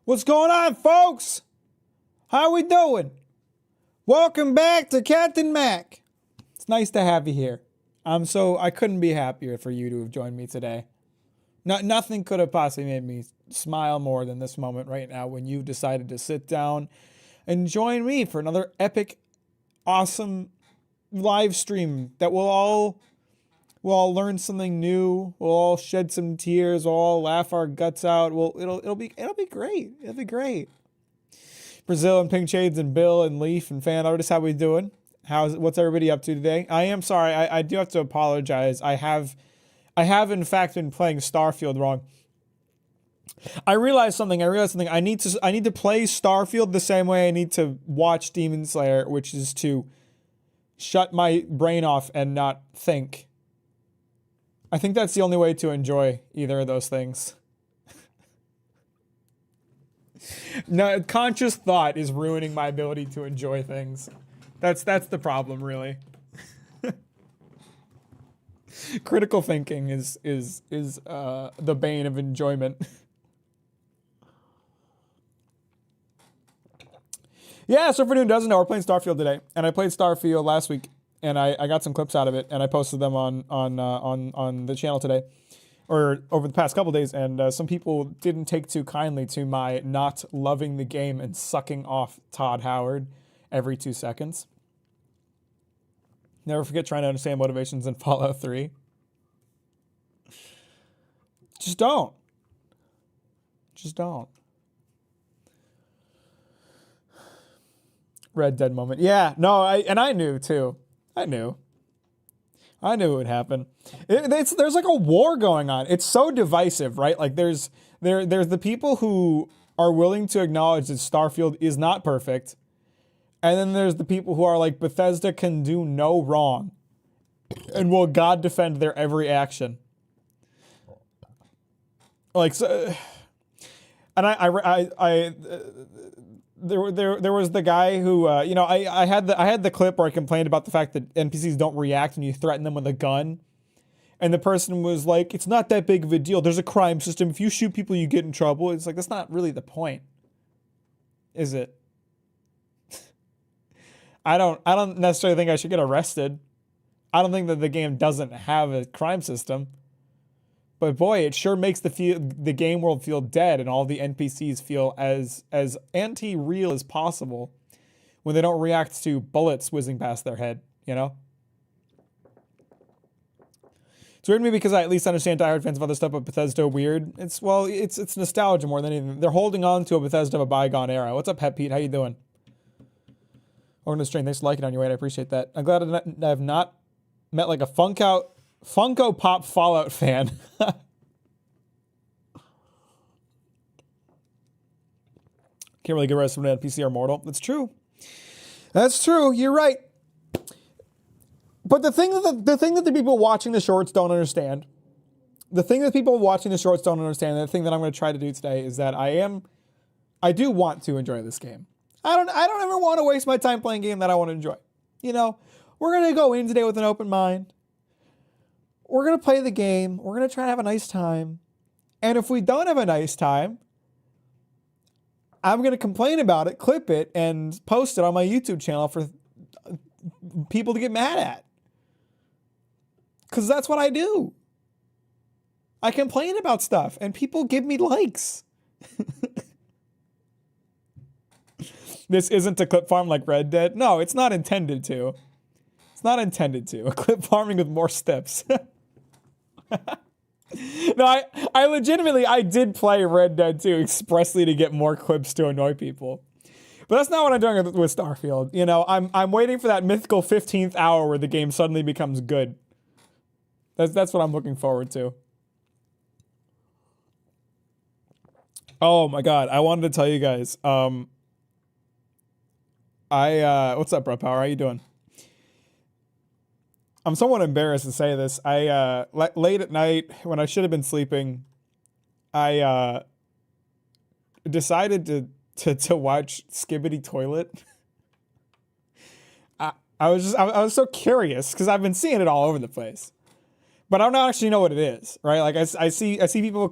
What's going on, folks? How we doing? Welcome back to Captain Mack. It's nice to have you here. I couldn't be happier for you to have joined me today. Nothing could have possibly made me smile more than this moment right now when you decided to sit down and join me for another epic, awesome live stream that we'll all learn something new. We'll all shed some tears. We'll all laugh our guts out. It'll be great. It'll be great. Brazil and Pink Shades and Bill and Leaf and Fan Artist, how we doing? What's everybody up to today? I am sorry. I do have to apologize. I have in fact been playing Starfield wrong. I realized something. I need to play Starfield the same way I need to watch Demon Slayer, which is to shut my brain off and not think. I think that's the only way to enjoy either of those things. No, conscious thought is ruining my ability to enjoy things. That's the problem, really. Critical thinking is the bane of enjoyment. Yeah, so for anyone who doesn't know, we're playing Starfield today, and I played Starfield last week, and I got some clips out of it, and I posted them on the channel today, or over the past couple days, and some people didn't take too kindly to my not loving the game and sucking off Todd Howard every 2 seconds. Never forget trying to understand motivations in Fallout 3. Just don't. Just don't. Red Dead moment. Yeah, no, I knew too. I knew it would happen. There's like a war going on. It's so divisive, right? Like there's the people who are willing to acknowledge that Starfield is not perfect. And then there's the people who are like, Bethesda can do no wrong and will God defend their every action. Like, so, and there was the guy who, I had the clip where I complained about the fact that NPCs don't react when you threaten them with a gun. And the person was like, it's not that big of a deal. There's a crime system. If you shoot people, you get in trouble. It's like, that's not really the point. Is it? I don't necessarily think I should get arrested. I don't think that the game doesn't have a crime system. But boy, it sure makes the game world feel dead and all the NPCs feel as anti-real as possible when they don't react to bullets whizzing past their head, you know? It's weird to me because I at least understand diehard fans of other stuff, but Bethesda weird. It's nostalgia more than anything. They're holding on to a Bethesda of a bygone era. What's up, Pet Pete? How you doing? Welcome to the stream. Thanks for liking on your way. I appreciate that. I'm glad I have not met like a Funko Pop Fallout fan. Can't really get rid of someone at NPC or mortal. That's true. That's true. You're right. But the thing that the people watching the shorts don't understand, and the thing that I'm going to try to do today is that I do want to enjoy this game. I don't ever want to waste my time playing a game that I want to enjoy. You know, we're going to go in today with an open mind. We're going to play the game. We're going to try to have a nice time. And if we don't have a nice time, I'm going to complain about it, clip it, and post it on my YouTube channel for people to get mad at. Because that's what I do. I complain about stuff, and people give me likes. This isn't a clip farm like Red Dead. No, it's not intended to. It's not intended to. A clip farming with more steps. No, I legitimately, I did play Red Dead 2 expressly to get more clips to annoy people. But that's not what I'm doing with Starfield. You know, I'm waiting for that mythical 15th hour where the game suddenly becomes good. That's what I'm looking forward to. Oh my god, I wanted to tell you guys. What's up, bro? Power? How you doing? I'm somewhat embarrassed to say this. Late at night when I should have been sleeping, I decided to watch Skibbity Toilet. I was so curious because I've been seeing it all over the place. But I don't actually know what it is, right? Like I see people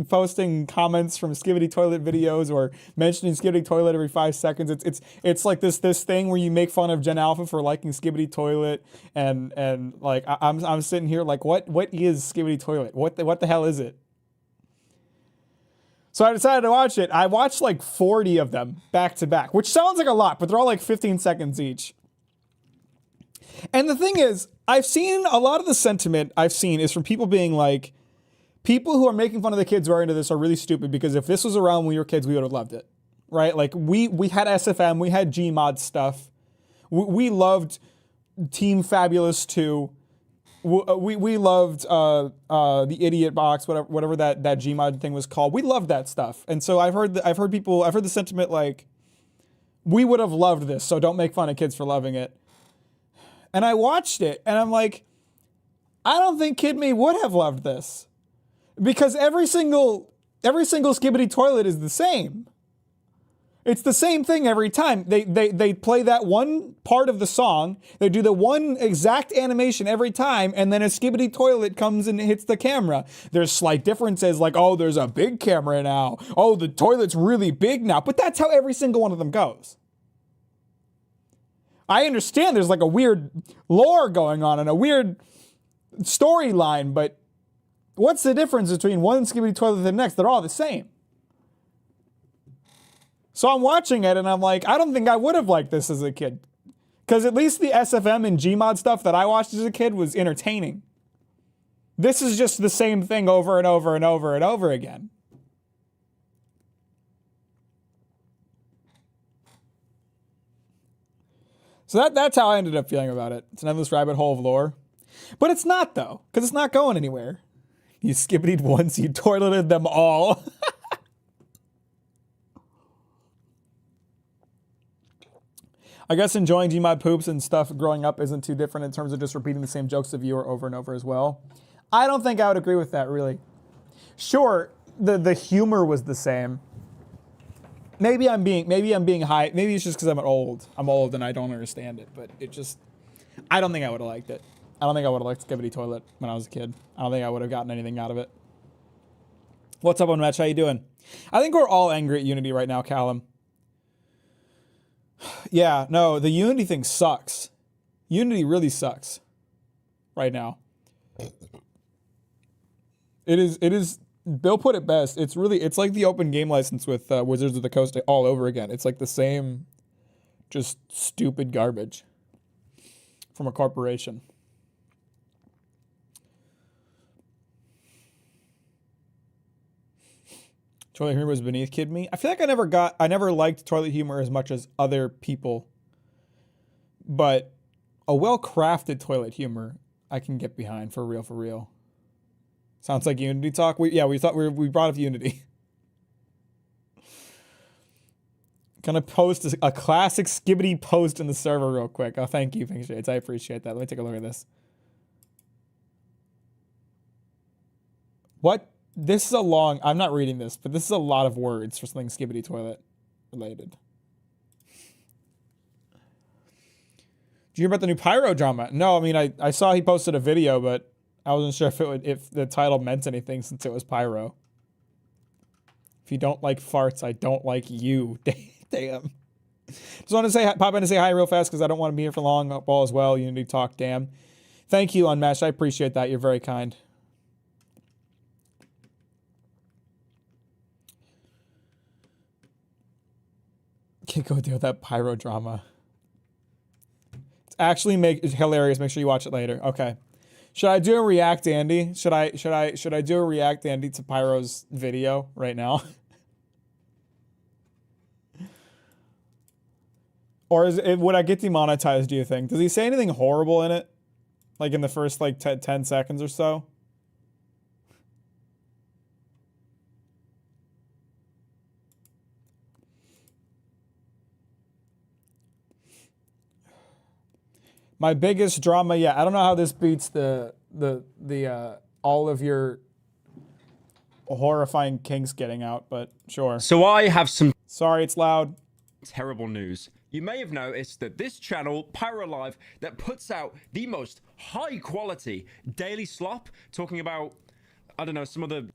posting comments from Skibidi Toilet videos or mentioning Skibidi Toilet every 5 seconds. It's like this thing where you make fun of Gen Alpha for liking Skibidi Toilet, and like I'm sitting here like what is Skibidi Toilet? What the hell is it? So I decided to watch it. I watched like 40 of them back to back, which sounds like a lot, but they're all like 15 seconds each. And the thing is, I've seen a lot of the sentiment I've seen is from people being like, people who are making fun of the kids who are into this are really stupid because if this was around when we were kids, we would have loved it, right? Like we had SFM, we had Gmod stuff, we loved Team Fabulous 2, we loved the Idiot Box, whatever that Gmod thing was called. We loved that stuff, and so I've heard the sentiment like, we would have loved this, so don't make fun of kids for loving it. And I watched it, and I'm like, I don't think Kid Me would have loved this. Because every single Skibidi Toilet is the same. It's the same thing every time. They play that one part of the song, they do the one exact animation every time, and then a Skibidi Toilet comes and hits the camera. There's slight differences, like, oh, there's a big camera now. Oh, the toilet's really big now. But that's how every single one of them goes. I understand there's like a weird lore going on and a weird storyline, but what's the difference between one Skibidi Toilet and the next? They're all the same. So I'm watching it and I'm like, I don't think I would have liked this as a kid. Because at least the SFM and Gmod stuff that I watched as a kid was entertaining. This is just the same thing over and over and over and over again. So that's how I ended up feeling about it. It's an endless rabbit hole of lore. But it's not, though, because it's not going anywhere. You skibbidied once, you toileted them all. I guess enjoying Gmod poops and stuff growing up isn't too different in terms of just repeating the same jokes to viewer over and over as well. I don't think I would agree with that, really. Sure, the humor was the same. Maybe I'm being high. Maybe it's just because I'm old. I'm old and I don't understand it. But I don't think I would have liked it. I don't think I would have liked Skibidi Toilet when I was a kid. I don't think I would have gotten anything out of it. What's up, Unmatch? How you doing? I think we're all angry at Unity right now, Callum. Yeah, no, the Unity thing sucks. Unity really sucks right now. It is. Bill put it best. It's like the open game license with Wizards of the Coast all over again. It's like the same, just stupid garbage from a corporation. Toilet humor was beneath Kid Me. I feel like I never liked toilet humor as much as other people, but a well-crafted toilet humor I can get behind for real, for real. Sounds like Unity talk. We brought up Unity. Gonna post a classic Skibidi post in the server real quick. Oh, thank you, Pink Shades. I appreciate that. Let me take a look at this. What? This is I'm not reading this, but this is a lot of words for something Skibidi Toilet related. Did you hear about the new Pyro drama? No, I mean, I saw he posted a video, but I wasn't sure if the title meant anything since it was Pyro. If you don't like farts, I don't like you. Damn. Just want to pop in and say hi real fast because I don't want to be here for long. Hope all as well. Unity talk, damn. Thank you, Unmatched. I appreciate that. You're very kind. Can't go deal with that Pyro drama. It's actually hilarious. Make sure you watch it later. Okay. Should I do a React Andy? Should I do a React Andy to Pyro's video right now? Or would I get demonetized, do you think? Does he say anything horrible in it? Like in the first 10 seconds or so? My biggest drama, yeah, I don't know how this beats the all of your horrifying kinks getting out, but sure. So I have some... Sorry, it's loud. Terrible news. You may have noticed that this channel, Pyro Live, that puts out the most high quality daily slop, talking about, I don't know, some other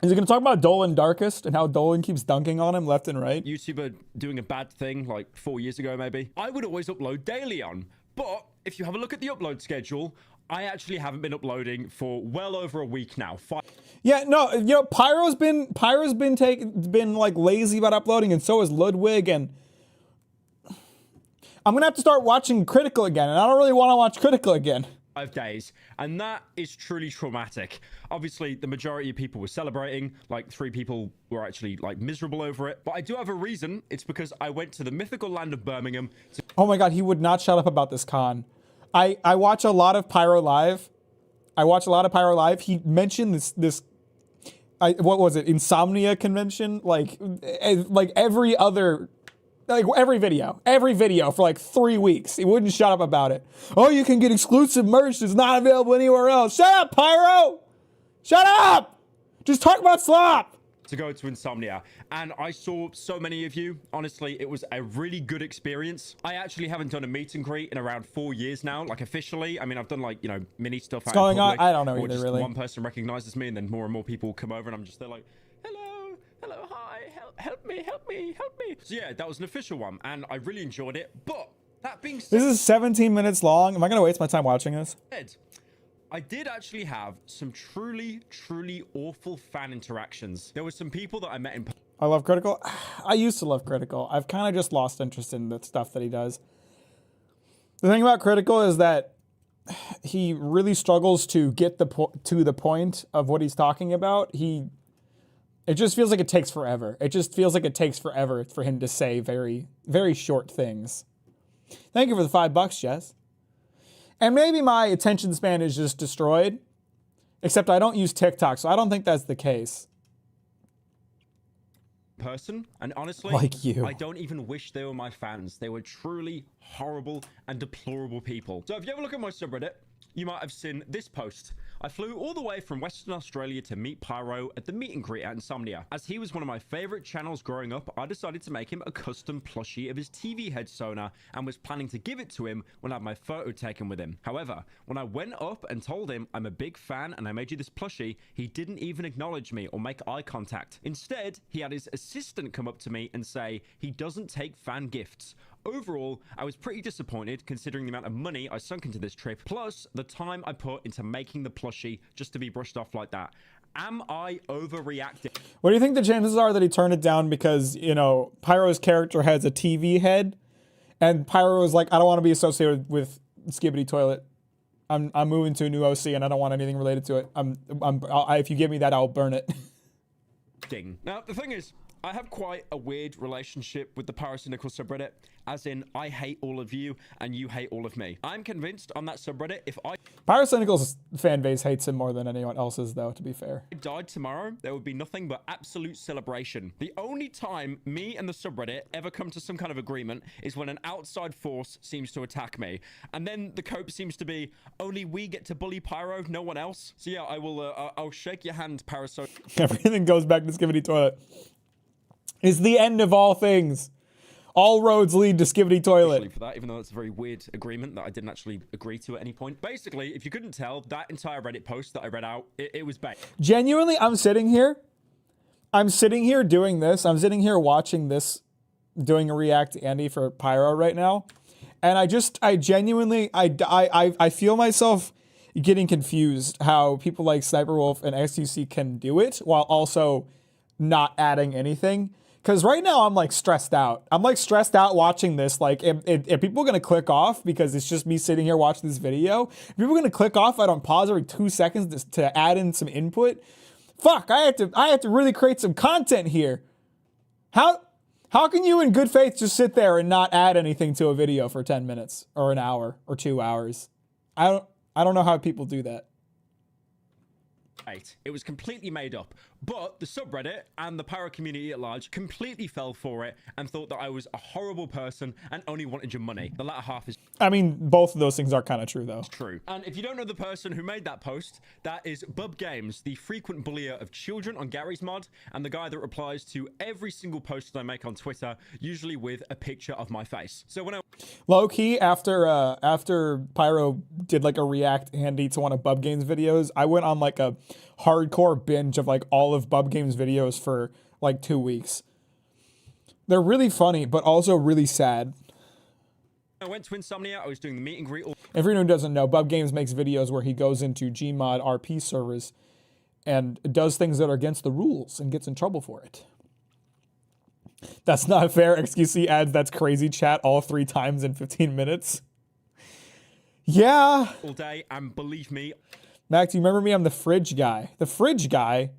Is he going to talk about Dolan Darkest and how Dolan keeps dunking on him left and right? YouTuber doing a bad thing like 4 years ago, maybe. I would always upload daily on, but if you have a look at the upload schedule, I actually haven't been uploading for well over a week now. Yeah, no, you know, Pyro's been like lazy about uploading, and so is Ludwig, and I'm gonna have to start watching Critical again, and I don't really want to watch Critical again. 5 days, and that is truly traumatic. Obviously, the majority of people were celebrating, like 3 people were actually like miserable over it, but I do have a reason. It's because I went to the mythical land of Birmingham. Oh my god, he would not shut up about this con. I watch a lot of Pyro Live. He mentioned this what was it, Insomnia convention, like every video for like 3 weeks. He wouldn't shut up about it. Oh, you can get exclusive merch that's not available anywhere else. Shut up, Pyro! Shut up! Just talk about slop! To go to Insomnia, and I saw so many of you. Honestly, it was a really good experience. I actually haven't done a meet and greet in around 4 years now, like officially. I mean, I've done like, you know, mini stuff. What's going on? I don't know either, really. One person recognizes me, and then more and more people come over, and I'm just there like, hello, hi, help me. So yeah, that was an official one, and I really enjoyed it. But that being said, this is 17 minutes long. Am I gonna waste my time watching this? I did actually have some truly awful fan interactions. There were some people that I met in... I love Critical. I used to love Critical. I've kind of just lost interest in the stuff that he does. The thing about Critical is that he really struggles to get to the point of what he's talking about. It just feels like it takes forever. It just feels like it takes forever for him to say very, very short things. Thank you for the $5, Jess. And maybe my attention span is just destroyed, except I don't use TikTok, so I don't think that's the case. Person, and honestly, like you, I don't even wish they were my fans. They were truly horrible and deplorable people. So if you ever look at my subreddit, you might have seen this post. I flew all the way from Western Australia to meet Pyro at the meet and greet at Insomnia. As he was one of my favorite channels growing up, I decided to make him a custom plushie of his TV head sonar and was planning to give it to him when I had my photo taken with him. However, when I went up and told him I'm a big fan and I made you this plushie, he didn't even acknowledge me or make eye contact. Instead, he had his assistant come up to me and say he doesn't take fan gifts. Overall, I was pretty disappointed considering the amount of money I sunk into this trip, plus the time I put into making the plushie just to be brushed off like that. Am I overreacting? What do you think the chances are that he turned it down because, you know, Pyro's character has a TV head, and Pyro was like, I don't want to be associated with Skibbity Toilet. I'm moving to a new OC and I don't want anything related to it. If you give me that, I'll burn it. Now, the thing is, I have quite a weird relationship with the Pyrocynical subreddit, as in I hate all of you and you hate all of me. I'm convinced on that subreddit, if I... Pyrocynical's fan base hates him more than anyone else's, though, to be fair. If I died tomorrow, there would be nothing but absolute celebration. The only time me and the subreddit ever come to some kind of agreement is when an outside force seems to attack me. And then the cope seems to be, only we get to bully Pyro, no one else. So yeah, I'll shake your hand, Pyrocynical. Everything goes back to Skibbity Toilet. Is the end of all things. All roads lead to Skibbity Toilet. For that, even though it's a very weird agreement that I didn't actually agree to at any point. Basically, if you couldn't tell, that entire Reddit post that I read out, it was bait. Genuinely, I'm sitting here doing this. I'm sitting here watching this, doing a react to Andy for Pyro right now. And I genuinely feel myself getting confused how people like Sniper Wolf and XQC can do it while also not adding anything. Because right now I'm like stressed out. I'm like stressed out watching this. Like, if people are going to click off because it's just me sitting here watching this video, if people are going to click off, I don't pause every 2 seconds to add in some input. Fuck, I have to really create some content here. How can you in good faith just sit there and not add anything to a video for 10 minutes or an hour or 2 hours? I don't know how people do that. It was completely made up. But the subreddit and the pyro community at large completely fell for it and thought that I was a horrible person and only wanted your money. The latter half is I mean, both of those things are kind of true, though. true. And if you don't know the person who made that post, that is Bub Games, the frequent bullier of children on Gary's mod, and the guy that replies to every single post that I make on Twitter, usually with a picture of my face. So when I Low key, after Pyro did like a react Andy to one of Bub Games videos, I went on like a hardcore binge of like all of Bub Games videos for like 2 weeks. They're really funny, but also really sad. went to Insomnia, I was doing the meet and greet. If anyone who doesn't know, Bub Games makes videos where he goes into Gmod RP servers and does things that are against the rules and gets in trouble for it. That's not fair. XQC adds that's crazy chat all 3 times in 15 minutes. Yeah. All day, and believe me. Mac, do you remember me? I'm the fridge guy. The fridge guy?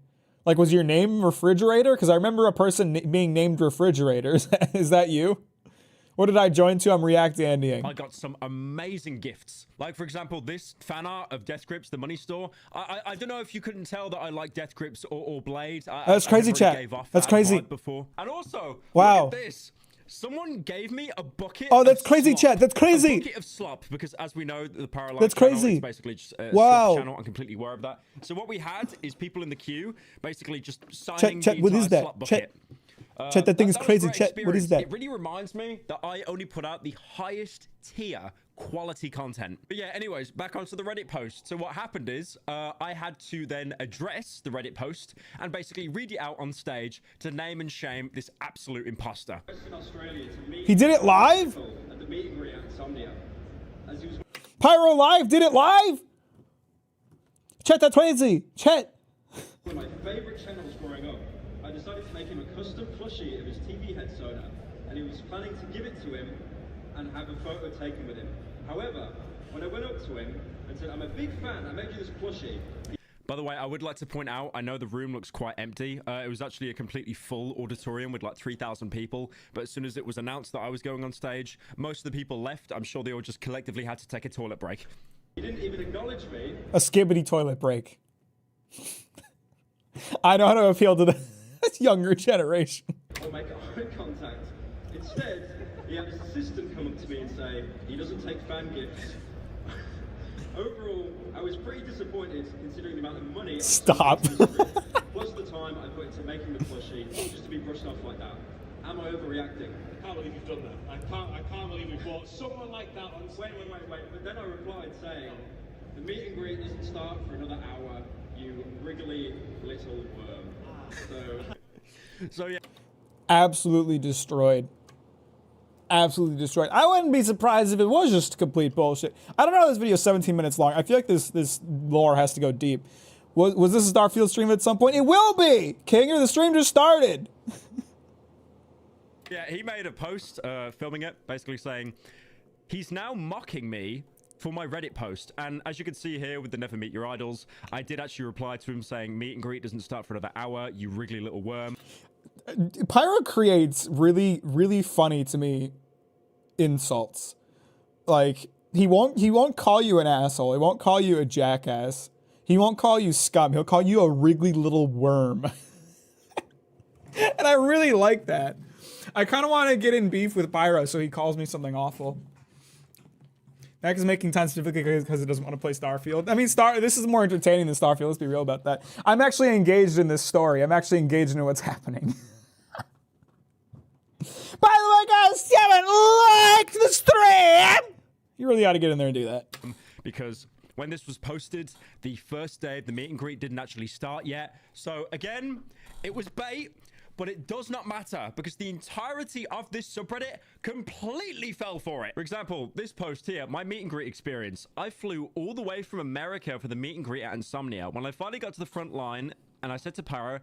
Like, was your name Refrigerator? Because I remember a person being named Refrigerator. Is that you? What did I join to? I'm React Andying. I got some amazing gifts. Like, for example, this fan art of Death Grips, the money store. I don't know if you couldn't tell that I like Death Grips or Blade. That's crazy, chat. That's crazy. Before. And also, wow. Look at this. Someone gave me a bucket. Oh, that's of crazy, slop. chat. That's crazy. A bucket of slop, because as we know, the Paralyzed That's crazy. Is basically just a wow. slop channel. I'm completely aware of that. So what we had is people in the queue basically just signing chat, the what entire is that? slop bucket. Chat, that thing is crazy. Chat, what is that? It really reminds me that I only put out the highest tier quality content. But yeah, anyways, back onto the Reddit post. So what happened is I had to then address the Reddit post and basically read it out on stage to name and shame this absolute imposter. He did it live? Pyro live? Did it live? Chat, that's crazy. Chat. One of my favorite channels growing up, I decided to make him a custom plushie of his TV head soda, and he was planning to give it to him and have a photo taken with him. However, when I went up to him and said, I'm a big fan, I made you this plushie. By the way, I would like to point out, I know the room looks quite empty. It was actually a completely full auditorium with like 3,000 people. But as soon as it was announced that I was going on stage, most of the people left. I'm sure they all just collectively had to take a toilet break. He didn't even acknowledge me. A skibbity toilet break. I know how to appeal to the younger generation. Or make eye contact. Instead, he had his assistant come up to me and say, he doesn't take fan gifts. Overall, I was pretty disappointed considering the amount of money. Stop. Plus the time I put into making the plushie just to be brushed off like that. Am I overreacting? I can't believe you've done that. I can't believe you brought someone like that on stage. Wait. But then I replied saying, the meet and greet doesn't start for another hour, you wriggly little worm. So yeah. Absolutely destroyed. Absolutely destroyed. I wouldn't be surprised if it was just complete bullshit. I don't know, this video is 17 minutes long. I feel like this lore has to go deep. Was this a Starfield stream at some point? It will be! Kinger, the stream just started. Yeah, he made a post filming it, basically saying, he's now mocking me for my Reddit post. And as you can see here with the Never Meet Your Idols, I did actually reply to him saying, meet and greet doesn't start for another hour, you wriggly little worm. Pyro creates really, really funny to me insults. Like, he won't call you an asshole. He won't call you a jackass. He won't call you scum. He'll call you a wriggly little worm. And I really like that. I kind of want to get in beef with Pyro so he calls me something awful. Mack is making time specifically because he doesn't want to play Starfield. I mean, this is more entertaining than Starfield. Let's be real about that. I'm actually engaged in this story. I'm actually engaged in what's happening. By the way, guys, you haven't liked the stream! You really ought to get in there and do that. Because when this was posted, the first day of the meet and greet didn't actually start yet. So again, it was bait. But it does not matter because the entirety of this subreddit completely fell for it. For example, this post here, my meet and greet experience. I flew all the way from America for the meet and greet at Insomnia. When I finally got to the front line and I said to Pyro,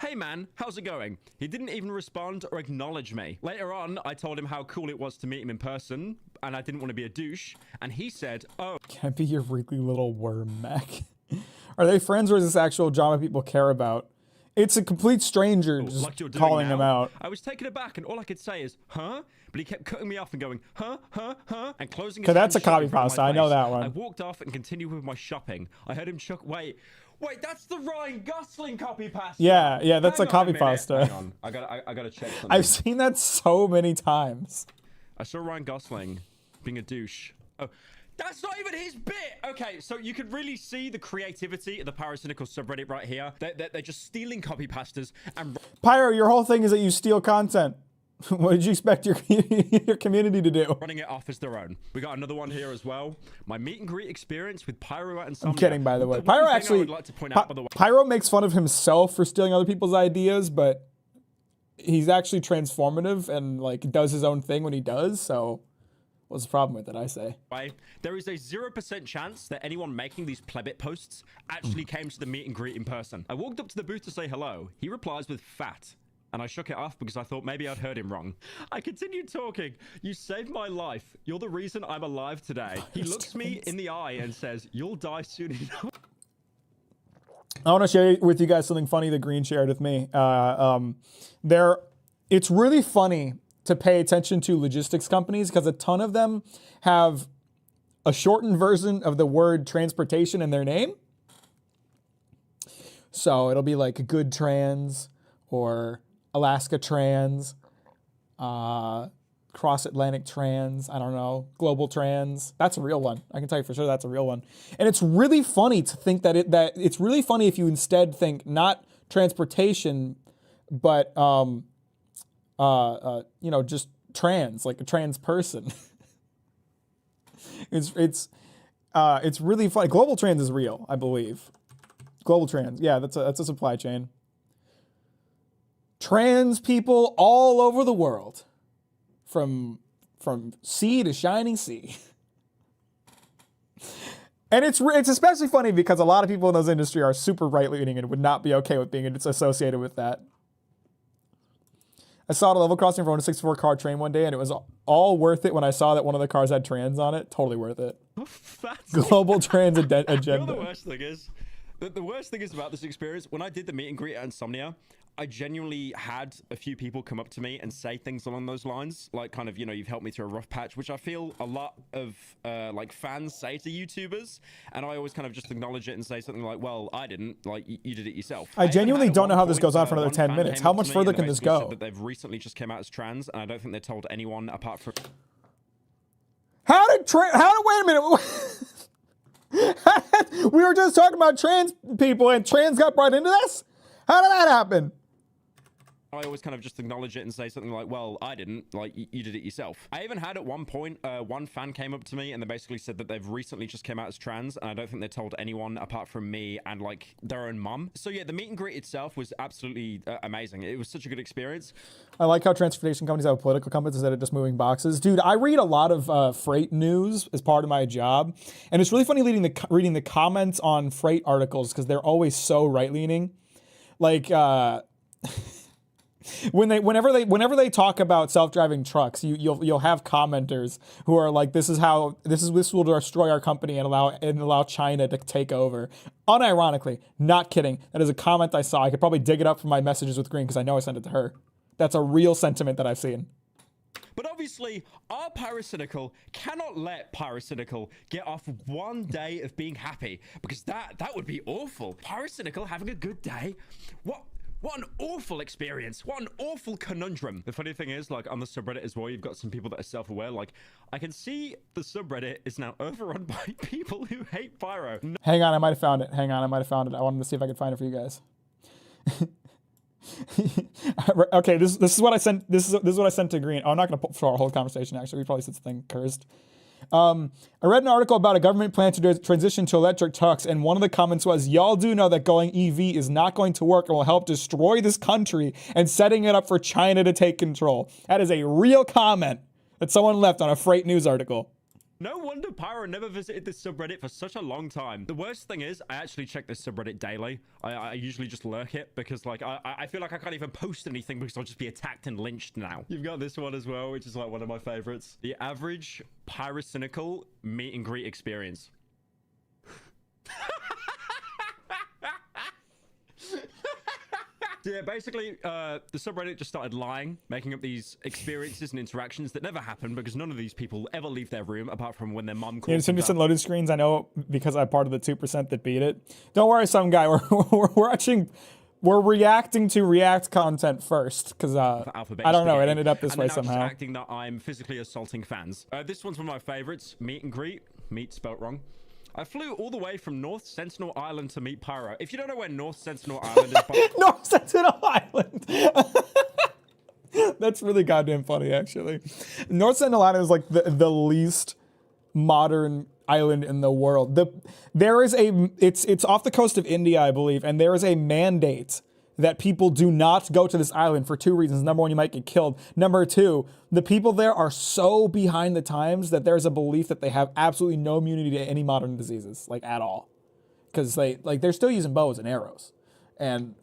hey man, how's it going? He didn't even respond or acknowledge me. Later on, I told him how cool it was to meet him in person and I didn't want to be a douche. And he said, oh. Can I be your wriggly little worm, Mac? Are they friends or is this actual drama people care about? It's a complete stranger just like you're doing calling now. him out. I was taken aback and all I could say is, huh? But he kept cutting me off and going, huh, and closing his Okay, that's a hand shut copy in front of pasta. my I know face. that one. I walked off and continued with my shopping. I heard him chuck, wait, Wait, that's the Ryan Gosling copy pasta. Yeah, that's Hang a on copy minute. pasta. Hang on, I gotta check something. I've seen that so many times. I saw Ryan Gosling being a douche. Oh, that's not even his bit. Okay, so you can really see the creativity of the Pyrocynical subreddit right here. They're just stealing copy pastas and Pyro, your whole thing is that you steal content. What did you expect your your community to do? running it off as their own. We got another one here as well. My meet and greet experience with Pyro at Insomnia. I'm kidding, by the way. one Pyro thing I actually, would like to point out, by the way, Pyro makes fun of himself for stealing other people's ideas, but he's actually transformative and like does his own thing when he does. So, what's the problem with it? I say. there is a 0% chance that anyone making these plebit posts actually came to the meet and greet in person. I walked up to the booth to say hello. He replies with fat. And I shook it off because I thought maybe I'd heard him wrong. I continued talking. You saved my life. You're the reason I'm alive today. He looks me in the eye and says, you'll die soon enough. I want to share with you guys something funny that Green shared with me. It's really funny to pay attention to logistics companies because a ton of them have a shortened version of the word transportation in their name. So it'll be like Good Trans or Alaska Trans, Cross Atlantic Trans, I don't know, Global Trans. That's a real one. I can tell you for sure that's a real one. And it's really funny to think that it's really funny if you instead think not transportation, but just trans, like a trans person. it's really funny. Global Trans is real, I believe. Global Trans, yeah, that's a supply chain. Trans people all over the world, from sea to shining sea. And it's especially funny because a lot of people in those industries are super right-leaning and would not be okay with being associated with that. I saw it at Level Crossing for a 64 car train one day, and it was all worth it when I saw that one of the cars had trans on it. Totally worth it. Global trans agenda. You know the worst thing is? The worst thing is about this experience, when I did the meet and greet at Insomnia, I genuinely had a few people come up to me and say things along those lines, like kind of, you've helped me through a rough patch, which I feel a lot of like fans say to YouTubers, and I always kind of just acknowledge it and say something like, well, I didn't, like, you did it yourself. I genuinely don't know how this goes on for another 10 minutes. How much further can this go? That they've recently just came out as trans, and I don't think they told anyone apart from... wait a minute. We were just talking about trans people and trans got brought into this? How did that happen? I always kind of just acknowledge it and say something like, well, I didn't, like, you did it yourself. I even had at one point, one fan came up to me and they basically said that they've recently just came out as trans, and I don't think they told anyone apart from me and like their own mum. So yeah, the meet and greet itself was absolutely amazing. It was such a good experience. I like how transportation companies have political companies instead of just moving boxes. Dude, I read a lot of freight news as part of my job, and it's really funny reading the comments on freight articles because they're always so right-leaning. Like, whenever they talk about self-driving trucks, you'll have commenters who are like, this will destroy our company and allow China to take over. Unironically, not kidding. That is a comment I saw. I could probably dig it up from my messages with Green because I know I sent it to her. That's a real sentiment that I've seen. But obviously, our Pyrocynical cannot let Pyrocynical get off one day of being happy, because that would be awful. Pyrocynical having a good day? What an awful experience. What an awful conundrum. The funny thing is, like, on the subreddit as well, you've got some people that are self-aware. Like, I can see the subreddit is now overrun by people who hate Pyro. Hang on, I might have found it. I wanted to see if I could find it for you guys. Okay, this is what I sent. This is what I sent to Green. Oh, I'm not going to put for our whole conversation. Actually, we probably said something cursed. I read an article about a government plan to transition to electric trucks, and one of the comments was, y'all do know that going EV is not going to work and will help destroy this country and setting it up for China to take control. That is a real comment that someone left on a freight news article. No wonder Pyro never visited this subreddit for such a long time. The worst thing is, I actually check this subreddit daily. I usually just lurk it because, like, I feel like I can't even post anything because I'll just be attacked and lynched now. You've got this one as well, which is like one of my favorites. The average Pyrocynical meet and greet experience. Yeah, basically, the subreddit just started lying, making up these experiences and interactions that never happened because none of these people ever leave their room apart from when their mum Yeah, calls as soon them as you back. send loaded screens, I know because I'm part of the 2% that beat it. Don't worry, some guy. We're reacting to React content first because Alphabet I don't know. It spaghetti. ended up this And way then I'm just somehow. acting that I'm physically assaulting fans. This one's one of my favorites. Meet and greet. Meet spelt wrong. I flew all the way from North Sentinel Island to meet Pyro. If you don't know where North Sentinel Island is, North Sentinel Island. That's really goddamn funny, actually. North Sentinel Island is like the least modern island in the world. It's off the coast of India, I believe, and there is a mandate that people do not go to this island for two reasons. Number one, you might get killed. Number two, the people there are so behind the times that there's a belief that they have absolutely no immunity to any modern diseases, like at all. Because they're still using bows and arrows. And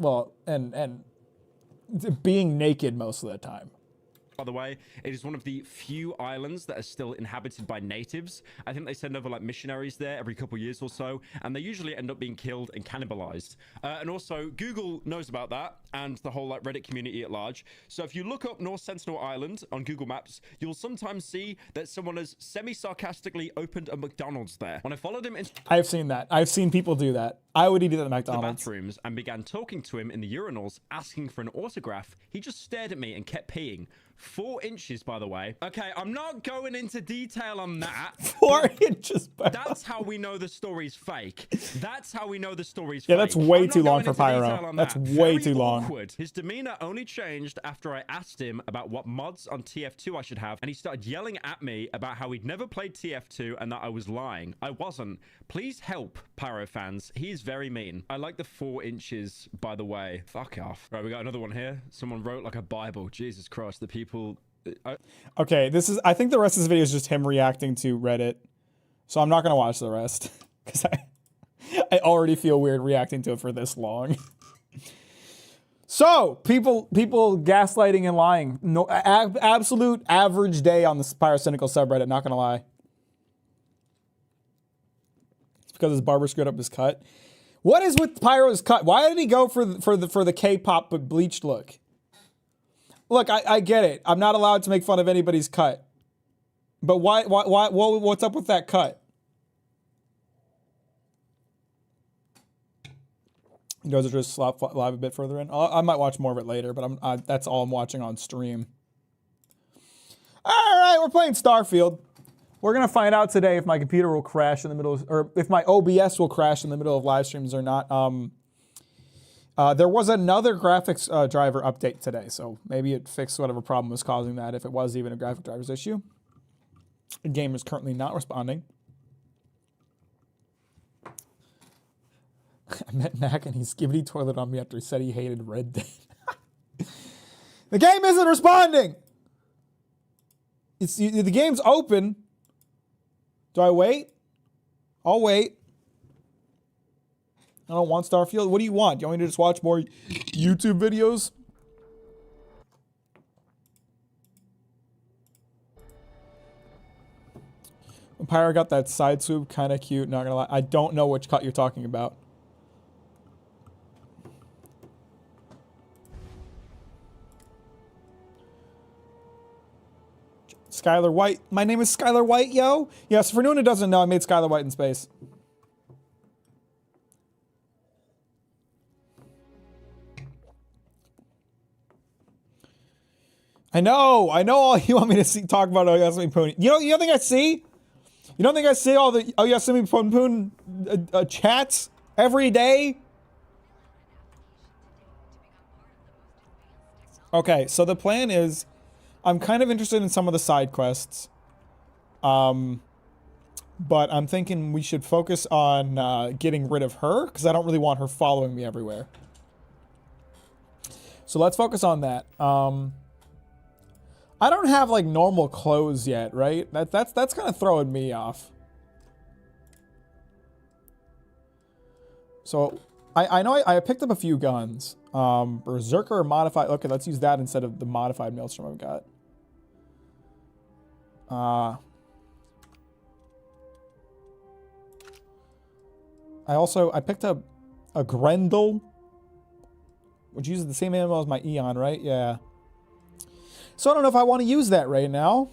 being naked most of the time. by the way, it is one of the few islands that are still inhabited by natives. I think they send over like missionaries there every couple years or so, and they usually end up being killed and cannibalized. And also, Google knows about that and the whole like Reddit community at large. So if you look up North Sentinel Island on Google Maps, you'll sometimes see that someone has semi-sarcastically opened a McDonald's there. When I followed him into I've seen that. I've seen people do that. I would eat it at the McDonald's. bathrooms and began talking to him in the urinals, asking for an autograph, he just stared at me and kept peeing. 4 inches, by the way. Okay, I'm not going into detail on that. 4 inches back. That's how we know the story's fake. That's how we know the story's Yeah, fake. that's way I'm not too long going for into detail Pyro. on That's that. way Very too long. awkward. His demeanor only changed after I asked him about what mods on TF2 I should have, and he started yelling at me about how he'd never played TF2 and that I was lying. I wasn't. Please help, Pyro fans. He is very mean. I like the 4 inches, by the way. Fuck off. Right, we got another one here. Someone wrote like a Bible. Jesus Christ, the people... Okay, I think the rest of this video is just him reacting to Reddit. So I'm not going to watch the rest. Because I already feel weird reacting to it for this long. So, people gaslighting and lying. No, absolute average day on the Pyrocynical subreddit, not going to lie. It's because his barber screwed up his cut. What is with Pyro's cut? Why did he go for the K-pop but bleached look? Look, I get it. I'm not allowed to make fun of anybody's cut. But what's up with that cut? You guys are just slap live a bit further in. I might watch more of it later, but that's all I'm watching on stream. All right, we're playing Starfield. We're gonna find out today if my computer will crash in the middle, or if my OBS will crash in the middle of live streams or not. There was another graphics driver update today, so maybe it fixed whatever problem was causing that, if it was even a graphic driver's issue. The game is currently not responding. I met Mack and he skibbity toilet on me after he said he hated Red Dead. The game isn't responding! The game's open. Do I wait? I'll wait. I don't want Starfield. What do you want? Do you want me to just watch more YouTube videos? Pyro got that side swoop, kind of cute, not gonna lie. I don't know which cut you're talking about. Skylar White. My name is Skylar White, yo. Yeah, so for anyone who doesn't know, I made Skylar White in space. I know all you want me to talk about Yosemite Poon. You don't think I see? You don't think I see all the Yosemite Poon chats every day? Okay, so the plan is, I'm kind of interested in some of the side quests. But I'm thinking we should focus on getting rid of her, because I don't really want her following me everywhere. So let's focus on that. I don't have like normal clothes yet, right? That's kind of throwing me off. So I know I picked up a few guns. Berserker or modified. Okay, let's use that instead of the modified Maelstrom I've got. I picked up a Grendel. which uses the same ammo as my Eon, right? Yeah. So I don't know if I want to use that right now.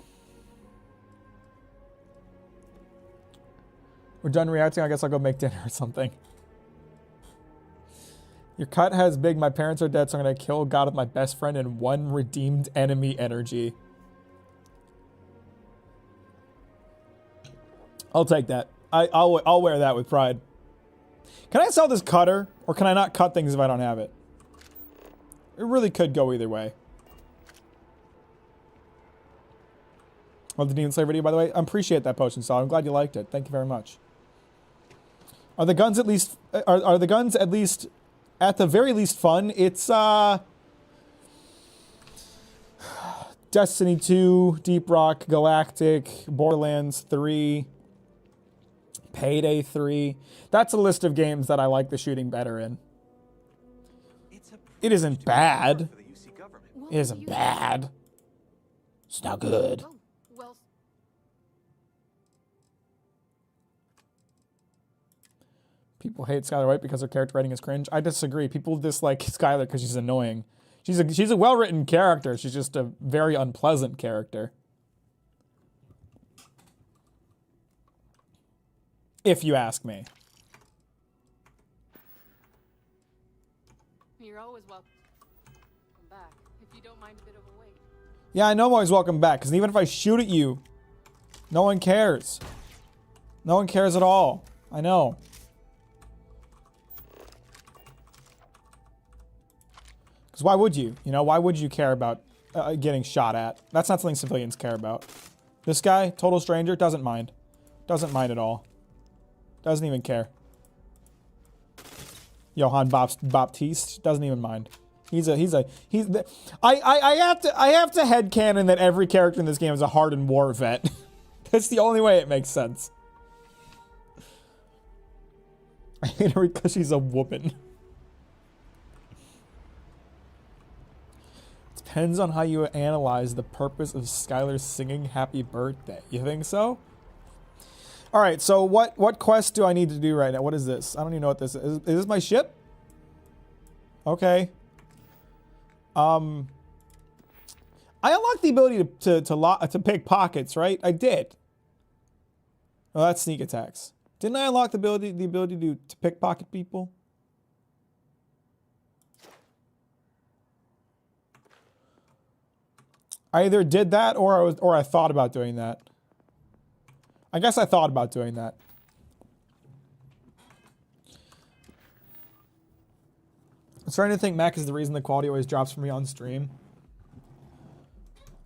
We're done reacting. I guess I'll go make dinner or something. Your cut has big. My parents are dead, so I'm going to kill God with my best friend and one redeemed enemy energy. I'll take that. I'll wear that with pride. Can I sell this cutter, or can I not cut things if I don't have it? It really could go either way. Love the Demon Slayer video, by the way. I appreciate that potion, Saul. I'm glad you liked it. Thank you very much. Are the guns at least... Are the guns at least... At the very least fun? It's, Destiny 2, Deep Rock, Galactic, Borderlands 3... Payday 3. That's a list of games that I like the shooting better in. It isn't bad. It isn't bad. It's not good. People hate Skylar White because her character writing is cringe. I disagree. People dislike Skylar because she's annoying. She's a well-written character. She's just a very unpleasant character. If you ask me. You're always welcome back, if you don't mind a bit of a wait. Yeah, I know I'm always welcome back, because even if I shoot at you, no one cares. No one cares at all. I know. Because why would you? You know, why would you care about getting shot at? That's not something civilians care about. This guy, total stranger, doesn't mind. Doesn't mind at all. Doesn't even care. Johann Baptiste doesn't even mind. I have to headcanon that every character in this game is a hardened war vet. That's the only way it makes sense. I hate her because she's a woman. Depends on how you analyze the purpose of Skylar singing happy birthday. You think so? All right, so what quest do I need to do right now? What is this? I don't even know what this is. Is this my ship? Okay. I unlocked the ability to pick pockets, right? I did. Oh, that's sneak attacks. Didn't I unlock the ability to pickpocket people? I either did that or I thought about doing that. I guess I thought about doing that. I'm starting to think Mack is the reason the quality always drops for me on stream.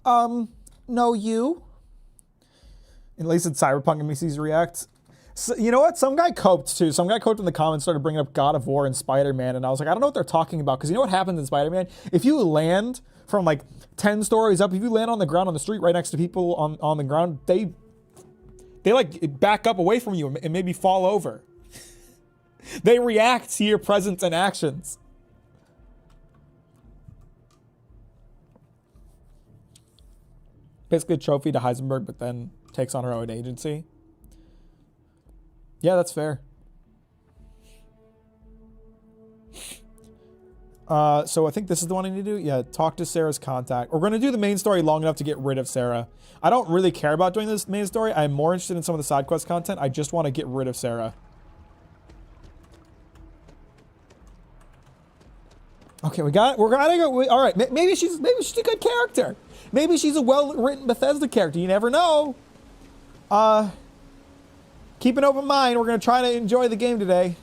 No, you. At least it's Cyberpunk and me sees react. So, you know what? Some guy coped too. Some guy coped in the comments, started bringing up God of War and Spider-Man, and I was like, I don't know what they're talking about, because you know what happens in Spider-Man? If you land from like 10 stories up, if you land on the ground on the street right next to people on the ground, they like back up away from you and maybe fall over. They react to your presence and actions. Basically a trophy to Heisenberg, but then takes on her own agency. Yeah, that's fair. So I think this is the one I need to do. Yeah, talk to Sarah's contact. We're going to do the main story long enough to get rid of Sarah. I don't really care about doing this main story. I'm more interested in some of the side quest content. I just want to get rid of Sarah. Okay, we're gotta go. All right, maybe she's a good character. Maybe she's a well-written Bethesda character. You never know. Keep an open mind. We're gonna try to enjoy the game today.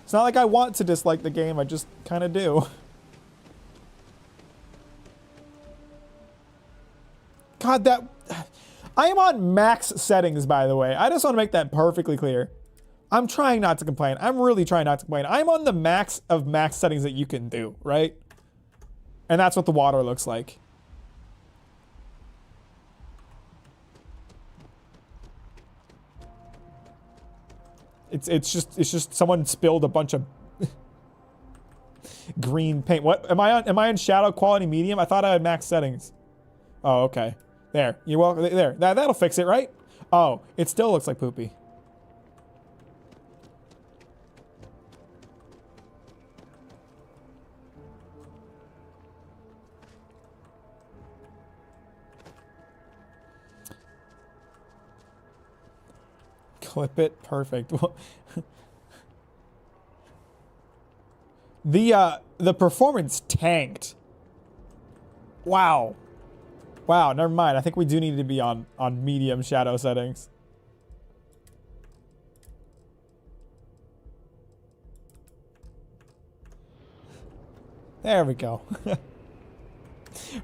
It's not like I want to dislike the game. I just kind of do. God, I am on max settings, by the way. I just want to make that perfectly clear. I'm trying not to complain. I'm really trying not to complain. I'm on the max of max settings that you can do, right? And that's what the water looks like. It's just someone spilled a bunch of green paint. What am I on shadow quality medium? I thought I had max settings. Oh, okay. There. You're welcome. There. That'll fix it, right? Oh, it still looks like poopy. Clip it. Perfect. The performance tanked. Wow. Wow, never mind. I think we do need to be on medium shadow settings. There we go.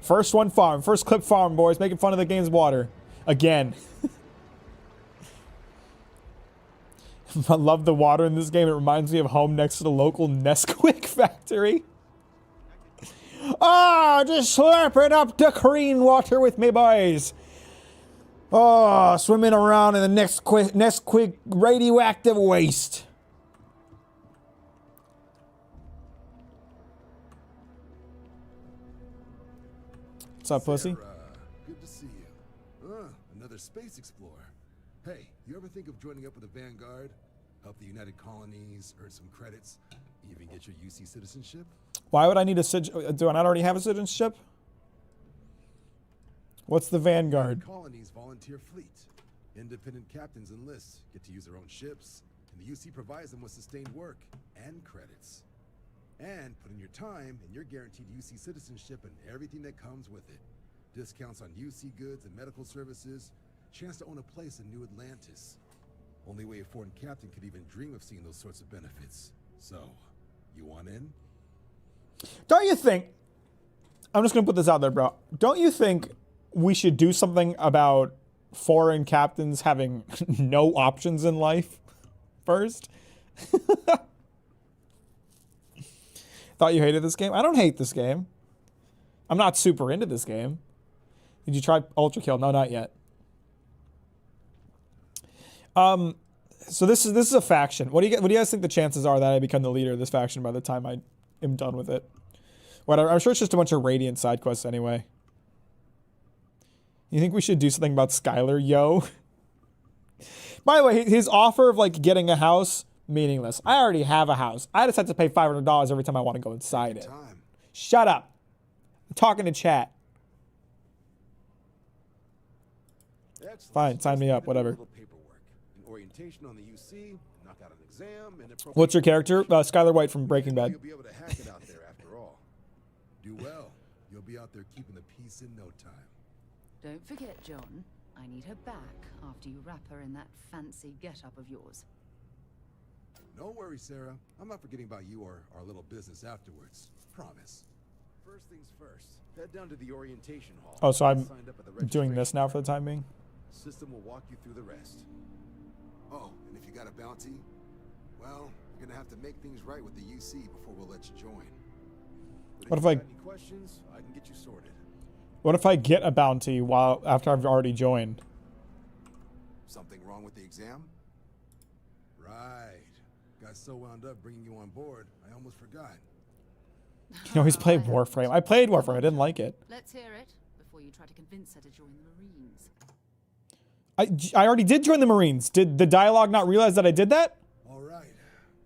First one farm. First clip farm, boys. Making fun of the game's water. Again. I love the water in this game. It reminds me of home next to the local Nesquik factory. Ah, just slurping up the green water with me, boys. Oh, swimming around in the Nesquik radioactive waste. What's up, pussy? Good to see you. Another space explorer. Hey, you ever think of joining up with the Vanguard? Help the United Colonies, earn some credits, even get your UC citizenship? Why would I need a do I not already have a citizenship? What's the Vanguard? Colonies volunteer fleet. Independent captains enlist, get to use their own ships, and the UC provides them with sustained work and credits. And put in your time, and you're guaranteed UC citizenship and everything that comes with it. Discounts on UC goods and medical services, chance to own a place in New Atlantis. Only way a foreign captain could even dream of seeing those sorts of benefits. So, you want in? Don't you think, I'm just gonna put this out there, bro. Don't you think we should do something about foreign captains having no options in life first? Thought you hated this game? I don't hate this game. I'm not super into this game. Did you try Ultra Kill? No, not yet. So this is a faction. What do you guys think the chances are that I become the leader of this faction by the time I am done with it? Whatever. I'm sure it's just a bunch of Radiant side quests anyway. You think we should do something about Skylar, yo? By the way, his offer of like getting a house, meaningless. I already have a house. I just have to pay $500 every time I want to go inside it. Shut up. I'm talking to chat. Fine, sign me up, whatever. Orientation on the UC, knock out an exam, and what's your character? Skylar White from Breaking Bad. You'll be able to hack it out there after all. Do well. You'll be out there keeping the peace in no time. Don't forget, John. I need her back after you wrap her in that fancy get-up of yours. No worries, Sarah. I'm not forgetting about you or our little business afterwards. Promise. First things first. Head down to the orientation hall. Oh, so I'm doing this now for the time being? System will walk you through the rest. Oh, and if you got a bounty, well, you're gonna have to make things right with the UC before we'll let you join. But what if you I got any questions, I can get you sorted. What if I get a bounty after I've already joined? Something wrong with the exam? Right. Got so wound up bringing you on board, I almost forgot. You know, he's played Warframe. I played Warframe. I didn't like it. Let's hear it before you try to convince her to join the Marines. I already did join the Marines. Did the dialogue not realize that I did that? All right.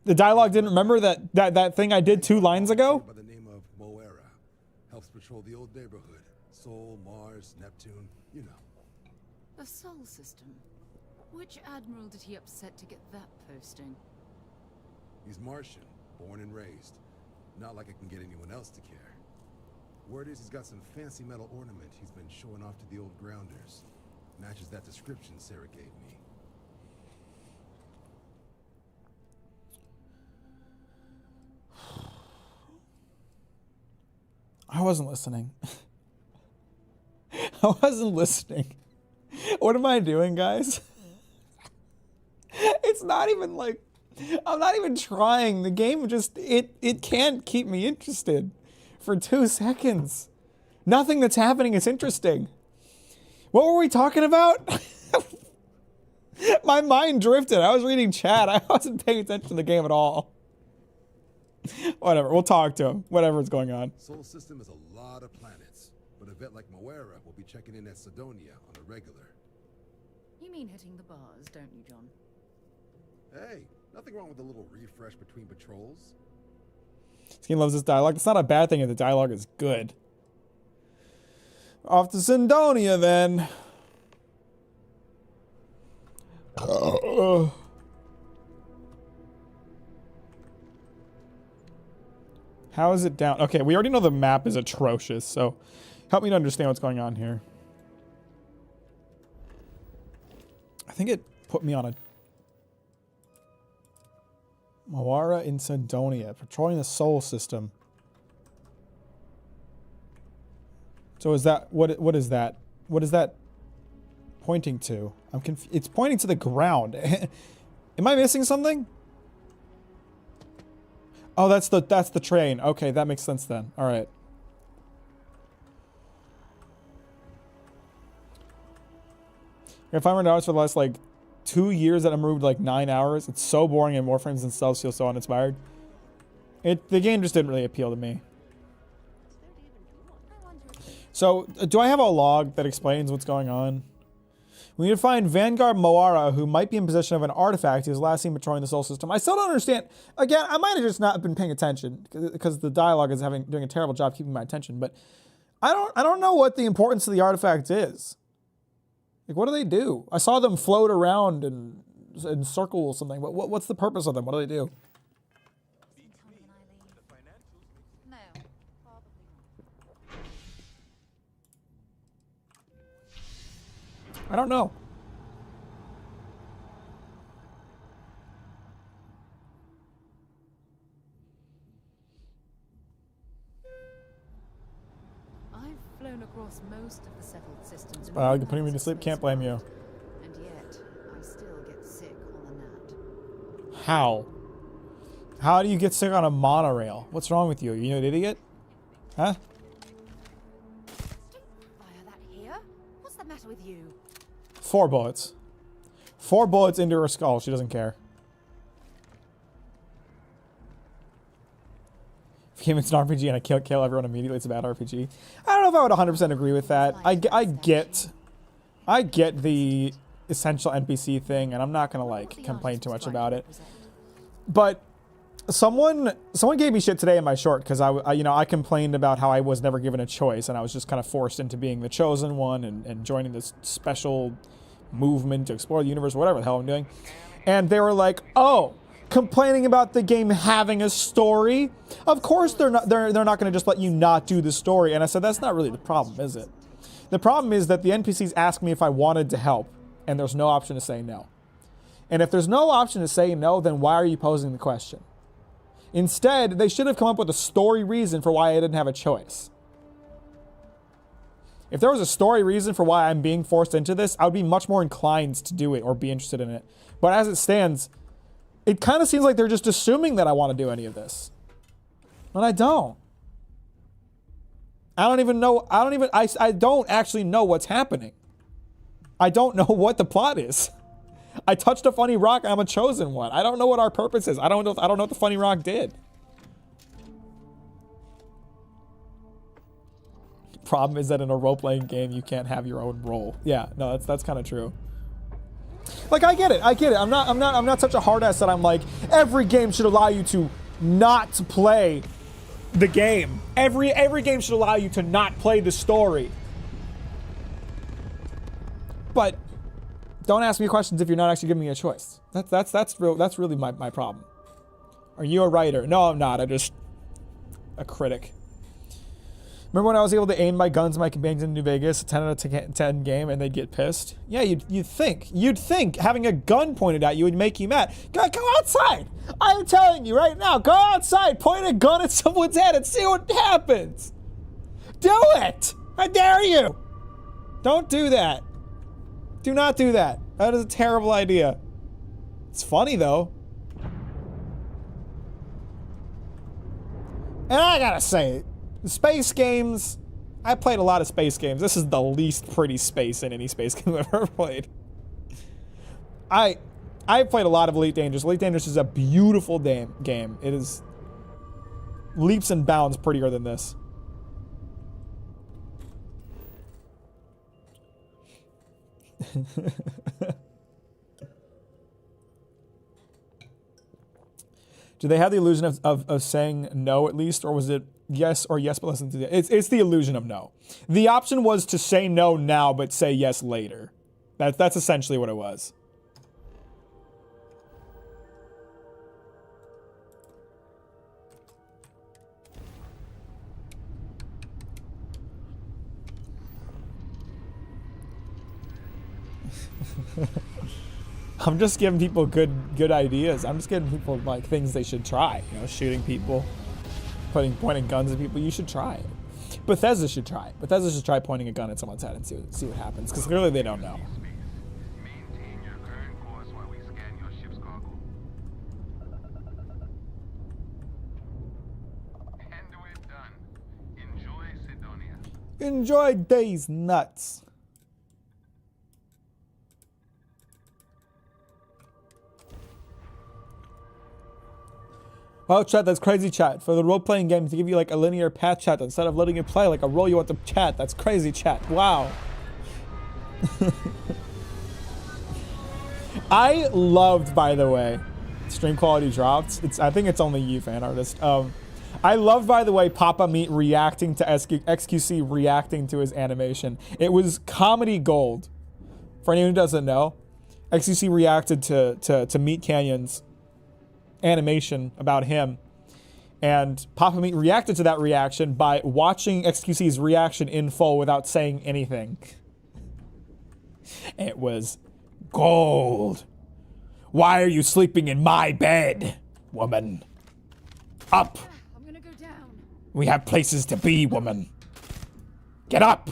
The dialogue didn't remember that thing I did 2 lines ago? By the name of Moera. Helps patrol the old neighborhood. Sol, Mars, Neptune, you know. The Sol system. Which admiral did he upset to get that posting? He's Martian, born and raised. Not like I can get anyone else to care. Word is he's got some fancy metal ornament he's been showing off to the old grounders. Matches that description Sarah gave me. I wasn't listening. I wasn't listening. What am I doing, guys? It's not even like, I'm not even trying. The game just, it can't keep me interested for 2 seconds. Nothing that's happening is interesting. What were we talking about? My mind drifted. I was reading chat. I wasn't paying attention to the game at all. Whatever. We'll talk to him. Whatever's going on. Sol system is a lot of planets, but a vet like Moera will be checking in at Sidonia on the regular. You mean hitting the bars, don't you, John? Hey, nothing wrong with a little refresh between patrols. Skin loves this dialogue. It's not a bad thing if the dialogue is good. Off to Sidonia, then. Ugh. How is it down? Okay, we already know the map is atrocious, so help me to understand what's going on here. I think it put me on a... Moara in Sidonia, patrolling the Sol system. So is that... What is that? What is that pointing to? I'm confused. It's pointing to the ground. Am I missing something? Oh, that's the train. Okay, that makes sense then. All right. If I'm $500 for the last like 2 years that I moved like 9 hours, it's so boring and Warframes themselves feel so uninspired. The game just didn't really appeal to me. So, do I have a log that explains what's going on? We need to find Vanguard Moara, who might be in possession of an artifact he was last seen patrolling the Sol system. I still don't understand. Again, I might have just not been paying attention because the dialogue is doing a terrible job keeping my attention. But I don't know what the importance of the artifact is. Like, what do they do? I saw them float around and circle or something. But what's the purpose of them? What do they do? No, probably not. I don't know. I've flown across most of the settled systems. Well, you're putting me to sleep. Can't blame you. And yet, I still get sick on a gnat. How? How do you get sick on a monorail? What's wrong with you? You an idiot? Huh? Fire that here? What's the matter with you? 4 bullets. 4 bullets into her skull. She doesn't care. If game it's an RPG and I kill everyone immediately, it's a bad RPG. I don't know if I would 100% agree with that. I get the essential NPC thing, and I'm not gonna like complain too much about it. But someone gave me shit today in my short because I complained about how I was never given a choice and I was just kind of forced into being the chosen one and joining this special movement to explore the universe, whatever the hell I'm doing. And they were like, "Oh, complaining about the game having a story? Of course they're not going to just let you not do the story." And I said, "That's not really the problem, is it? The problem is that the NPCs ask me if I wanted to help, and there's no option to say no. And if there's no option to say no, then why are you posing the question? Instead, they should have come up with a story reason for why I didn't have a choice. If there was a story reason for why I'm being forced into this, I would be much more inclined to do it or be interested in it. But as it stands, it kind of seems like they're just assuming that I want to do any of this. And I don't. I don't actually know what's happening. I don't know what the plot is. I touched a funny rock, I'm a chosen one. I don't know what our purpose is. I don't know what the funny rock did. Problem is that in a role-playing game, you can't have your own role. Yeah, no, that's kind of true. Like, I get it. I'm not such a hard ass that I'm like, every game should allow you to not play the game. Every game should allow you to not play the story. But don't ask me questions if you're not actually giving me a choice. That's really my problem. Are you a writer? No, I'm not. I'm just a critic. Remember when I was able to aim my guns at my companions in New Vegas, a 10 out of 10 game, and they'd get pissed? Yeah, you'd think having a gun pointed at you would make you mad. Go outside! I'm telling you right now, go outside, point a gun at someone's head and see what happens! Do it! I dare you! Don't do that. Do not do that. That is a terrible idea. It's funny, though. And I gotta say, space games, I played a lot of space games. This is the least pretty space in any space game I've ever played. I've played a lot of Elite Dangerous. Elite Dangerous is a beautiful game. It is leaps and bounds prettier than this. Do they have the illusion of saying no at least, or was it yes or yes but less than it's the illusion of no. The option was to say no now but say yes later. That's essentially what it was. I'm just giving people good ideas. I'm just giving people like things they should try. You know, shooting people, pointing guns at people. You should try it. Bethesda should try it. Bethesda should try pointing a gun at someone's head and see what happens. Because clearly they don't know. Maintain your current course while we scan your ship's cargo. And we're done. Enjoy Sidonia. Enjoy these nuts. Wow, chat, that's crazy, chat. For the role-playing game to give you like a linear path, chat, instead of letting you play like a role you want to chat. That's crazy, chat. Wow. I loved, by the way, stream quality dropped. I think it's only you, fan artist. I loved, by the way, Papa Meat reacting to XQC reacting to his animation. It was comedy gold. For anyone who doesn't know, XQC reacted to Meat Canyon's animation about him, and Papa Meat reacted to that reaction by watching XQC's reaction in full without saying anything. It was gold. Why are you sleeping in my bed, woman? Up. I'm gonna go down. We have places to be, woman. Get up.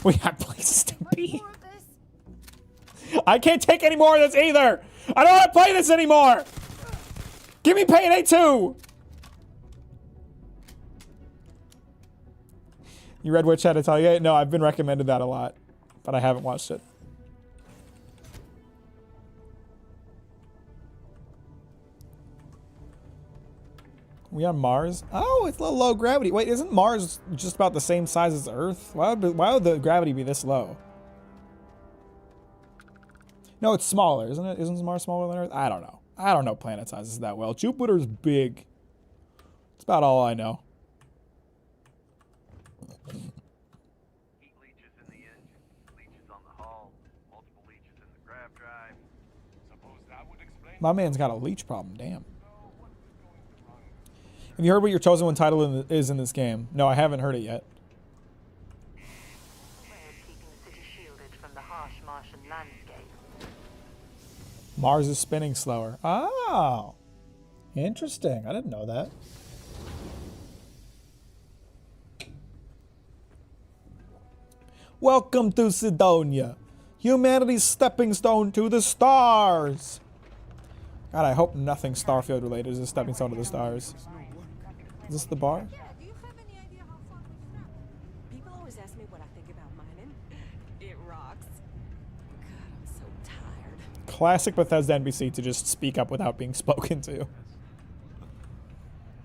We have places to be. More of this. I can't take any more of this either. I don't want to play this anymore. Give me Payday 2! You read Witch Hat Atelier? No, I've been recommended that a lot, but I haven't watched it. We on Mars? Oh, it's a little low gravity. Wait, isn't Mars just about the same size as Earth? Why would the gravity be this low? No, it's smaller, isn't it? Isn't Mars smaller than Earth? I don't know. I don't know planet sizes that well. Jupiter's big. That's about all I know. Heat leeches in the engine, leeches on the hull, multiple leeches in the grav drive. Suppose that would explain. My man's got a leech problem, damn. Have you heard what your chosen one title is in this game? No, I haven't heard it yet. Way of keeping the city shielded from the harsh Martian landscape. Mars is spinning slower. Oh, interesting. I didn't know that. Welcome to Sidonia, humanity's stepping stone to the stars. God, I hope nothing Starfield related is a stepping stone to the stars. Is this the bar? Do you have any idea how far we've traveled? People always ask me what I think about mining. It rocks. God, I'm so tired. Classic Bethesda NPC to just speak up without being spoken to.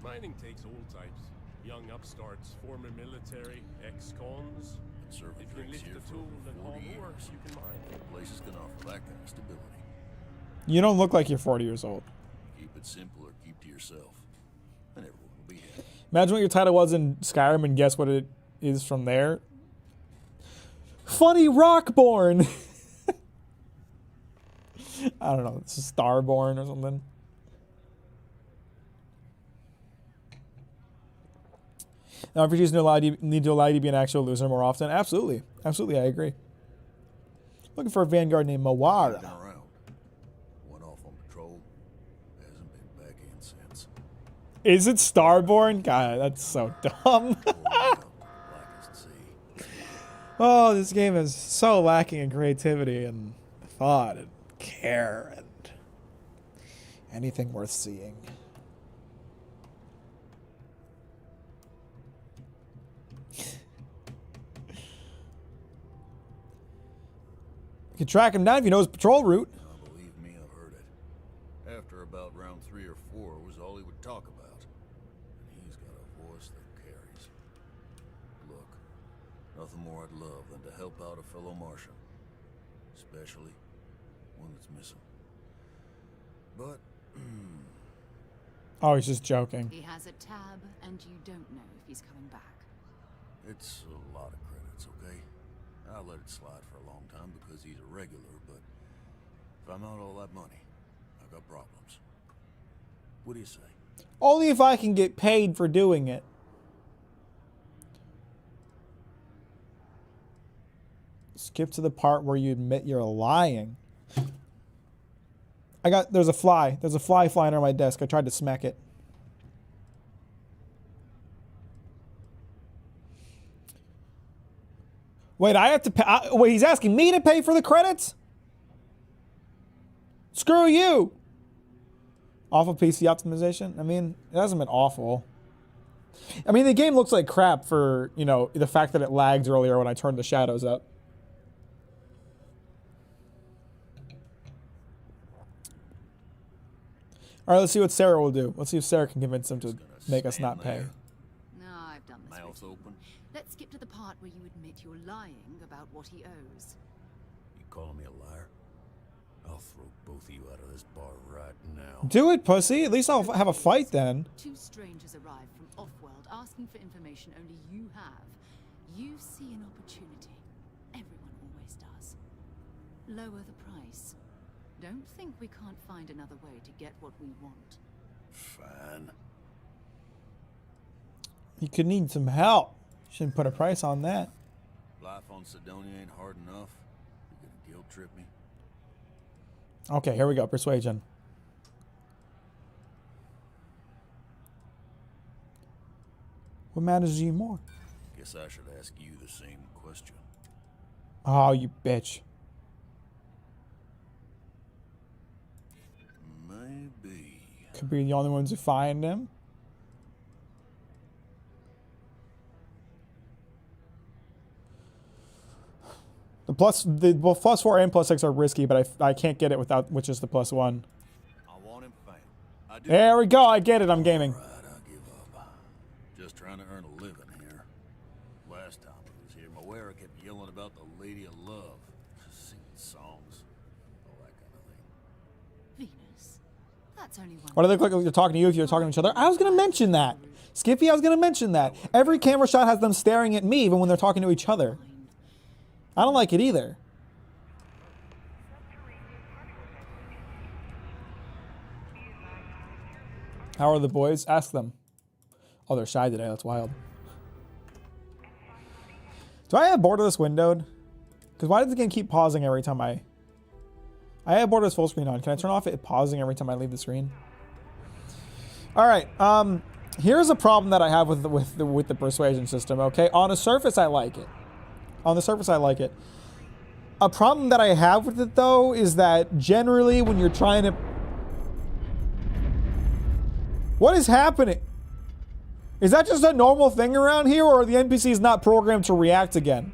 Mining takes all types. Young upstarts, former military, ex-cons. If you lift a tool and haul ore, you can mine. Places can offer that kind of stability. You don't look like you're 40 years old. Keep it simple or keep to yourself, and everyone will be happy. Imagine what your title was in Skyrim and guess what it is from there. Funny Rockborn. I don't know. It's Starborn or something. Now, if you're choosing to need to allow you to be an actual loser more often, absolutely. Absolutely, I agree. Looking for a Vanguard named Been Mawara. around. Went off on patrol. Hasn't been back in since. Is it Starborn? God, that's so dumb. Blackest sea. Oh, this game is so lacking in creativity and thought and care and anything worth seeing. You can track him down if you know his patrol route. Now, believe me, I've heard it. After about round 3 or 4 was all he would talk about. And he's got a voice that carries. Look, nothing more I'd love than to help out a fellow Martian. Especially one that's missing. But, Oh, he's just joking. He has a tab, and you don't know if he's coming back. it's a lot of credits, okay? I'll let it slide for a long time because he's a regular, but if I'm out all that money, I've got problems. What do you say? Only if I can get paid for doing it. Skip to the part where you admit you're lying. There's a fly. There's a fly flying on my desk. I tried to smack it. Wait, I have to pay. Wait, he's asking me to pay for the credits? Screw you. Awful PC optimization. I mean, it hasn't been awful. I mean, the game looks like crap for, you know, the fact that it lagged earlier when I turned the shadows up. All right, let's see what Sarah will do. Let's see if Sarah can convince him to make us not pay. No, I've done this. Mouth open. Let's skip to the part where you admit you're lying about what he owes. You calling me a liar? I'll throw both of you out of this bar right now. Do it, pussy. At least I'll have a fight then. Two strangers arrive from off-world asking for information only you have. You see an opportunity. Everyone always does. Lower the price. Don't think we can't find another way to get what we want. Fine. You could need some help. Shouldn't put a price on that. Life on Sidonia ain't hard enough. You gonna guilt trip me? Okay, here we go. Persuasion. What matters to you more? Guess I should ask you the same question. Oh, you bitch. Maybe. Could be the only ones who find him. The plus 4 and plus 6 are risky, but I can't get it without which is the plus 1. I want him fame. I do. There we go. I get it. I'm gaming. All right, I'll give up. Just trying to earn a living here. Last time I was here, Moira kept yelling about the Lady of Love, singing songs, all that kind of thing. Venus. That's only one. What do they look like? You're talking to you if you're talking to each other? I was going to mention that. Skippy, I was going to mention that. Every camera shot has them staring at me even when they're talking to each other. I don't like it either. How are the boys? Ask them. Oh, they're shy today. That's wild. Do I have borderless windowed? Because why does the game keep pausing every time I have borderless full screen on. Can I turn off it pausing every time I leave the screen? All right. Here's a problem that I have with the persuasion system. Okay, on a surface I like it. On the surface, I like it. A problem that I have with it, though, is that generally when you're trying to... What is happening? Is that just a normal thing around here, or are the NPCs not programmed to react again?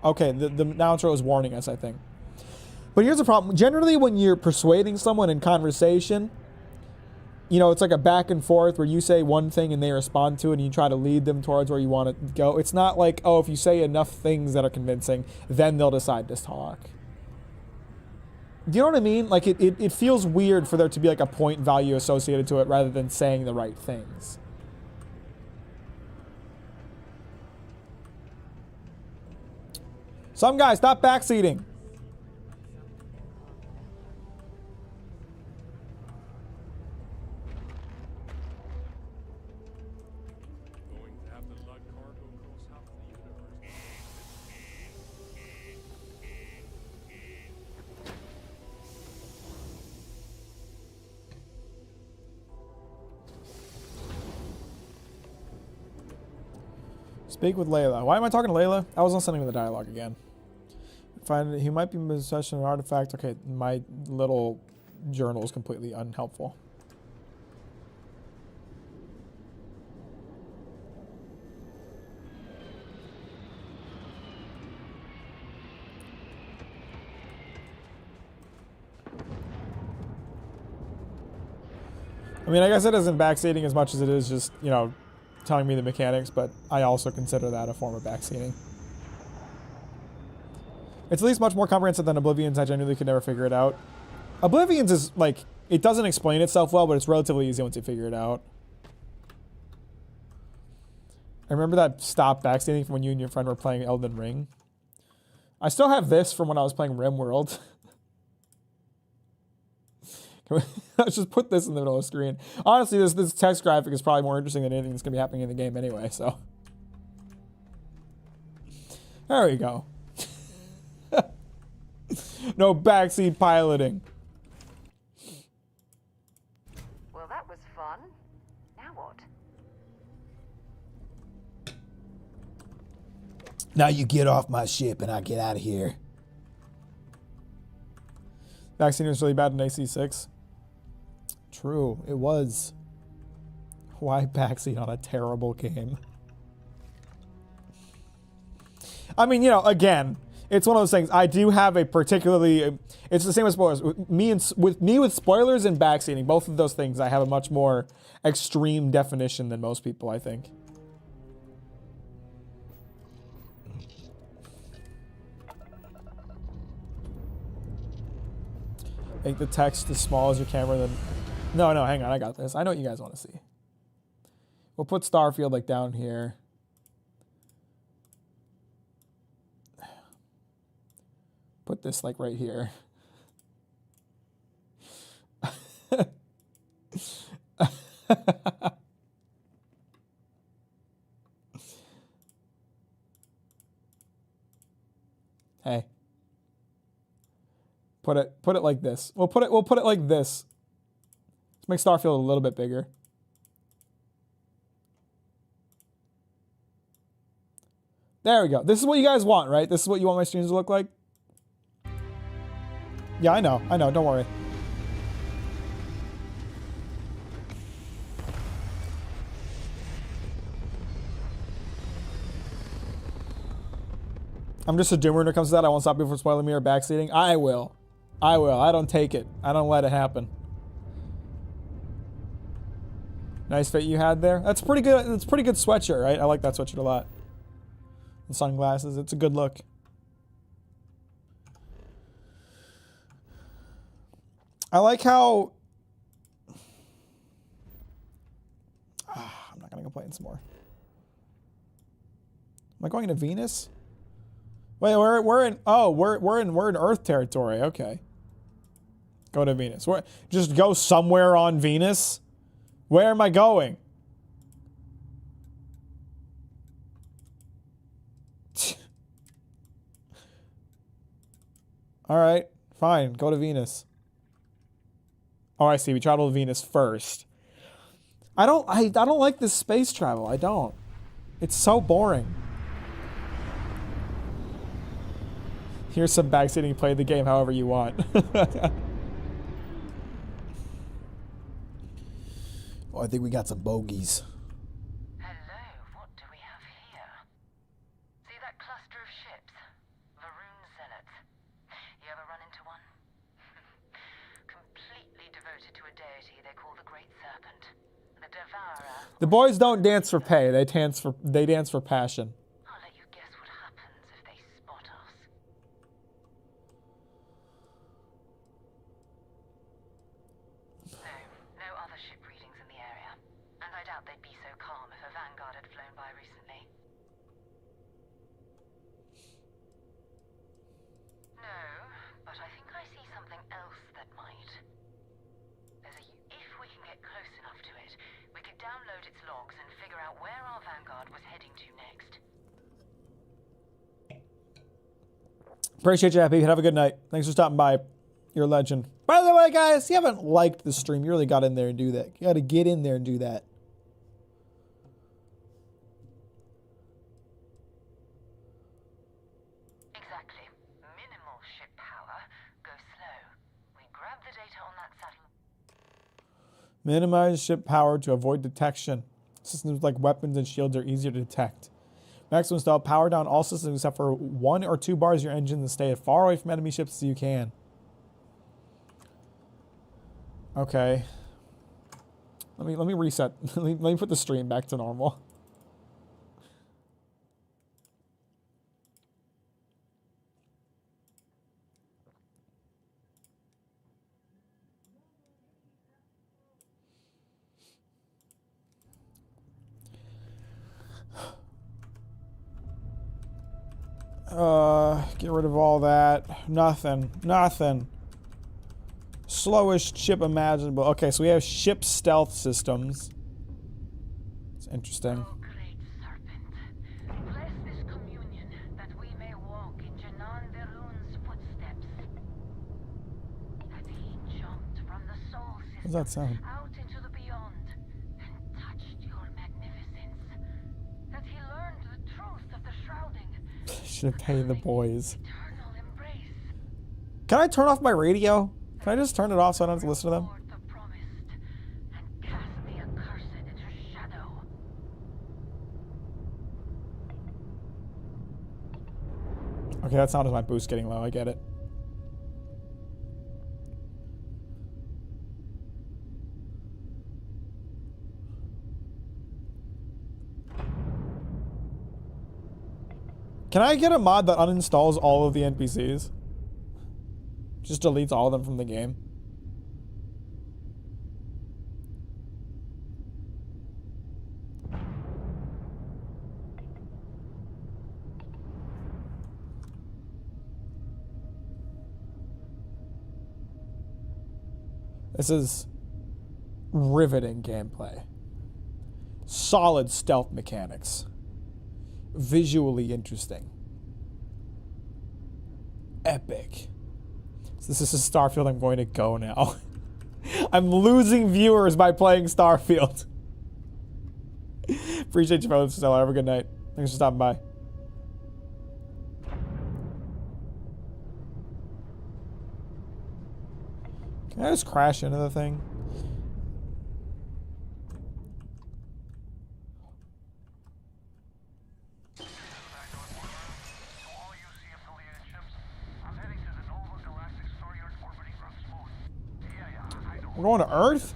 Okay, the outro is warning us, I think. But here's the problem. Generally, when you're persuading someone in conversation... You know, it's like a back and forth where you say one thing and they respond to it and you try to lead them towards where you want to go. It's not like, oh, if you say enough things that are convincing, then they'll decide to talk. Do you know what I mean? Like, it feels weird for there to be like a point value associated to it rather than saying the right things. Some guys, stop backseating. Speak with Layla. Why am I talking to Layla? I was listening to the dialogue again. Find he might be in possession of an artifact. Okay, my little journal is completely unhelpful. I mean, I guess it isn't backseating as much as it is just, you know, telling me the mechanics, but I also consider that a form of backseating. It's at least much more comprehensive than Oblivion's. I genuinely could never figure it out. Oblivion's is like, it doesn't explain itself well, but it's relatively easy once you figure it out. I remember that stop backseating from when you and your friend were playing Elden Ring. I still have this from when I was playing RimWorld. Let's just put this in the middle of the screen. Honestly, this text graphic is probably more interesting than anything that's going to be happening in the game anyway, so. There we go. No backseat piloting. Well, that was fun. Now what? Now you get off my ship and I get out of here. Vaccine was really bad in AC6. True, it was. Why backseat on a terrible game? I mean, you know, again, it's one of those things. I do have a particularly. It's the same with spoilers. With me with spoilers and backseating, both of those things, I have a much more extreme definition than most people, I think. Make the text as small as your camera. Then, no, hang on, I got this. I know what you guys want to see. We'll put Starfield like down here. Put this like right here. Hey. Put it like this. We'll put it like this. Let's make Starfield a little bit bigger. There we go. This is what you guys want, right? This is what you want my streams to look like? Yeah, I know. Don't worry. I'm just a doomer when it comes to that. I won't stop people from spoiling me or backseating. I will. I don't take it. I don't let it happen. Nice fit you had there. That's pretty good. It's pretty good sweatshirt, right? I like that sweatshirt a lot. And sunglasses. It's a good look. I like how... I'm not going to complain some more. Am I going to Venus? Wait, we're in Earth territory. Okay. Go to Venus. Just go somewhere on Venus? Where am I going? All right, fine. Go to Venus. Oh, I see. We travel to Venus first. I don't like this space travel. I don't. It's so boring. Here's some backseating. Play the game however you want. Oh, I think we got some bogeys. Hello, what do we have here? See that cluster of ships? Varun Zealots. You ever run into one? Completely devoted to a deity they call the Great Serpent. The Devourer. The boys don't dance for pay. They dance for passion. I'll let you guess what happens if they spot us. No other ship readings in the area. And I doubt they'd be so calm if a Vanguard had flown by recently. No, but I think I see something else that might. If we can get close enough to it, we could download its logs and figure out where our Vanguard was heading to next. Appreciate you, Happy. Have a good night. Thanks for stopping by. You're a legend. By the way, guys, if you haven't liked the stream, you really got in there and do that. You got to get in there and do that. Exactly. Minimal ship power. Go slow. We grab the data on that satellite. Minimize ship power to avoid detection. Systems like weapons and shields are easier to detect. Maximum stall. Power down all systems except for 1 or 2 bars of your engine and stay as far away from enemy ships as you can. Okay. Let me reset. let me put the stream back to normal. Get rid of all that. Nothing. Slowest ship imaginable. Okay, so we have ship stealth systems. It's interesting. Oh, great serpent. Bless this communion that we may What does that sound? out into the beyond and touched your magnificence. That he learned the truth of the shrouding. Should pay the boys. Eternal embrace. Can I turn off my radio? Can I just turn it off so I don't have to listen to them? Reward the promised, and cast the accursed into shadow. Okay, that sound is my boost getting low. I get it. Can I get a mod that uninstalls all of the NPCs? Just deletes all of them from the game. This is riveting gameplay. Solid stealth mechanics. Visually interesting. Epic. So this is Starfield. I'm going to go now. I'm losing viewers by playing Starfield. Appreciate you, fellas. Stella. Have a good night. Thanks for stopping by. Can I just crash into the thing? We're going to Earth?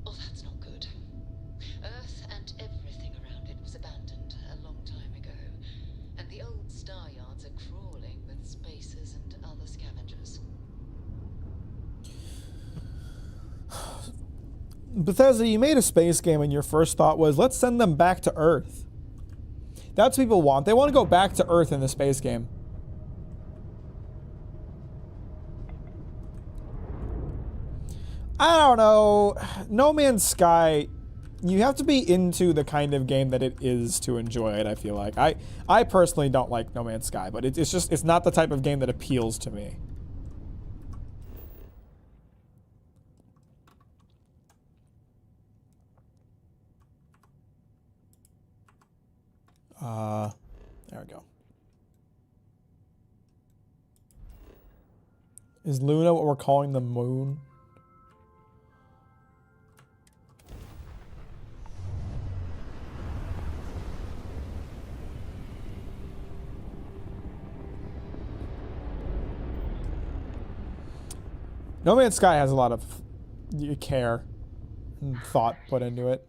Oh, that's not good. Earth and everything around it was abandoned a long time ago. And the old star yards are crawling with spacers and other scavengers. Bethesda, you made a space game and your first thought was, let's send them back to Earth. That's what people want. They want to go back to Earth in the space game. I don't know. No Man's Sky, you have to be into the kind of game that it is to enjoy it, I feel like. I personally don't like No Man's Sky, but it's not the type of game that appeals to me. There we go. Is Luna what we're calling the moon? No Man's Sky has a lot of care and thought put into it.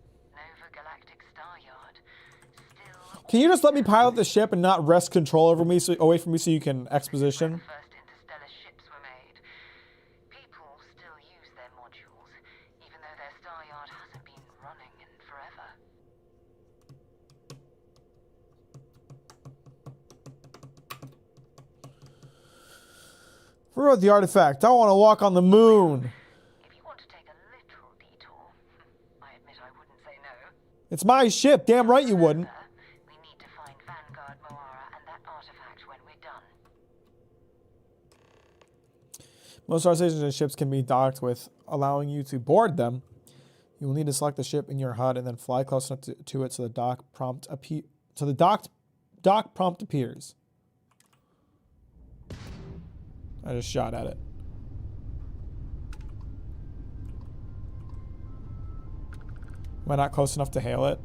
Can you just let me pilot the ship and not wrest control over me, away from me, so you can exposition? First interstellar ships were made. People still use their modules, even though their star yard hasn't been running in forever. What about the artifact? I want to walk on the moon. If you want to take a literal detour, I admit I wouldn't say no. It's my ship. Damn right you wouldn't. We need to find Vanguard Moara and that artifact when we're done. Most star stations and ships can be docked with, allowing you to board them. You will need to select the ship in your HUD and then fly close enough to it so the dock prompt appears. I just shot at it. Am I not close enough to hail it?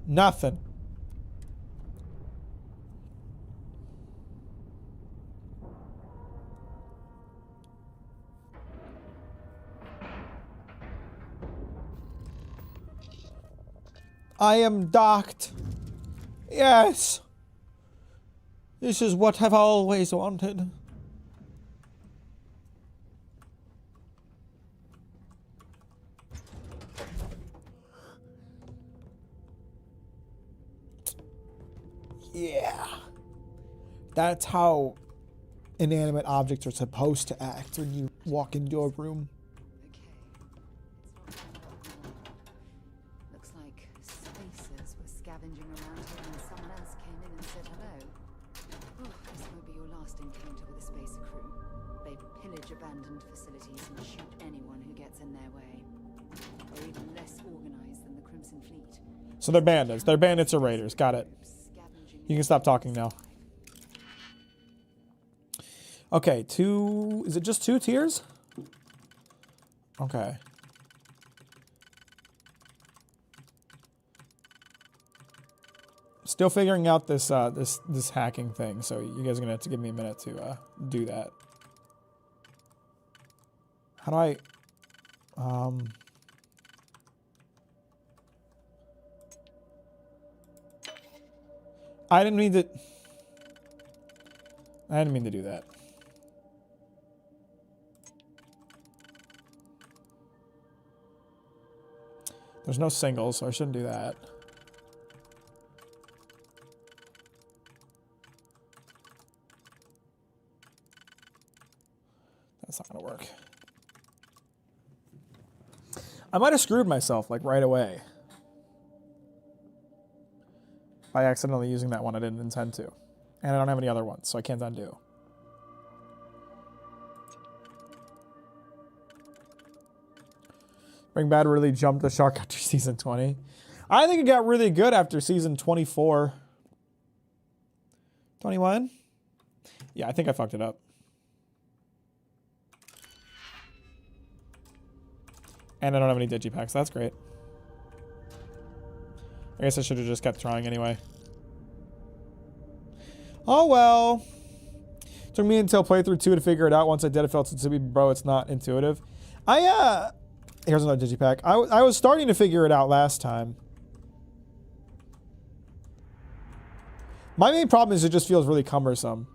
Nothing. I am docked. Yes. This is what I've always wanted. Yeah. That's how inanimate objects are supposed to act when you walk into a room. scavenging around here when someone else came in and said hello. Oh, this won't be your last encounter with a spacer crew. They pillage abandoned facilities and shoot anyone who gets in their way. They're even less organized than the Crimson Fleet. So they're bandits. They're bandits or raiders. Got it. You can stop talking now. Okay, two... Is it just 2 tiers? Okay. Still figuring out this this hacking thing, so you guys are gonna have to give me a minute to do that. How do I I didn't mean to do that. There's no singles, so I shouldn't do that. That's not gonna work. I might have screwed myself like right away by accidentally using that one I didn't intend to. And I don't have any other ones, so I can't undo. Breaking Bad really jumped the shark after season 20. I think it got really good after season 24. 21? Yeah, I think I fucked it up. And I don't have any digipacks, so that's great. I guess I should have just kept trying anyway. Oh well. Took me until playthrough 2 to figure it out. Once I did, it felt so bro, it's not intuitive. Here's another digipack. I was starting to figure it out last time. My main problem is it just feels really cumbersome.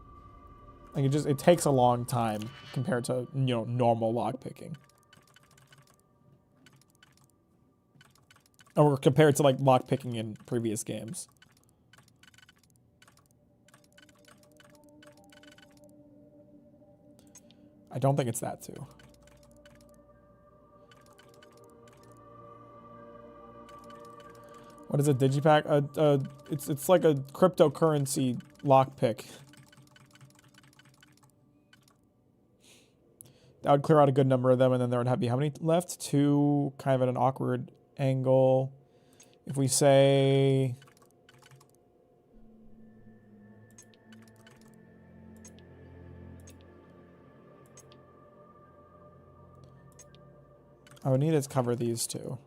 Like it takes a long time compared to, you know, normal lockpicking. Or compared to like lockpicking in previous games. I don't think it's that too. What is a digipack? It's like a cryptocurrency lockpick. That would clear out a good number of them, and then there would be how many left? 2, kind of at an awkward angle. If we say... I would need to cover these 2.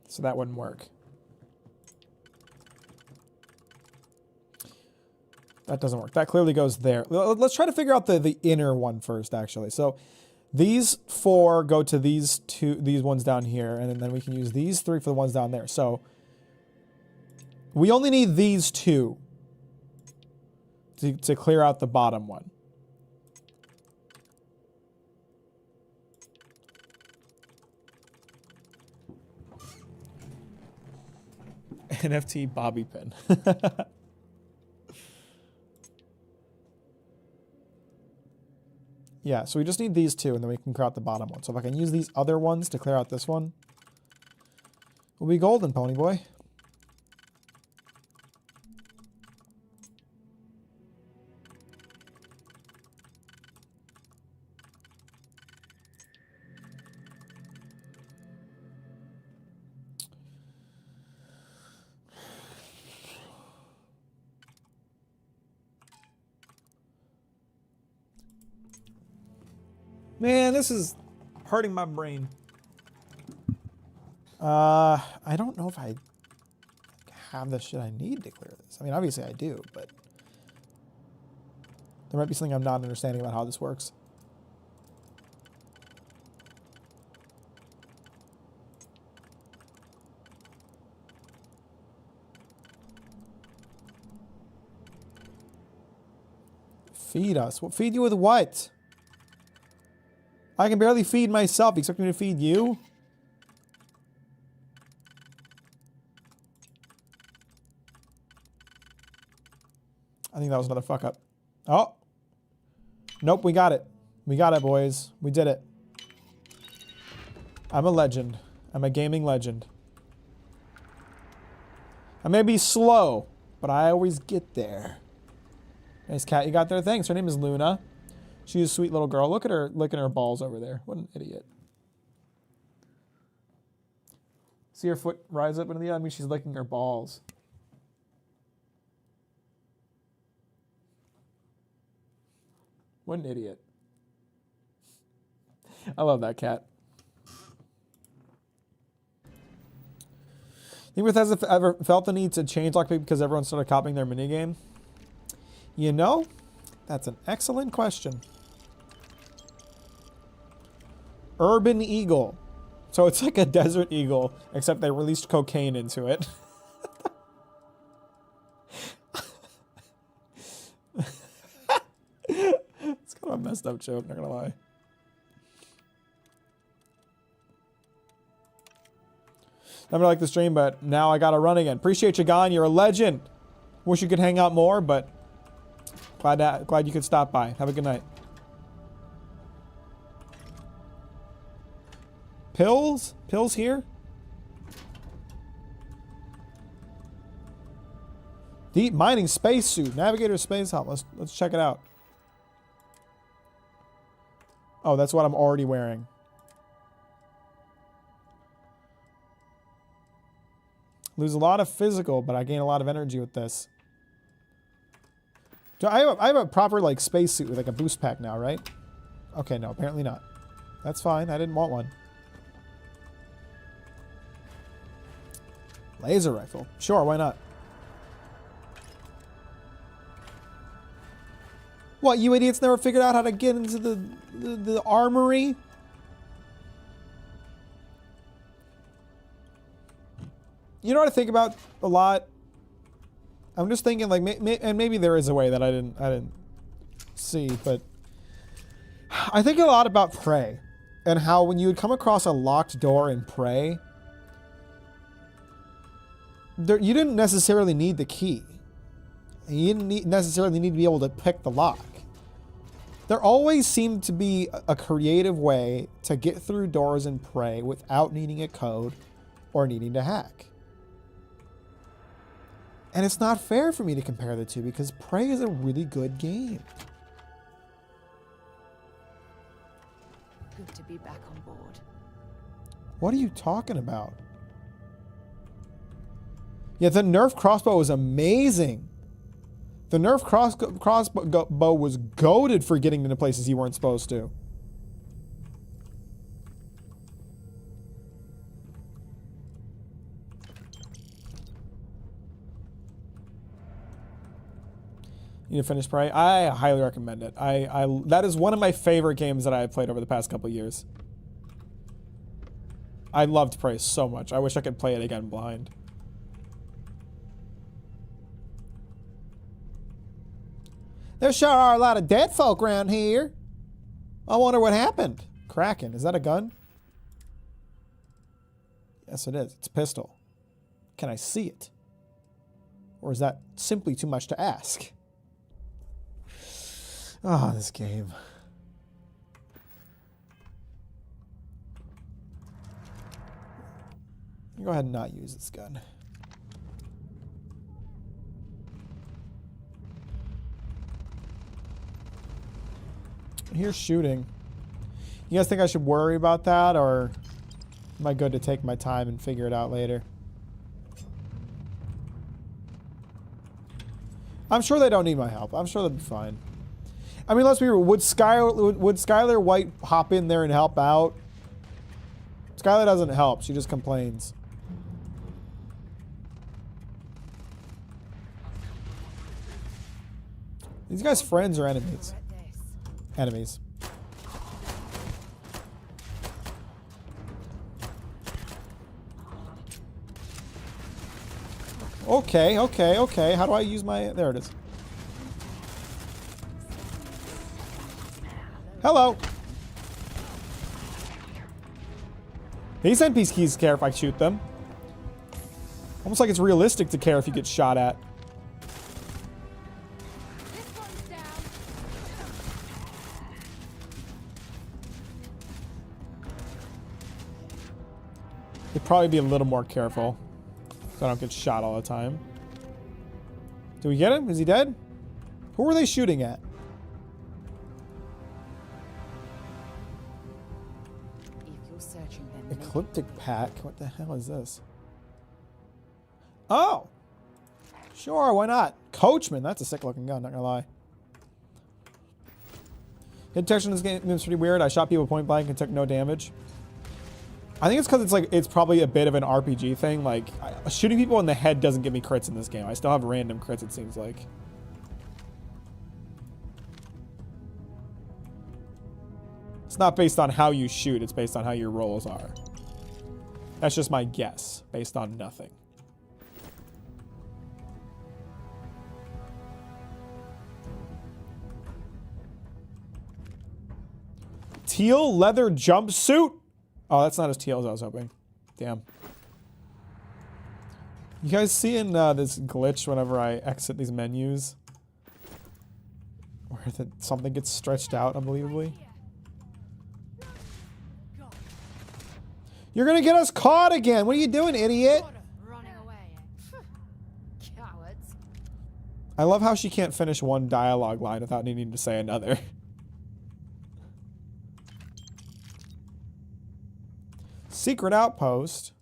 So that wouldn't work. That doesn't work. That clearly goes there. Let's try to figure out the inner one first, actually. So these 4 go to these ones down here, and then we can use these 3 for the ones down there. So we only need these 2 to clear out the bottom one. NFT bobby pin. Yeah, so we just need these 2, and then we can clear out the bottom one. So if I can use these other ones to clear out this one, we'll be golden, pony boy. Man, this is hurting my brain. I don't know if I have the shit I need to clear this. I mean, obviously I do, but there might be something I'm not understanding about how this works. Feed us. What? Feed you with what? I can barely feed myself. You expect me to feed you? I think that was another fuck up. Oh. Nope, we got it. We got it, boys. We did it. I'm a legend. I'm a gaming legend. I may be slow, but I always get there. Nice cat you got there. Thanks. Her name is Luna. She's a sweet little girl. Look at her licking her balls over there. What an idiot. See her foot rise up into the air? I mean, she's licking her balls. What an idiot. I love that cat. Think Bethesda ever felt the need to change lockpick because everyone started copying their minigame? You know, that's an excellent question. Urban Eagle. So it's like a desert eagle, except they released cocaine into it. It's kind of a messed up joke, not gonna lie. Never liked the stream, but now I gotta run again. Appreciate you, Gon. You're a legend. Wish you could hang out more, but glad you could stop by. Have a good night. Pills? Pills here? Deep mining spacesuit. Navigator space helmet. Let's check it out. Oh, that's what I'm already wearing. Lose a lot of physical, but I gain a lot of energy with this. So I have a proper like spacesuit with like a boost pack now, right? Okay, no, apparently not. That's fine. I didn't want one. Laser rifle. Sure, why not? What, you idiots never figured out how to get into the armory? You know what I think about a lot? I'm just thinking like, and maybe there is a way that I didn't see, but I think a lot about Prey and how when you would come across a locked door in Prey, you didn't necessarily need the key. And you didn't necessarily need to be able to pick the lock. There always seemed to be a creative way to get through doors in Prey without needing a code or needing to hack. And it's not fair for me to compare the two because Prey is a really good game. Good to be back on board. What are you talking about? Yeah, the Nerf crossbow was amazing. The Nerf crossbow was goated for getting into places you weren't supposed to. You need to finish Prey? I highly recommend it. That is one of my favorite games that I have played over the past couple of years. I loved Prey so much. I wish I could play it again blind. There sure are a lot of dead folk around here. I wonder what happened. Kraken, is that a gun? Yes, it is. It's a pistol. Can I see it? Or is that simply too much to ask? Ah, this game. Go ahead and not use this gun. Here's shooting. You guys think I should worry about that, or am I good to take my time and figure it out later? I'm sure they don't need my help. I'm sure they'll be fine. I mean, let's be real. Would Skylar White hop in there and help out? Skylar doesn't help. She just complains. These guys friends or enemies? Enemies. Okay, okay, okay. How do I use my... There it is. Hello. These NPCs care if I shoot them. Almost like it's realistic to care if you get shot at. They'd probably be a little more careful. So I don't get shot all the time. Do we get him? Is he dead? Who are they shooting at? If you're searching them, Ecliptic pack? What the hell is this? Oh! Sure, why not? Coachman, that's a sick looking gun, not gonna lie. Hit detection in this game is pretty weird. I shot people point blank and took no damage. I think it's because it's probably a bit of an RPG thing. Like, shooting people in the head doesn't give me crits in this game. I still have random crits, it seems like. It's not based on how you shoot, it's based on how your rolls are. That's just my guess, based on nothing. Teal leather jumpsuit? Oh, that's not as teal as I was hoping. Damn. You guys seeing this glitch whenever I exit these menus? Where something gets stretched out unbelievably? You're gonna get us caught again! What are you doing, idiot? Running away. Cowards. I love how she can't finish one dialogue line without needing to say another. Secret outpost.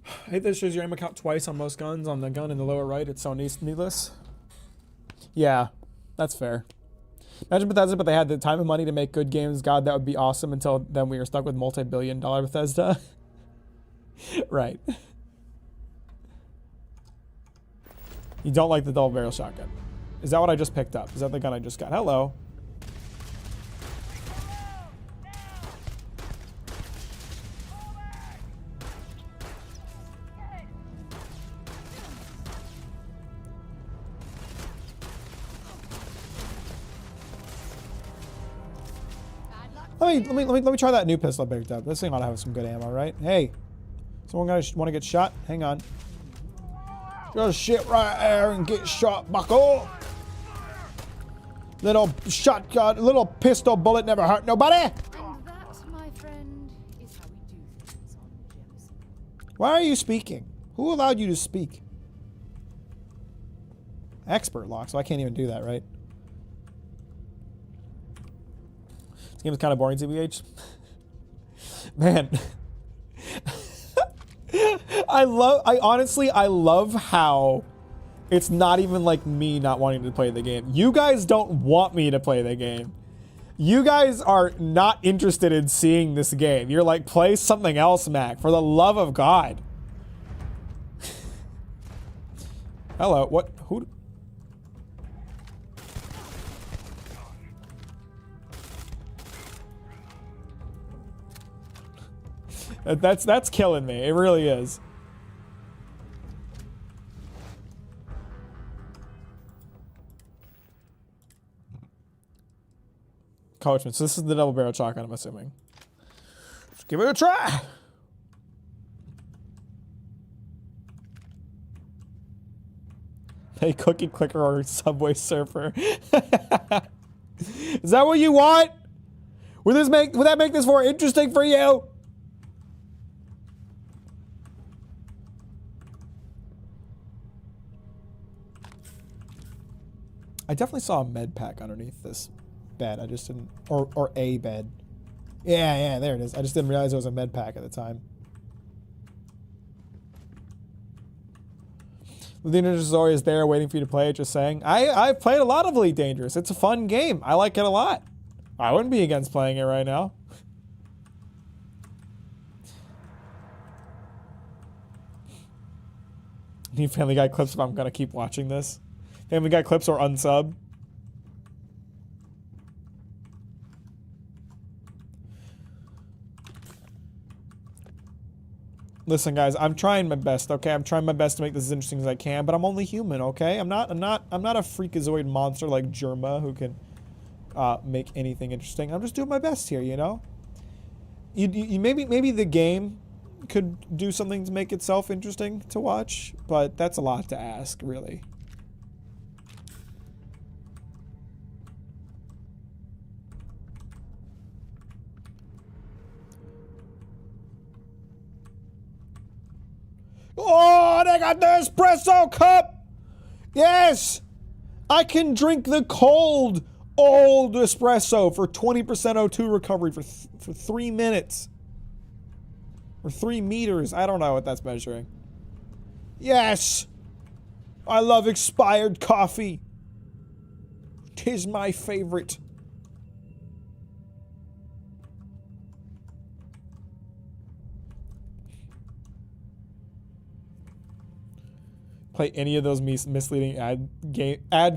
I hate that it shows your aim account twice on most guns. On the gun in the lower right, it's so needless. Yeah, that's fair. Imagine Bethesda, but they had the time and money to make good games. God, that would be awesome. Until then, we were stuck with multi-billion-dollar Bethesda. Right. You don't like the double barrel shotgun. Is that what I just picked up? Is that the gun I just got? Hello. Let me try that new pistol I picked up. This thing ought to have some good ammo, right? Hey, someone want to get shot? Hang on. Just sit right there and get shot, bucko. Little shotgun, little pistol bullet never hurt nobody. And that, my friend, is how we do things on Jemison. Why are you speaking? Who allowed you to speak? Expert lock, so I can't even do that, right? This game is kind of boring, TBH. Man. I love how it's not even like me not wanting to play the game. You guys don't want me to play the game. You guys are not interested in seeing this game. You're like, play something else, Mac, for the love of God. Hello, what, who? That's killing me. It really is. Coachman. So this is the double barrel shotgun, I'm assuming. Let's give it a try. Hey, Cookie Clicker or Subway Surfer. Is that what you want? Would that make this more interesting for you? I definitely saw a med pack underneath this bed. I just didn't, or a bed. Yeah, there it is. I just didn't realize it was a med pack at the time. The Dangerous Zori is there waiting for you to play it, just saying. I've played a lot of Elite Dangerous. It's a fun game. I like it a lot. I wouldn't be against playing it right now. Need Family Guy clips if I'm gonna keep watching this. Family Guy clips or unsub. Listen, guys, I'm trying my best, okay? I'm trying my best to make this as interesting as I can, but I'm only human, okay? I'm not a freakazoid monster like Germa who can make anything interesting. I'm just doing my best here, you know? Maybe the game could do something to make itself interesting to watch, but that's a lot to ask, really. got the espresso cup! Yes! I can drink the cold, old espresso for 20% O2 recovery for 3 minutes. Or 3 meters. I don't know what that's measuring. Yes! I love expired coffee. 'Tis my favorite. Play any of those misleading ad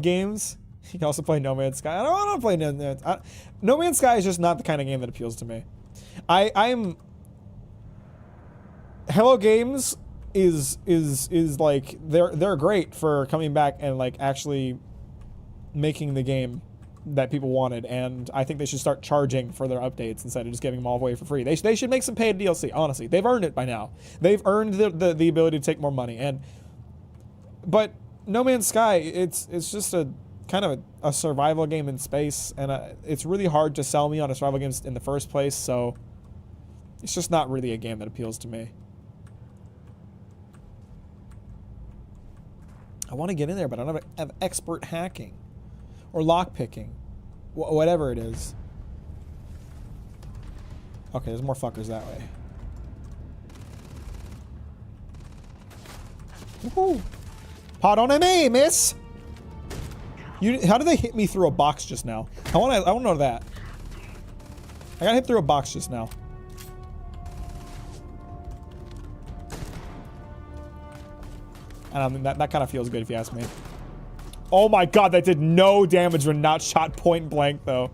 games. You can also play No Man's Sky. I don't want to play No Man's Sky. No Man's Sky is just not the kind of game that appeals to me. I'm Hello Games is like they're great for coming back and like actually making the game that people wanted, and I think they should start charging for their updates instead of just giving them all away for free. They should make some paid DLC. Honestly, they've earned it by now. They've earned the ability to take more money. But No Man's Sky, it's just a kind of a survival game in space, and it's really hard to sell me on a survival game in the first place. So it's just not really a game that appeals to me. I want to get in there, but I don't have expert hacking or lockpicking, whatever it is. Okay, there's more fuckers that way. Woohoo! Pardon me, miss. How did they hit me through a box just now? I want to know that. I got hit through a box just now. And I mean, that kind of feels good if you ask me. Oh my god, that did no damage when not shot point blank, though.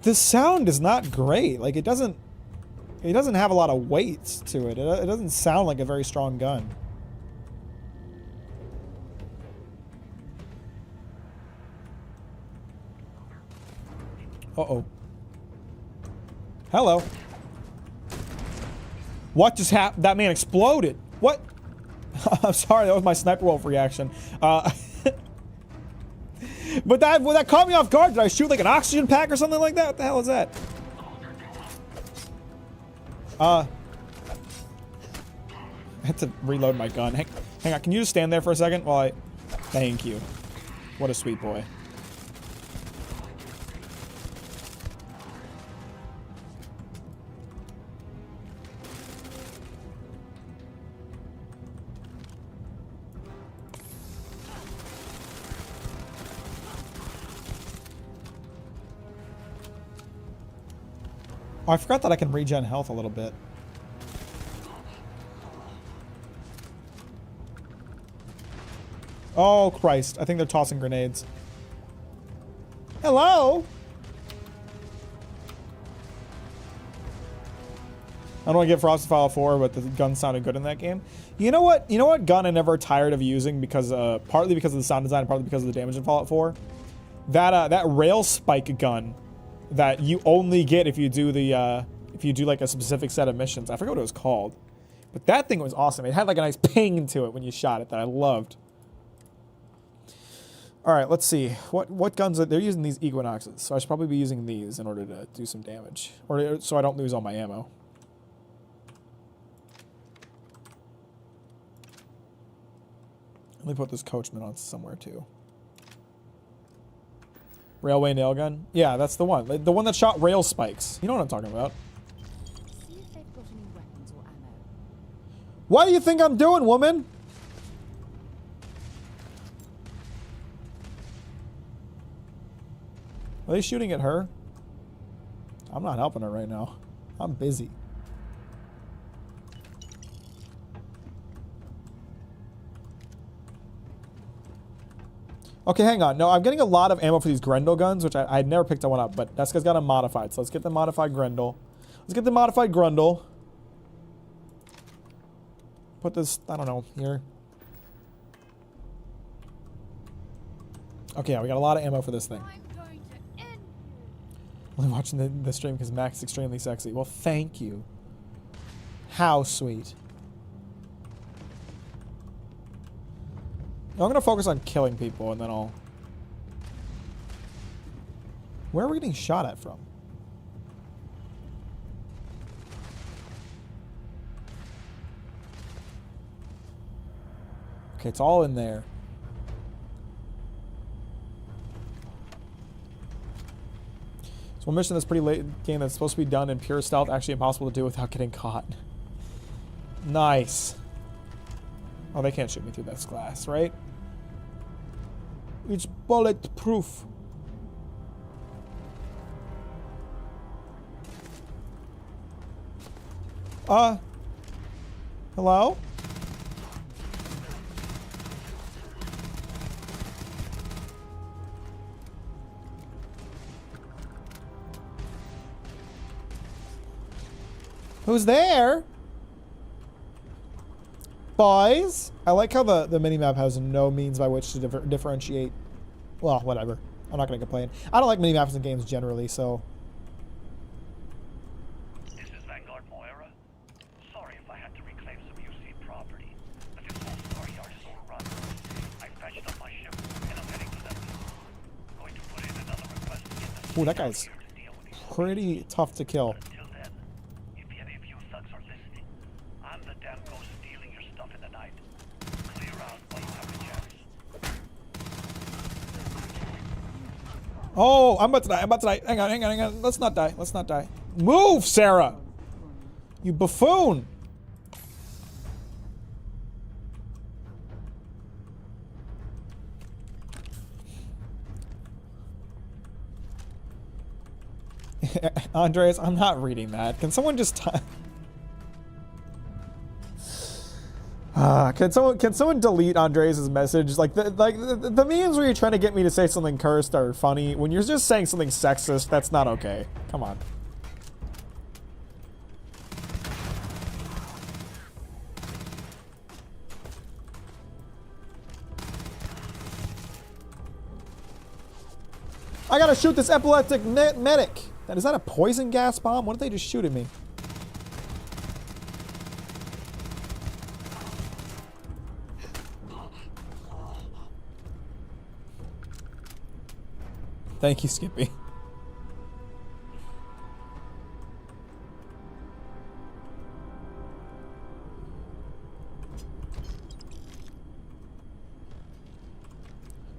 The sound is not great. Like, it doesn't have a lot of weight to it. It doesn't sound like a very strong gun. Uh-oh. Hello. What just happened? That man exploded. What? I'm sorry, that was my sniper wolf reaction. But that caught me off guard. Did I shoot like an oxygen pack or something like that? What the hell is that? I had to reload my gun. Hang on, can you just stand there for a second while I... Thank you. What a sweet boy. Oh, I forgot that I can regen health a little bit. Oh, Christ. I think they're tossing grenades. Hello? I don't want to get Frosted Fallout 4, but the gun sounded good in that game. You know what? You know what gun I never tired of using because partly because of the sound design, and partly because of the damage in Fallout 4? That rail spike gun that you only get if you do like a specific set of missions. I forget what it was called, but that thing was awesome. It had like a nice ping to it when you shot it that I loved. All right, let's see what guns they're using. These Equinoxes, so I should probably be using these in order to do some damage, or so I don't lose all my ammo. Let me put this Coachman on somewhere too. Railway nail gun? Yeah, that's the one. The one that shot rail spikes. You know what I'm talking about. See if they've got any weapons or ammo. What do you think I'm doing, woman? Are they shooting at her? I'm not helping her right now. I'm busy. Okay, hang on. No, I'm getting a lot of ammo for these Grendel guns, which I'd never picked that one up, but that's got them modified. So let's get the modified Grendel. Let's get the modified Grundle. Put this, I don't know, here. Okay, yeah, we got a lot of ammo for this thing. Only watching the stream because Mack's extremely sexy. Well, thank you. How sweet. I'm gonna focus on killing people and then I'll... Where are we getting shot at from? Okay, it's all in there. So one mission that's pretty late in the game that's supposed to be done in pure stealth, actually impossible to do without getting caught. Nice. Oh, they can't shoot me through this glass, right? It's bulletproof. Hello? Who's there? Boys? I like how the minimap has no means by which to differentiate. Well, whatever. I'm not going to complain. I don't like minimaps in games generally, so... This is Vanguard Moira. Sorry if I had to reclaim some UC property, but this whole Staryard is overrun. I fetched up my ship, and I'm heading to them. Going to put in another request to get them. Ooh, that guy's pretty tough to kill. Until then, if any of you thugs are listening, I'm the damn ghost stealing your stuff in the night. Clear out while you have a chance. Oh, I'm about to die. I'm about to die. Hang on, hang on, hang on. Let's not die. Let's not die. Move, Sarah! You buffoon! Andres, I'm not reading that. Can someone just can someone delete Andres' message? Like the memes where you're trying to get me to say something cursed are funny. When you're just saying something sexist, that's not okay. Come on. I gotta shoot this epileptic medic. Is that a poison gas bomb? What did they just shoot at me? Thank you, Skippy.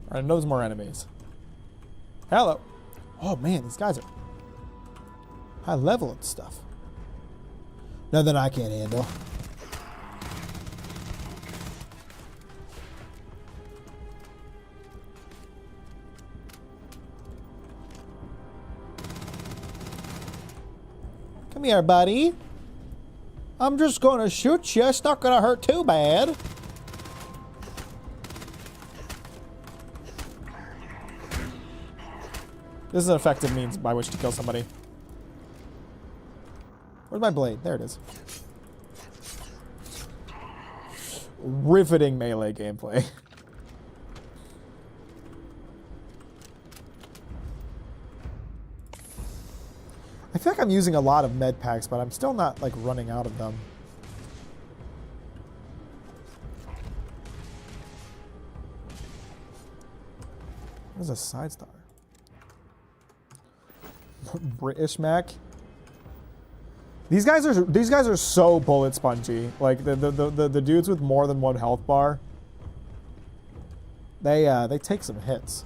Alright, I know there's more enemies. Hello. Oh man, these guys are high level and stuff. Nothing I can't handle. Come here, buddy. I'm just gonna shoot you. It's not gonna hurt too bad. This is an effective means by which to kill somebody. Where's my blade? There it is. Riveting melee gameplay. I feel like I'm using a lot of med packs, but I'm still not like running out of them. There's a side star. British Mack. These guys are so bullet spongy. Like the dudes with more than one health bar. They take some hits.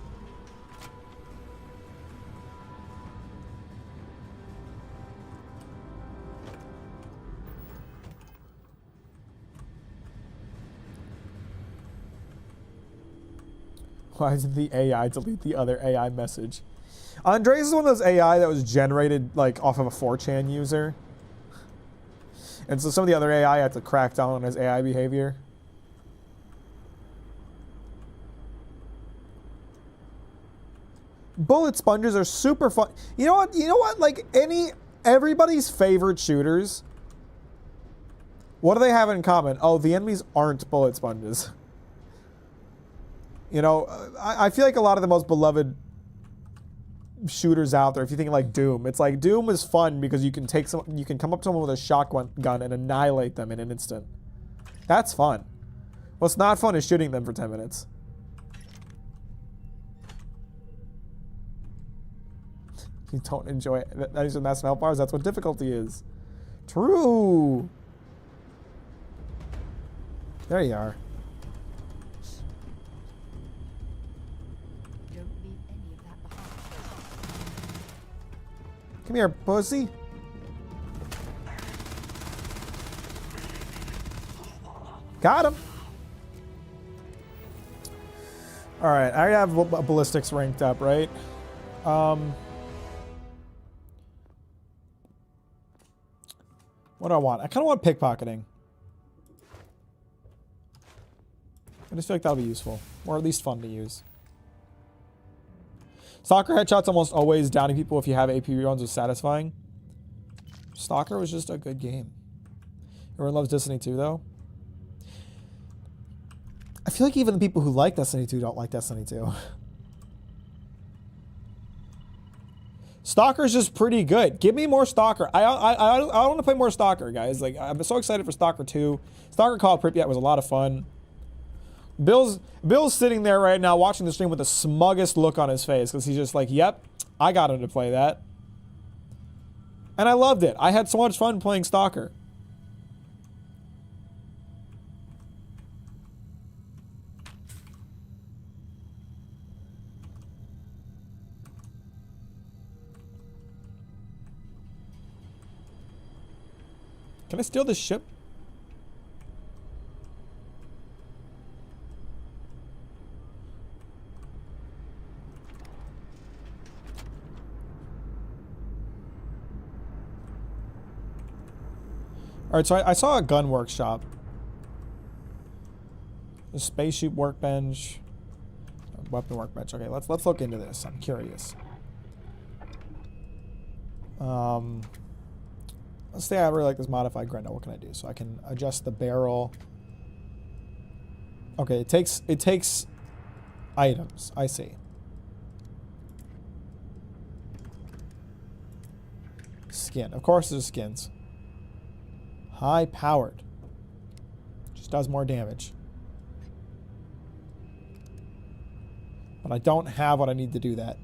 Why did the AI delete the other AI message? Andres is one of those AI that was generated like off of a 4chan user. And so some of the other AI had to crack down on his AI behavior. Bullet sponges are super fun. You know what? You know what? Like everybody's favorite shooters. What do they have in common? Oh, the enemies aren't bullet sponges. You know, I feel like a lot of the most beloved shooters out there, if you think like Doom, it's like Doom is fun because you can come up to someone with a shotgun and annihilate them in an instant. That's fun. What's not fun is shooting them for 10 minutes. You don't enjoy it. That is with massive health bars. That's what difficulty is. True. There you are. Don't leave any of that behind. Come here, pussy. Got him. All right, I have ballistics ranked up, right? What do I want? I kind of want pickpocketing. I just feel like that'll be useful, or at least fun to use. Stalker headshots almost always downing people if you have AP reruns was satisfying. Stalker was just a good game. Everyone loves Destiny 2 though. I feel like even the people who like Destiny 2 don't like Destiny 2. Stalker's just pretty good. Give me more Stalker. I want to play more Stalker, guys. Like, I'm so excited for Stalker 2. Stalker Call of Pripyat was a lot of fun. Bill's sitting there right now watching the stream with the smuggest look on his face because he's just like, yep, I got him to play that. And I loved it. I had so much fun playing Stalker. Can I steal this ship? All right, so I saw a gun workshop. A spaceship workbench. A weapon workbench. Okay, let's look into this. I'm curious. Let's say I really like this modified Grendel. What can I do? So I can adjust the barrel. Okay, it takes items. I see. Skin. Of course there's skins. High powered. Just does more damage. But I don't have what I need to do that.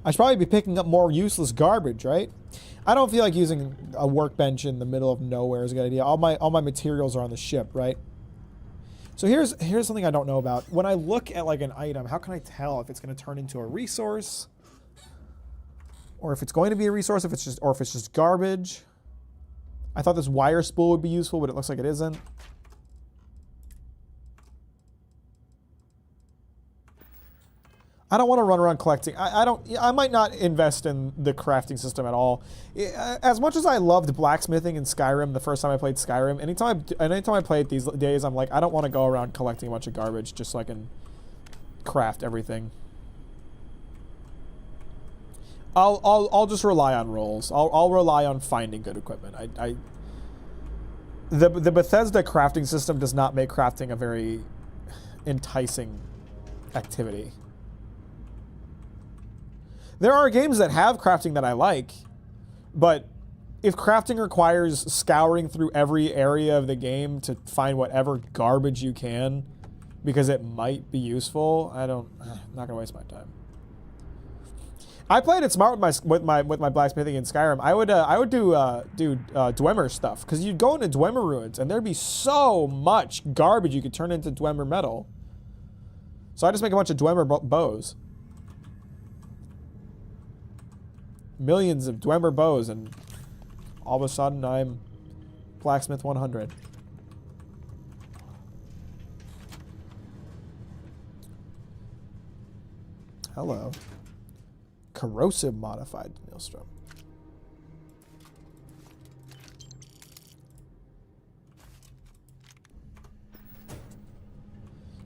I should probably be picking up more useless garbage, right? I don't feel like using a workbench in the middle of nowhere is a good idea. All my materials are on the ship, right? So here's something I don't know about. When I look at like an item, how can I tell if it's going to turn into a resource, or if it's going to be a resource, if it's just garbage? I thought this wire spool would be useful, but it looks like it isn't. I don't want to run around collecting. I might not invest in the crafting system at all. As much as I loved blacksmithing in Skyrim the first time I played Skyrim, anytime I play it these days, I'm like, I don't want to go around collecting a bunch of garbage just so I can craft everything. I'll just rely on rolls. I'll rely on finding good equipment. The Bethesda crafting system does not make crafting a very enticing activity. There are games that have crafting that I like, but if crafting requires scouring through every area of the game to find whatever garbage you can because it might be useful, I'm not gonna waste my time. I played it smart with my blacksmithing in Skyrim. I would do Dwemer stuff, because you'd go into Dwemer ruins and there'd be so much garbage you could turn into Dwemer metal. So I just make a bunch of Dwemer bows. Millions of Dwemer bows, and all of a sudden I'm Blacksmith 100. Hello. Corrosive modified Maelstrom.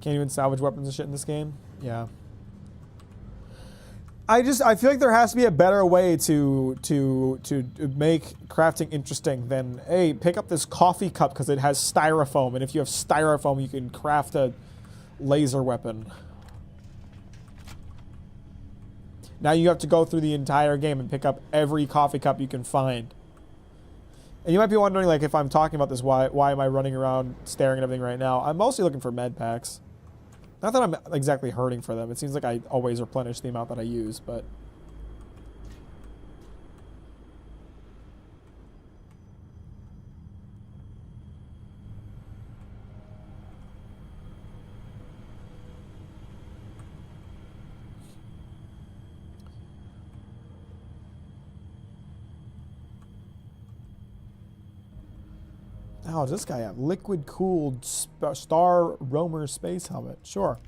Can't even salvage weapons and shit in this game? Yeah. I feel like there has to be a better way to make crafting interesting than, hey, pick up this coffee cup because it has styrofoam, and if you have styrofoam you can craft a laser weapon. Now you have to go through the entire game and pick up every coffee cup you can find. And you might be wondering, like, if I'm talking about this, why am I running around staring at everything right now? I'm mostly looking for med packs. Not that I'm exactly hurting for them. It seems like I always replenish the amount that I use, but The hell does this guy have? Liquid cooled Star Roamer space helmet. Sure.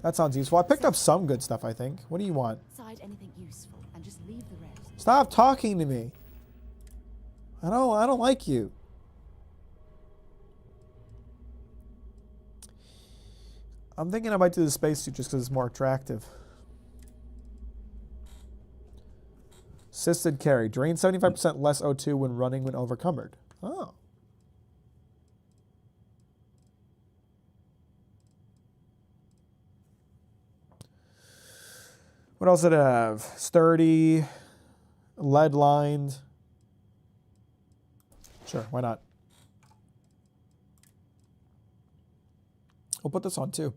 That sounds useful. I picked up some good stuff, I think. What do you want? Decide anything useful and just leave the rest. Stop talking to me. I don't like you. I'm thinking I might do the spacesuit just because it's more attractive. Assisted carry. Drain 75% less O2 when running when overcumbered. Oh. What else did it have? Sturdy, lead lined. Sure, why not? We'll put this on too.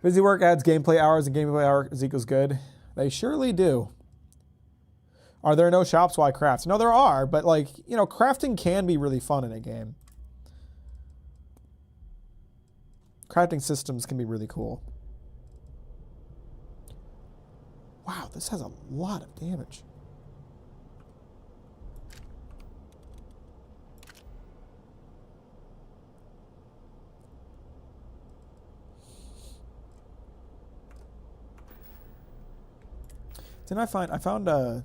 Busy work adds gameplay hours and gameplay hours equals good. They surely do. Are there no shops? Why craft? No, there are, but like, you know, crafting can be really fun in a game. Crafting systems can be really cool. Wow, this has a lot of damage. Didn't I found a...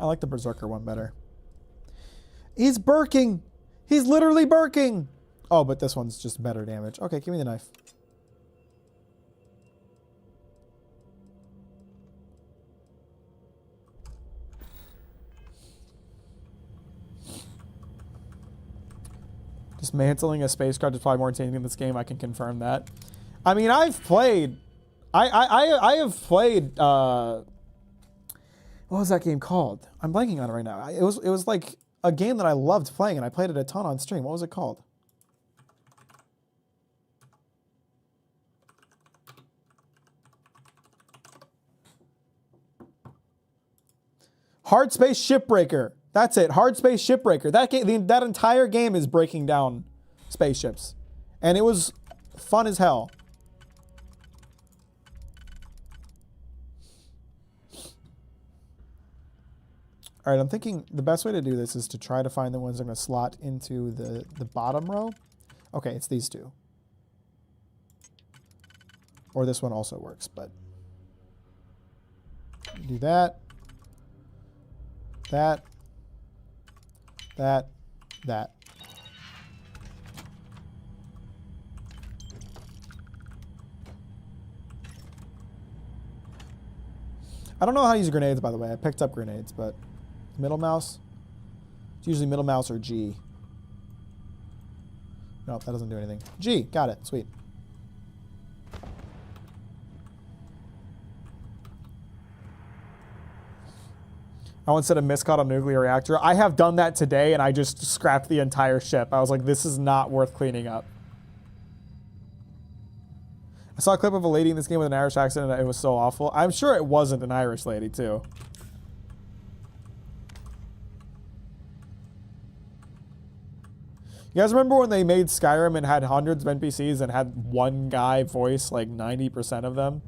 I like the Berserker one better. He's burking! He's literally burking! Oh, but this one's just better damage. Okay, give me the knife. Dismantling a spacecraft is probably more entertaining in this game. I can confirm that. I mean, I've played... I have played... what was that game called? I'm blanking on it right now. It was like a game that I loved playing, and I played it a ton on stream. What was it called? Hard Space Shipbreaker. That's it. Hard Space Shipbreaker. That game, that entire game is breaking down spaceships, and it was fun as hell. All right, I'm thinking the best way to do this is to try to find the ones that are going to slot into the bottom row. Okay, it's these two. Or this one also works, but do that. That. That. That. I don't know how to use grenades, by the way. I picked up grenades, but middle mouse? It's usually middle mouse or G. Nope, that doesn't do anything. G, got it. Sweet. I once said a miscaught on a nuclear reactor. I have done that today, and I just scrapped the entire ship. I was like, this is not worth cleaning up. I saw a clip of a lady in this game with an Irish accent, and it was so awful. I'm sure it wasn't an Irish lady, too. You guys remember when they made Skyrim and had hundreds of NPCs and had one guy voice like 90% of them?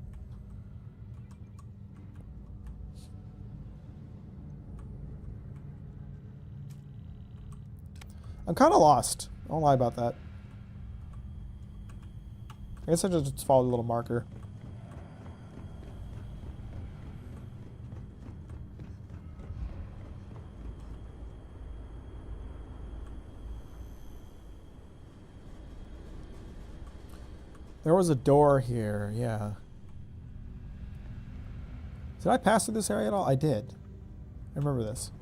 I'm kind of lost. I won't lie about that. I guess I just followed a little marker. There was a door here, yeah. Did I pass through this area at all? I did. I remember this.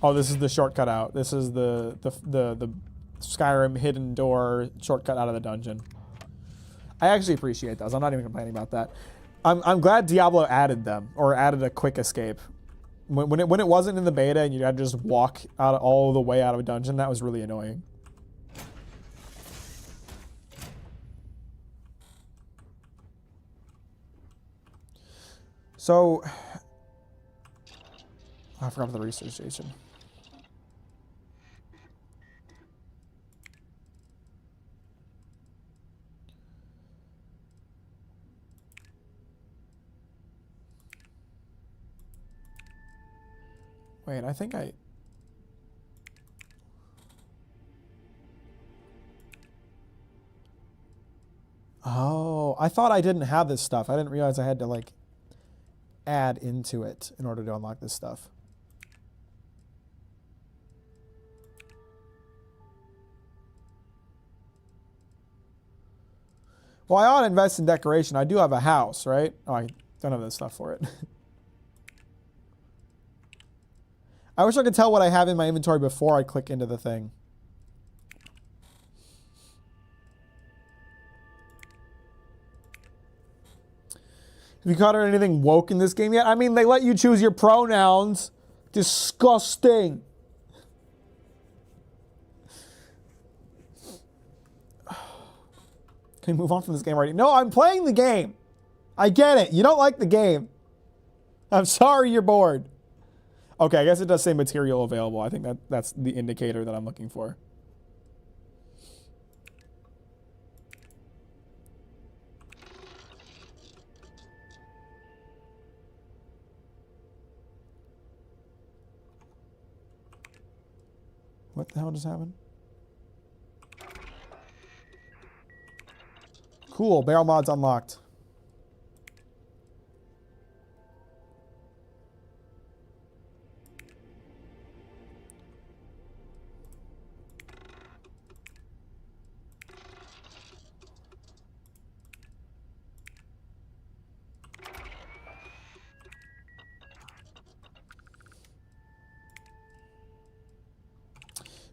Oh, this is the shortcut out. This is the Skyrim hidden door shortcut out of the dungeon. I actually appreciate those. I'm not even complaining about that. I'm glad Diablo added them, or added a quick escape. When it wasn't in the beta and you had to just walk out all the way out of a dungeon, that was really annoying. So, I forgot about the research station. Wait, I think I... Oh, I thought I didn't have this stuff. I didn't realize I had to, like, add into it in order to unlock this stuff. Well, I ought to invest in decoration. I do have a house, right? Oh, I don't have the stuff for it. I wish I could tell what I have in my inventory before I click into the thing. Have you caught anything woke in this game yet? I mean, they let you choose your pronouns. Disgusting. Can we move on from this game already? No, I'm playing the game. I get it. You don't like the game. I'm sorry you're bored. Okay, I guess it does say material available. I think that's the indicator that I'm looking for. What the hell just happened? Cool, barrel mods unlocked.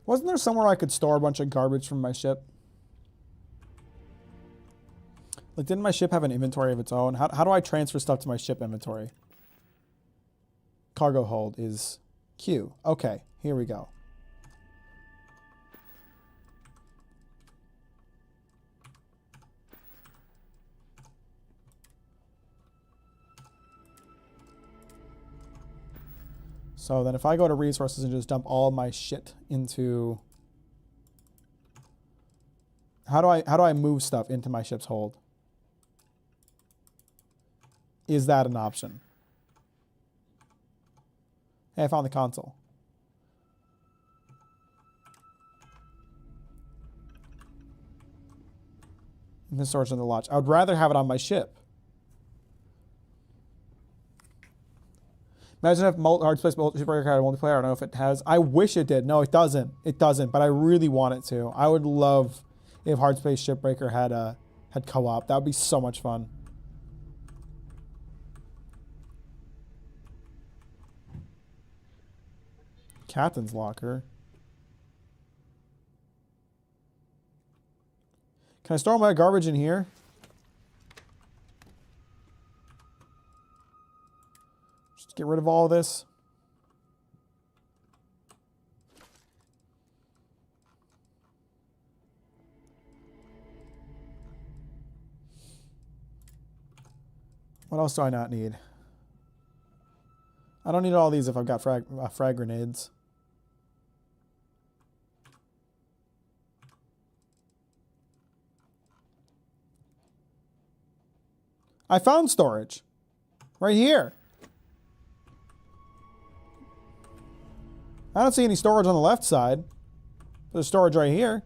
Wasn't there somewhere I could store a bunch of garbage from my ship? Like, didn't my ship have an inventory of its own? How do I transfer stuff to my ship inventory? Cargo hold is Q. Okay, here we go. So then if I go to resources and just dump all my shit into... How do I move stuff into my ship's hold? Is that an option? Hey, I found the console. And the storage in the lodge. I would rather have it on my ship. Imagine if Hard Space Shipbreaker had a multiplayer. I don't know if it has. I wish it did. No, it doesn't. It doesn't. But I really want it to. I would love if Hard Space Shipbreaker had co-op. That would be so much fun. Captain's locker. Can I store my garbage in here? Just get rid of all of this. What else do I not need? I don't need all these if I've got frag grenades. I found storage. Right here. I don't see any storage on the left side. There's storage right here.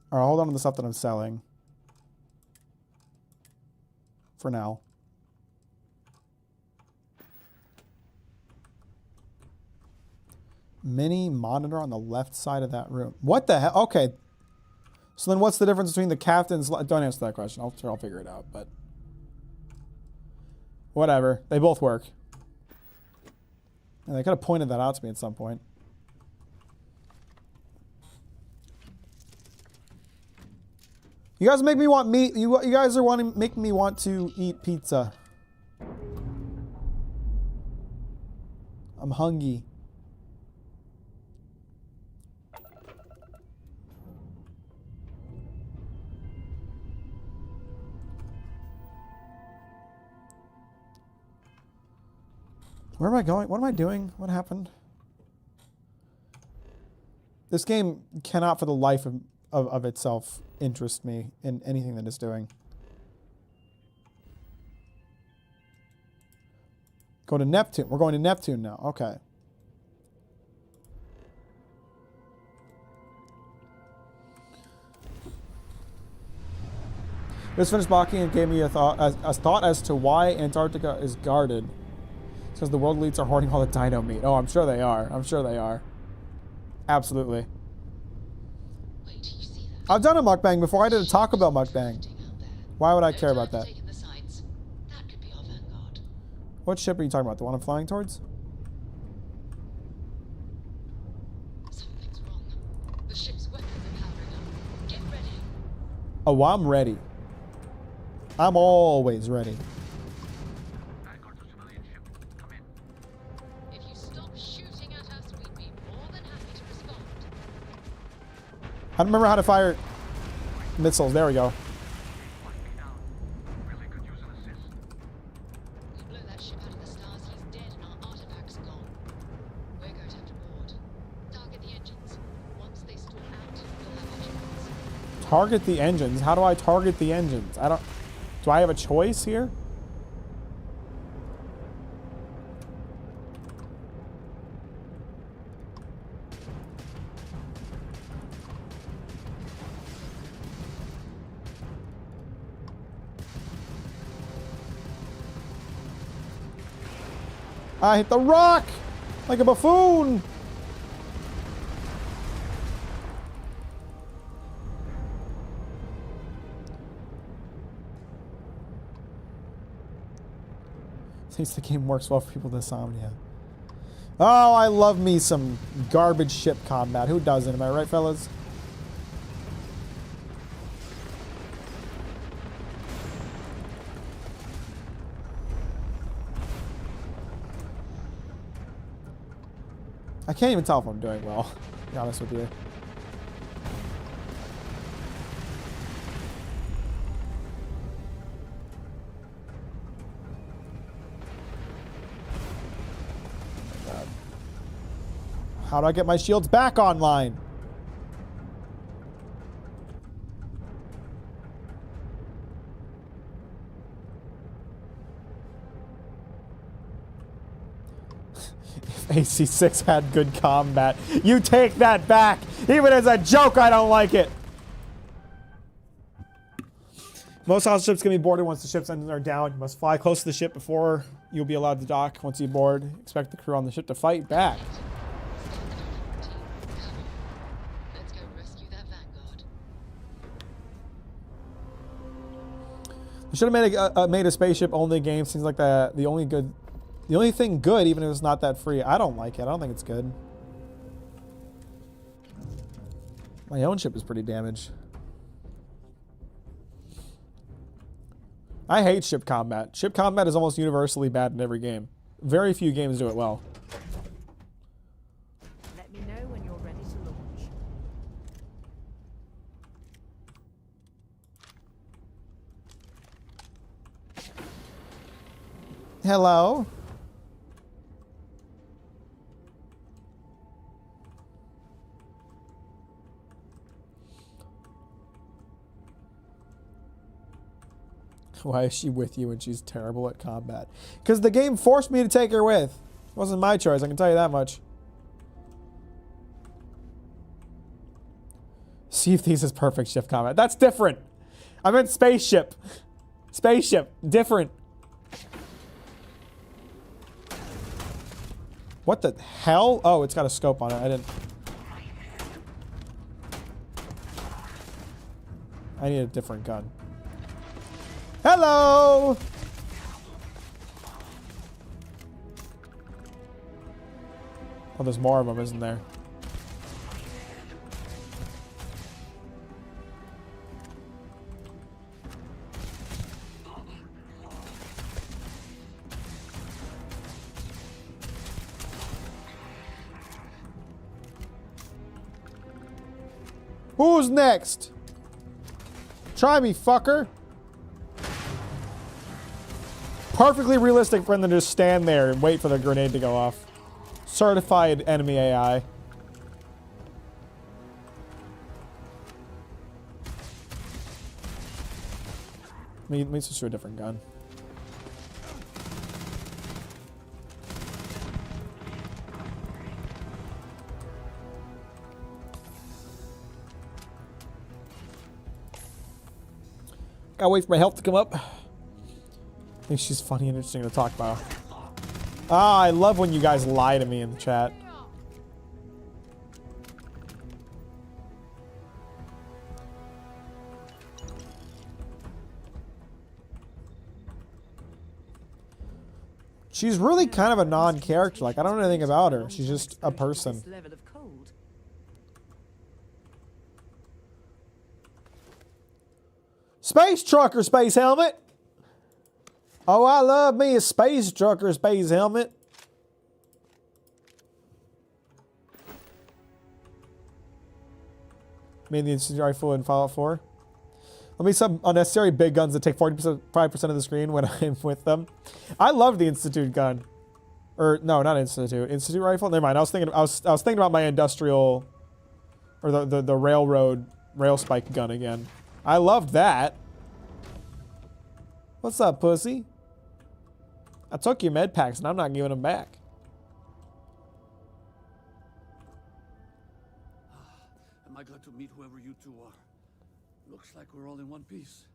All right, hold on to the stuff that I'm selling. For now. Mini monitor on the left side of that room. What the hell? Okay. So then what's the difference between the captain's... Don't answer that question. I'll figure it out, but... Whatever. They both work. And they could have pointed that out to me at some point. You guys make me want meat. You guys are making me want to eat pizza. I'm hungry. Where am I going? What am I doing? What happened? This game cannot for the life of itself interest me in anything that it's doing. Go to Neptune. We're going to Neptune now. Okay. Just finished walking and gave me a thought as to why Antarctica is guarded. It's because the world elites are hoarding all the dino meat. Oh, I'm sure they are. I'm sure they are. Absolutely. Wait, you see that? I've done a mukbang before. I did a Taco Bell mukbang. Why would I care about that? Taking the sights. That could be our vanguard. What ship are you talking about? The one I'm flying towards? Something's wrong. The ship's weapons are powering up. Get ready. Oh, I'm ready. I'm always ready. If you stop shooting at us, we'd be more than happy to respond. I don't remember how to fire missiles. There we go. We blow that ship out of the stars, he's dead and our artifacts gone. We're going to have to board. Target the engines. Once they stall out, we'll have our chance. Target the engines? How do I target the engines? I don't... Do I have a choice here? I hit the rock like a buffoon. At least the game works well for people with insomnia. Oh, I love me some garbage ship combat. Who doesn't? Am I right, fellas? I can't even tell if I'm doing well, to be honest with you. How do I get my shields back online? If AC6 had good combat, you take that back. Even as a joke, I don't like it. Most house ships can be boarded once the ship's engines are down. You must fly close to the ship before you'll be allowed to dock. Once you board, expect the crew on the ship to fight back. Let's go rescue that vanguard. They should have made a spaceship only game. Seems like the only thing good, even if it's not that free. I don't like it. I don't think it's good. My own ship is pretty damaged. I hate ship combat. Ship combat is almost universally bad in every game. Very few games do it well. Let me know when you're ready to launch. Hello? Why is she with you when she's terrible at combat? Because the game forced me to take her with. It wasn't my choice, I can tell you that much. Sea of Thieves is perfect ship combat. That's different. I meant spaceship. Spaceship. Different. What the hell? Oh, it's got a scope on it. I didn't... I need a different gun. Hello! Oh, there's more of them, isn't there? Who's next? Try me, fucker. Perfectly realistic for them to just stand there and wait for the grenade to go off. Certified enemy AI. Let me switch to a different gun. Gotta wait for my health to come up. I think she's funny and interesting to talk about. Ah, I love when you guys lie to me in the chat. She's really kind of a non-character. Like, I don't know anything about her. She's just a person. Space trucker, space helmet. Oh, I love me a space trucker, space helmet. Me and the instant rifle in Fallout 4. Let me some unnecessary big guns that take 45% of the screen when I'm with them. I love the Institute gun. Or no, not Institute. Institute rifle? Never mind. I was thinking about my industrial or the railroad rail spike gun again. I loved that. What's up, pussy? I took your med packs and I'm not giving them back. Am I glad to meet whoever you two are? Looks like we're all in one piece.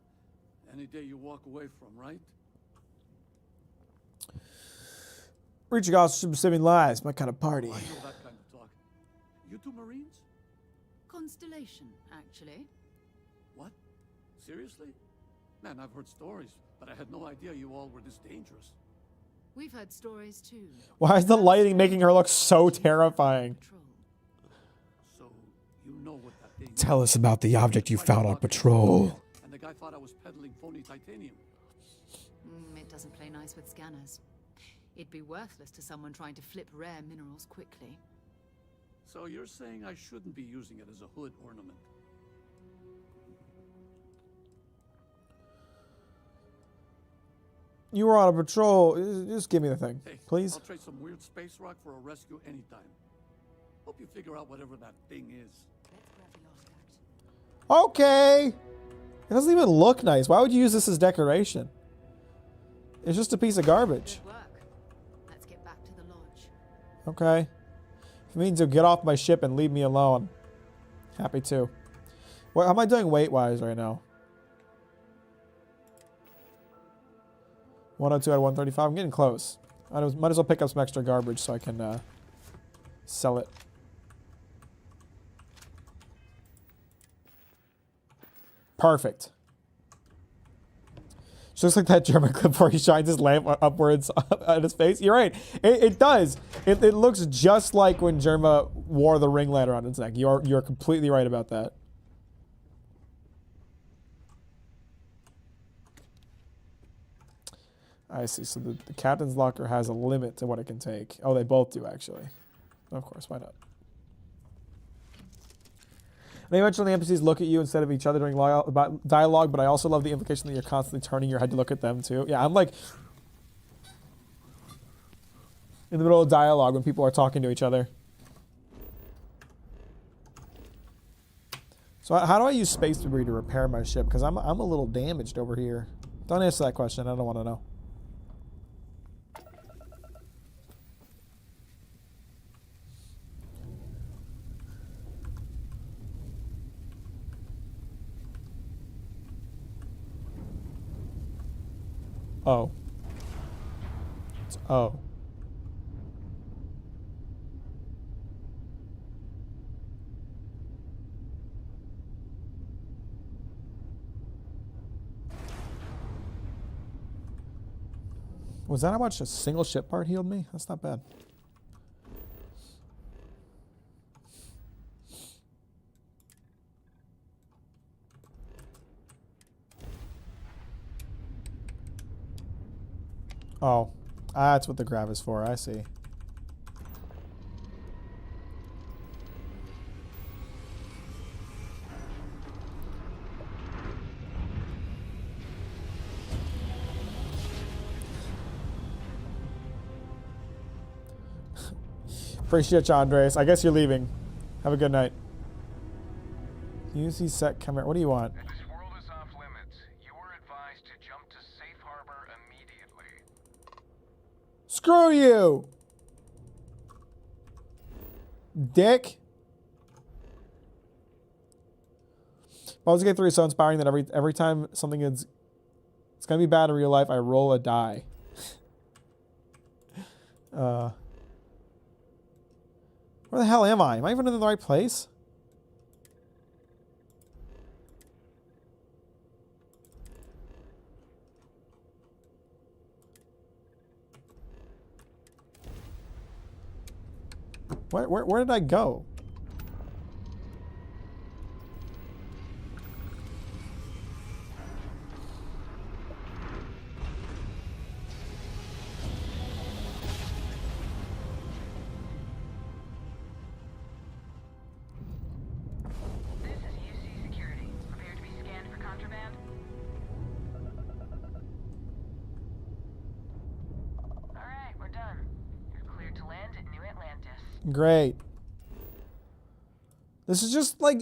Any day you walk away from, right? Reaching out to saving lives, my kind of party. I know that kind of talk. You two Marines? Constellation, actually. What? Seriously? Man, I've heard stories, but I had no idea you all were this dangerous. We've heard stories too. Why is the lighting making her look so terrifying? So, you know what that thing Tell us about the object you found on patrol. And the guy thought I was peddling phony titanium. It doesn't play nice with scanners. It'd be worthless to someone trying to flip rare minerals quickly. So you're saying I shouldn't be using it as a hood ornament? You were on a patrol. Just give me the thing, Hey, please. I'll trade some weird space rock for a rescue anytime. Hope you figure out whatever that thing is. Okay. It doesn't even look nice. Why would you use this as decoration? It's just a piece of garbage. Good work. Let's get back to the lodge. Okay. If it means you'll get off my ship and leave me alone. Happy to. What, how am I doing weight-wise right now? 102 out of 135. I'm getting close. I might as well pick up some extra garbage so I can sell it. Perfect. Just like that German clip where he shines his lamp upwards at his face. You're right. It does. It looks just like when Germa wore the ring light around his neck. You're completely right about that. I see. So the captain's locker has a limit to what it can take. Oh, they both do, actually. Of course, why not? And eventually the NPCs look at you instead of each other during dialogue, but I also love the implication that you're constantly turning your head to look at them, too. Yeah, I'm like in the middle of dialogue when people are talking to each other. So how do I use space debris to repair my ship? Because I'm a little damaged over here. Don't answer that question. I don't want to know. Oh. It's O. Was that how much a single ship part healed me? That's not bad. Oh, that's what the grav is for. I see. Appreciate you, Andres. I guess you're leaving. Have a good night. UC set camera. What do you want? This world is off limits. You were advised to jump to safe harbor immediately. Screw you, dick. Baldur's Gate 3 is so inspiring that every time something is it's gonna be bad in real life, I roll a die. Where the hell am I? Am I even in the right place? Where did I go? This is UC Security. Prepare to be scanned for contraband. Alright, we're done. You're cleared to land at New Atlantis. Great. This is just like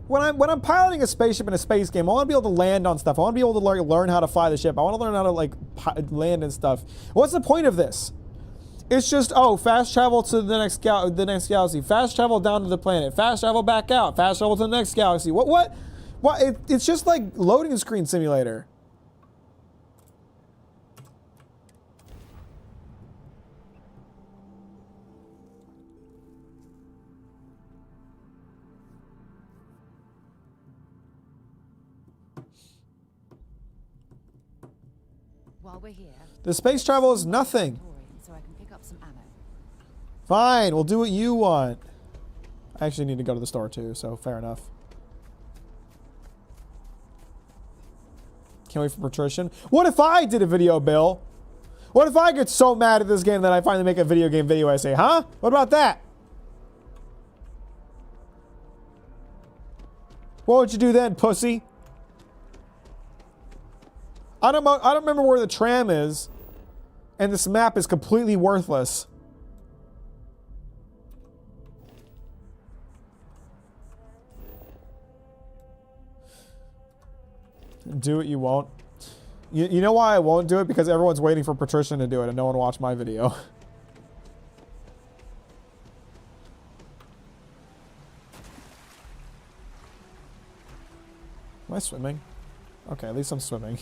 when I'm piloting a spaceship in a space game, I want to be able to land on stuff. I want to be able to learn how to fly the ship. I want to learn how to like land and stuff. What's the point of this? It's just, oh, fast travel to the next galaxy, fast travel down to the planet, fast travel back out, fast travel to the next galaxy. What? It's just like loading screen simulator. While we're here, The space travel is nothing. so I can pick up some ammo. Fine, we'll do what you want. I actually need to go to the store too, so fair enough. Can't wait for patrician. What if I did a video, Bill? What if I get so mad at this game that I finally make a video game video essay, huh? What about that? What would you do then, pussy? I don't remember where the tram is, and this map is completely worthless. Do it, you won't. You know why I won't do it? Because everyone's waiting for Patrician to do it, and no one watched my video. Am I swimming? Okay, at least I'm swimming.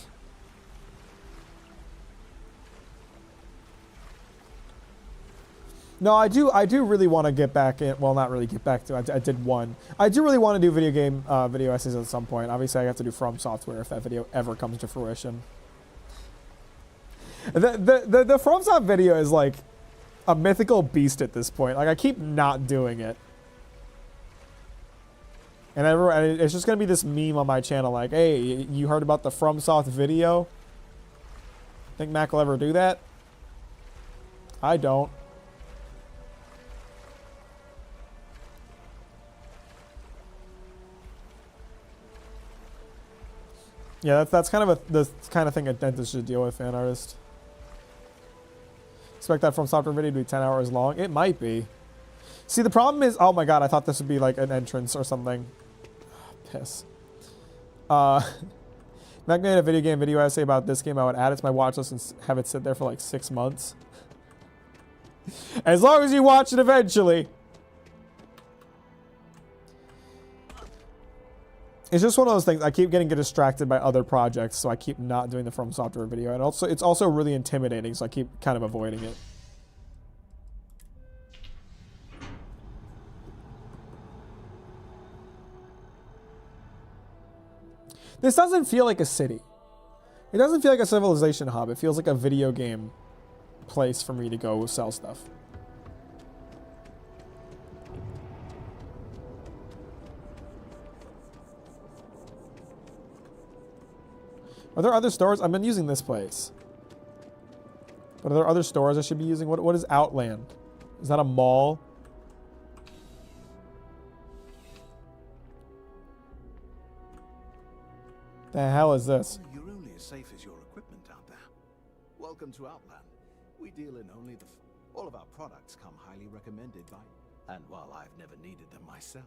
No, I do really want to get back in. Well, not really get back to. I did one. I do really want to do video game video essays at some point. Obviously, I have to do From Software if that video ever comes to fruition. The From Soft video is like a mythical beast at this point. Like I keep not doing it, and it's just gonna be this meme on my channel. Like, hey, you heard about the From Soft video? Think Mack will ever do that? I don't. Yeah, that's kind of the kind of thing a dentist should deal with, fan artist. Expect that From Software video to be 10 hours long? It might be. See, the problem is, oh my god, I thought this would be like an entrance or something. Piss. Mack made a video essay about this game. I would add it to my watch list and have it sit there for like 6 months. As long as you watch it eventually. It's just one of those things. I keep getting distracted by other projects, so I keep not doing the From Software video. And also, it's also really intimidating, so I keep kind of avoiding it. This doesn't feel like a city. It doesn't feel like a civilization hub. It feels like a video game place for me to go sell stuff. Are there other stores? I've been using this place. But are there other stores I should be using? What is Outland? Is that a mall? The hell is this? You're only as safe as your equipment out there. Welcome to Outland. We deal in only the... All of our products come highly recommended by... And while I've never needed them myself...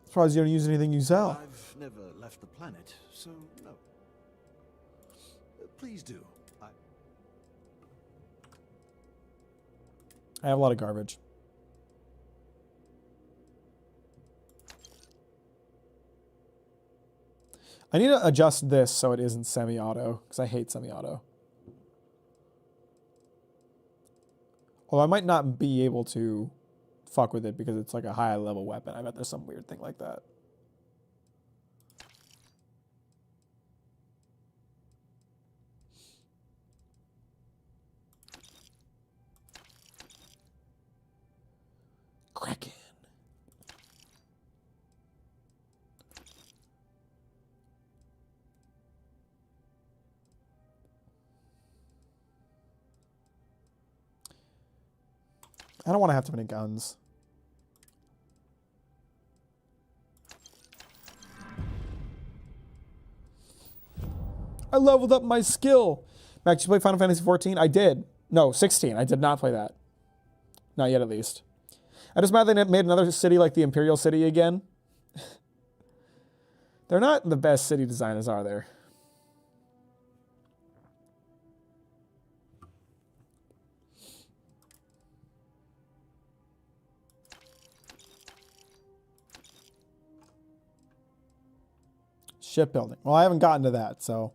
Surprised you don't use anything you sell. I've never left the planet, so no. Please do. I have a lot of garbage. I need to adjust this so it isn't semi-auto, because I hate semi-auto. Although I might not be able to fuck with it because it's like a high-level weapon. I bet there's some weird thing like that. Kraken. I don't want to have too many guns. I leveled up my skill. Max, you play Final Fantasy 14? I did. No, 16. I did not play that. Not yet, at least. I just mad they made another city like the Imperial City again. They're not the best city designers, are they? Shipbuilding. Well, I haven't gotten to that, so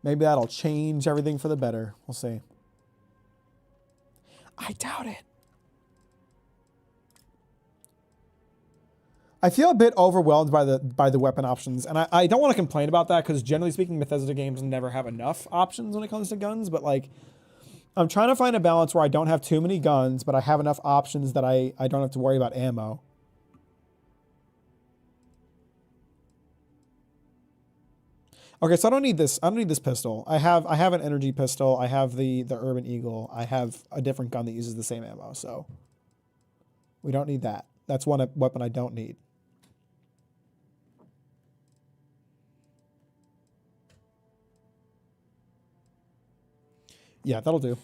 maybe that'll change everything for the better. We'll see. I doubt it. I feel a bit overwhelmed by the weapon options, and I don't want to complain about that because generally speaking, Bethesda games never have enough options when it comes to guns. But like, I'm trying to find a balance where I don't have too many guns, but I have enough options that I don't have to worry about ammo. Okay, so I don't need this. I don't need this pistol. I have an energy pistol. I have the Urban Eagle. I have a different gun that uses the same ammo. So we don't need that. That's one weapon I don't need. Yeah, that'll do.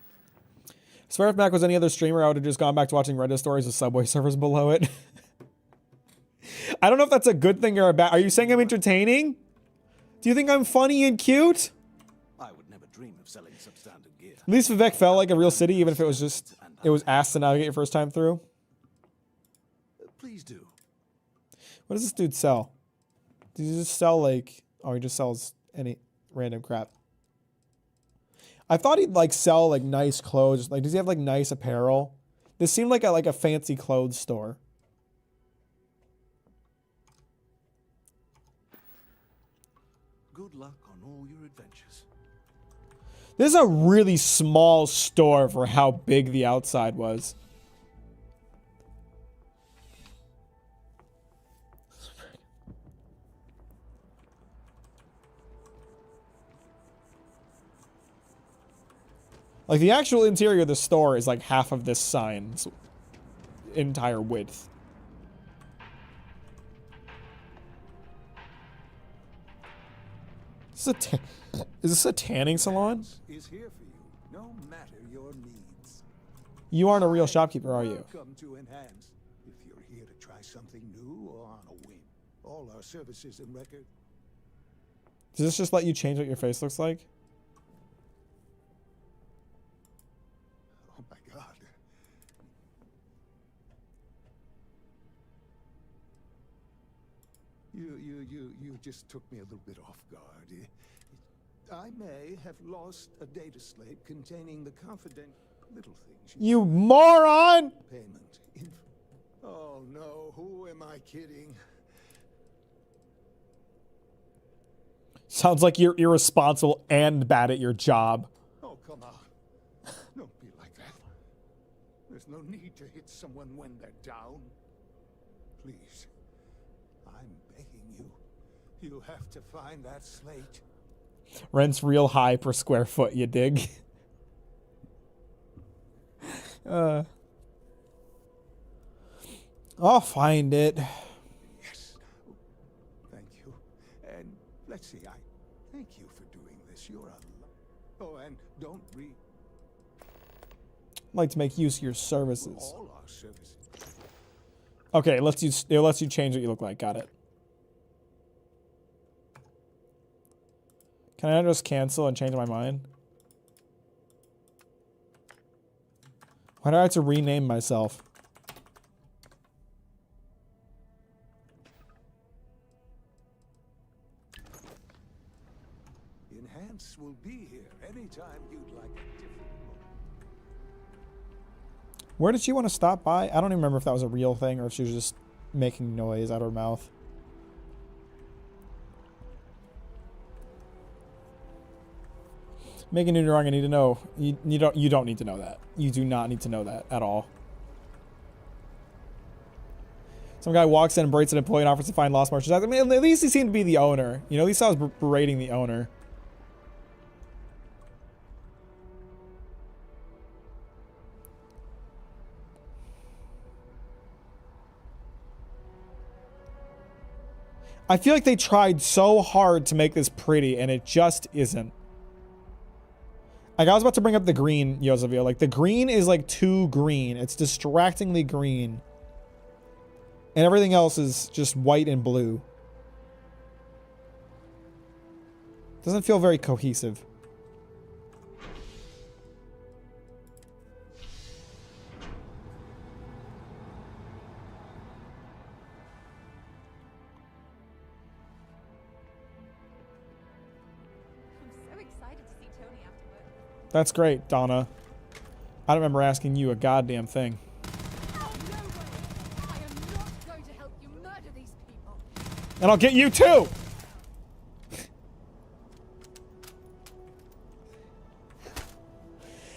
I swear if Mac was any other streamer, I would have just gone back to watching Reddit stories with Subway servers below it. I don't know if that's a good thing or a bad. Are you saying I'm entertaining? Do you think I'm funny and cute? I would never dream of selling substandard gear. At least Vivek felt like a real city, even if it was just, it was ass to navigate your first time through. Please do. What does this dude sell? Does he just sell like, oh, he just sells any random crap. I thought he'd like sell like nice clothes. Like, does he have like nice apparel? This seemed like a fancy clothes store. Good luck on all your adventures. This is a really small store for how big the outside was. Like the actual interior of the store is like half of this sign's entire width. Is this a tanning salon? Is here for you, no matter your needs. You aren't a real shopkeeper, are you? Welcome to Enhance. If you're here to try something new or on a whim, all our services and record. Does this just let you change what your face looks like? Oh my God. You just took me a little bit off guard. I may have lost a data slate containing the confidential little things. You moron! Payment. Oh no, who am I kidding? Sounds like you're irresponsible and bad at your job. Oh, come on. Don't be like that. There's no need to hit someone when they're down. Please. I'm begging you. You have to find that slate. Rent's real high per square foot, you dig? I'll find it. Yes. Thank you. Oh, and don't read I'd like to make use of your services. all our services. Okay, it lets you change what you look like. Got it. Can I just cancel and change my mind? Why do I have to rename myself? Enhance will be here anytime you'd like a different look. Where did she want to stop by? I don't even remember if that was a real thing or if she was just making noise out of her mouth. Making new drawing, I need to know. You don't need to know that. You do not need to know that at all. Some guy walks in and berates an employee and offers to find lost merchandise. I mean, at least he seemed to be the owner. You know, at least I was berating the owner. I feel like they tried so hard to make this pretty and it just isn't. Like, I was about to bring up the green, Yosevio. Like, the green is, like, too green. It's distractingly green. And everything else is just white and blue. Doesn't feel very cohesive. That's great, Donna. I don't remember asking you a goddamn thing. And I'll get you too!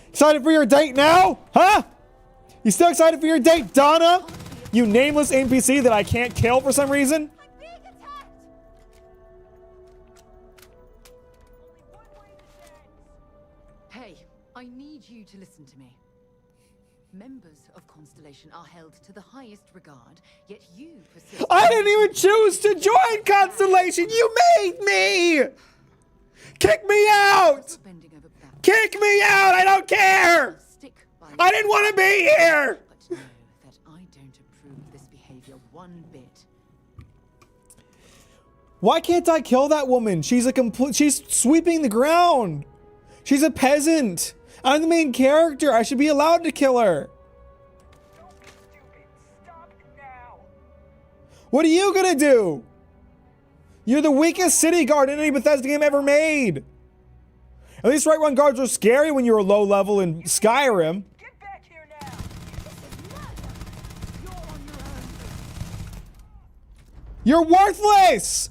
Excited for your date now? Huh? You still excited for your date, Donna? You nameless NPC that I can't kill for some reason? Hey, I need you to listen to me. Members of Constellation are held to the highest regard, yet you persist. I didn't even choose to join Constellation! You made me! Kick me out! Kick me out! I don't care! I didn't want to be here! But know that I don't approve this behavior one bit. Why can't I kill that woman? She's sweeping the ground. She's a peasant. I'm the main character. I should be allowed to kill her. What are you gonna do? You're the weakest city guard in any Bethesda game ever made. At least right one guards were scary when you were low level in Skyrim. You're worthless!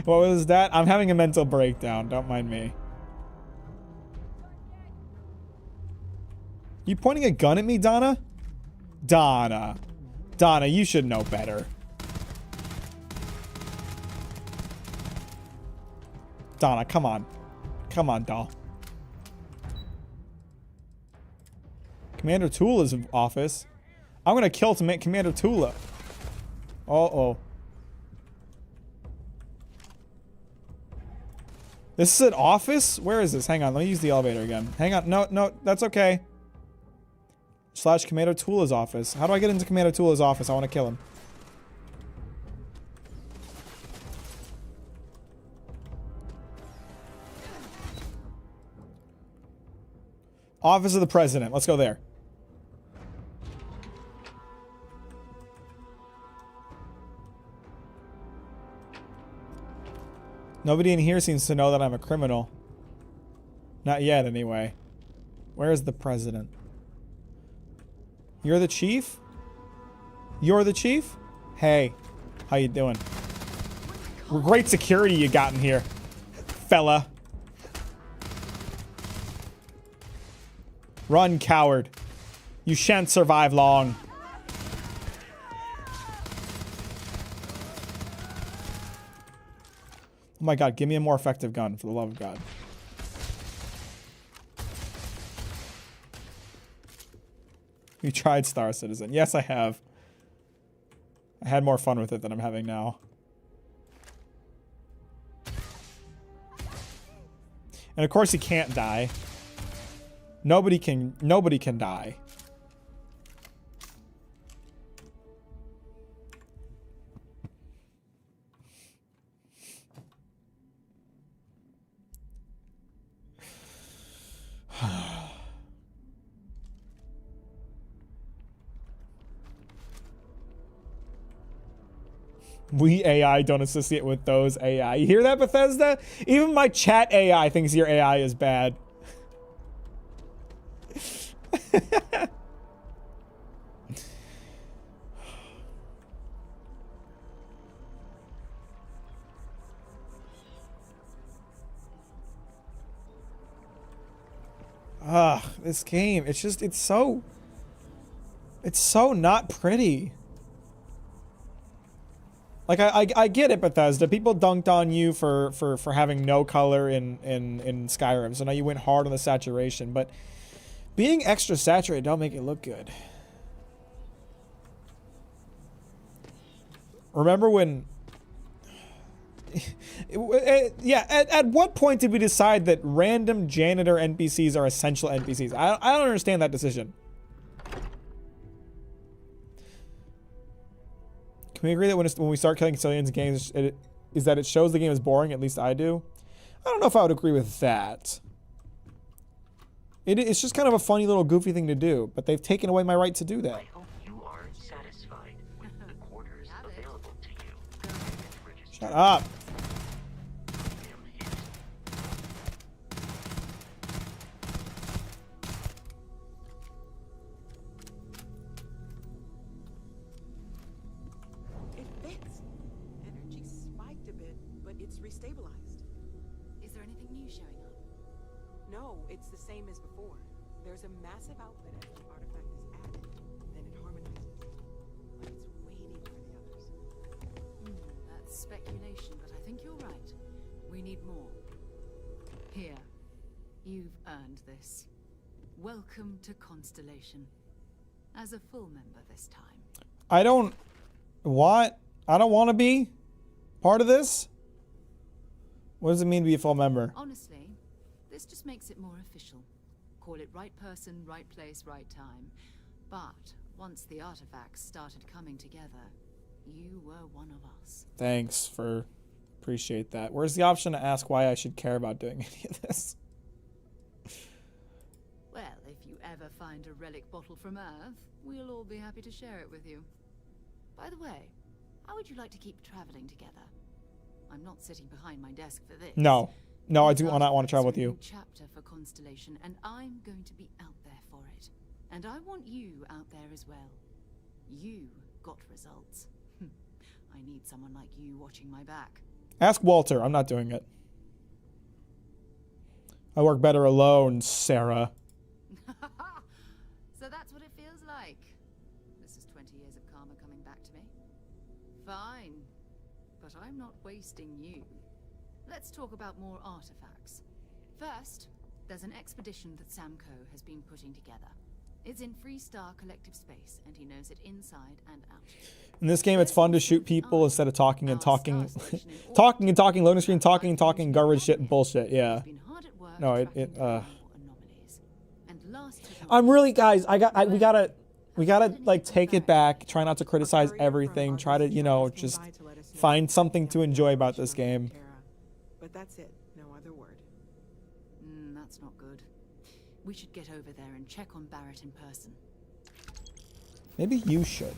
What was that? I'm having a mental breakdown. Don't mind me. You pointing a gun at me, Donna? Donna. Donna, you should know better. Donna, come on. Come on, doll. Commander Tula's office. I'm gonna kill Commander Tula. Uh-oh. This is an office? Where is this? Hang on, let me use the elevator again. Hang on, no, that's okay. / Commander Tula's office. How do I get into Commander Tula's office? I want to kill him. Office of the President. Let's go there. Nobody in here seems to know that I'm a criminal. Not yet, anyway. Where is the President? You're the chief? You're the chief? Hey, how you doing? Great security you got in here, fella. Run, coward. You shan't survive long. Oh my god, give me a more effective gun, for the love of God. You tried Star Citizen. Yes, I have. I had more fun with it than I'm having now. And of course he can't die. Nobody can die. We AI don't associate with those AI. You hear that, Bethesda? Even my chat AI thinks your AI is bad. Ugh, this game, it's so not pretty. Like I get it, Bethesda. People dunked on you for having no color in Skyrim, so now you went hard on the saturation, but being extra saturated don't make it look good. Remember when yeah, at what point did we decide that random janitor NPCs are essential NPCs? I don't understand that decision. Can we agree that when we start killing civilians in games, is that it shows the game is boring? At least I do. I don't know if I would agree with that. It's just kind of a funny little goofy thing to do, but they've taken away my right to do that. I hope you are satisfied with the quarters available to you. Shut up. It fits. Energy spiked a bit, but it's restabilized. Is there anything new showing up? No, it's the same as before. There's a massive output as the artifact is added, then it harmonizes. But it's waiting for the others. That's speculation, but I think you're right. We need more. Here. You've earned this. Welcome to Constellation. As a full member this time. I don't want to be part of this. What does it mean to be a full member? Honestly, this just makes it more official. Call it right person, right place, right time. But once the artifacts started coming together, you were one of us. Thanks for appreciate that. Where's the option to ask why I should care about doing any of this? Well, if you ever find a relic bottle from Earth, we'll all be happy to share it with you. By the way, how would you like to keep traveling together? I'm not sitting behind my desk for this. No, I do not want to travel with you. Chapter for Constellation, and I'm going to be out there for it. And I want you out there as well. You got results. I need someone like you watching my back. Ask Walter. I'm not doing it. I work better alone, Sarah. So that's what it feels like. This is 20 years of karma coming back to me. Fine. But I'm not wasting you. Let's talk about more artifacts. First, there's an expedition that Samco has been putting together. It's in Freestar Collective Space, and he knows it inside and out. In this game, it's fun to shoot people instead of talking and talking, talking and talking, loading screen, talking and talking, garbage shit and bullshit. Yeah. No, I'm really, guys. We gotta like take it back. Try not to criticize everything. Try to, you know, just find something to enjoy about this game. But that's it. No other word. That's not good. We should get over there and check on Barrett in person. Maybe you should.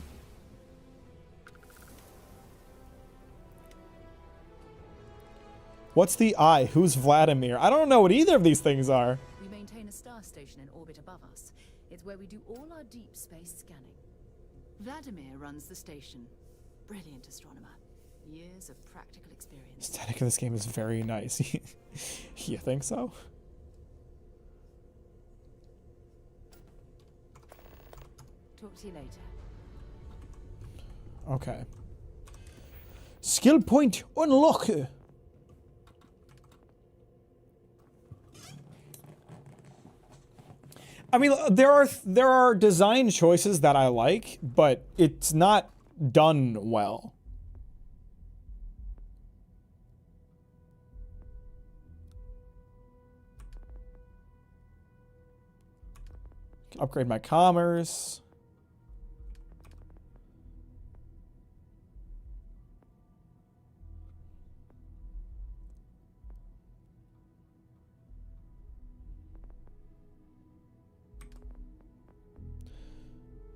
What's the eye? Who's Vladimir? I don't know what either of these things are. We maintain a star station in orbit above us. It's where we do all our deep space scanning. Vladimir runs the station. Brilliant astronomer. Years of practical experience. Aesthetic of this game is very nice. You think so? Talk to you later. Okay. Skill point unlock. I mean, there are design choices that I like, but it's not done well. Upgrade my commerce.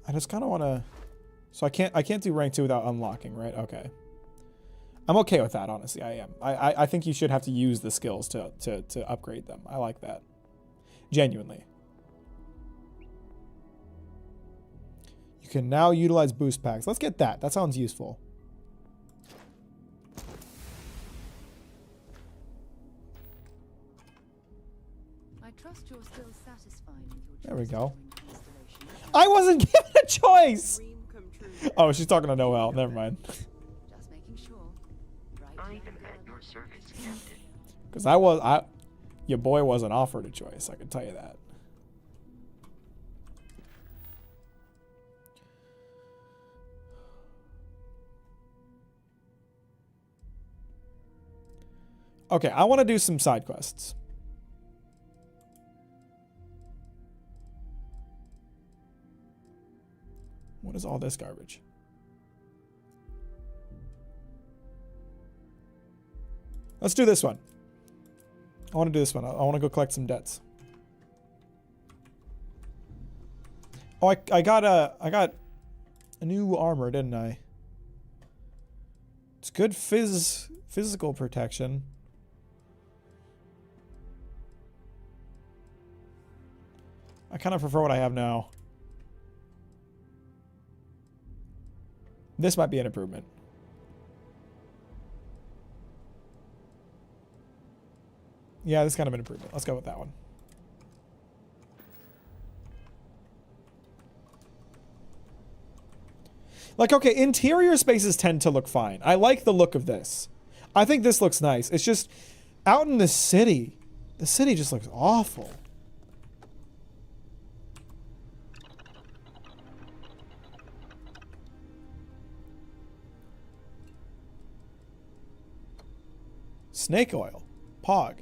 I just kind of want to. So I can't do rank 2 without unlocking, right? Okay. I'm okay with that, honestly. I am. I think you should have to use the skills to upgrade them. I like that. Genuinely. You can now utilize boost packs. Let's get that. That sounds useful. I trust you're still satisfied with your There we choice go. between constellation. I wasn't given a choice. Oh, she's talking to Noel. Never mind. Just making sure. Right. I'm at your service, Captain. Because your boy wasn't offered a choice. I can tell you that. Okay, I want to do some side quests. What is all this garbage? Let's do this one. I want to do this one. I want to go collect some debts. Oh, I got a new armor, didn't I? It's good physical protection. I kind of prefer what I have now. This might be an improvement. Yeah, this is kind of an improvement. Let's go with that one. Like, okay, interior spaces tend to look fine. I like the look of this. I think this looks nice. It's just out in the city just looks awful. Snake oil. Pog.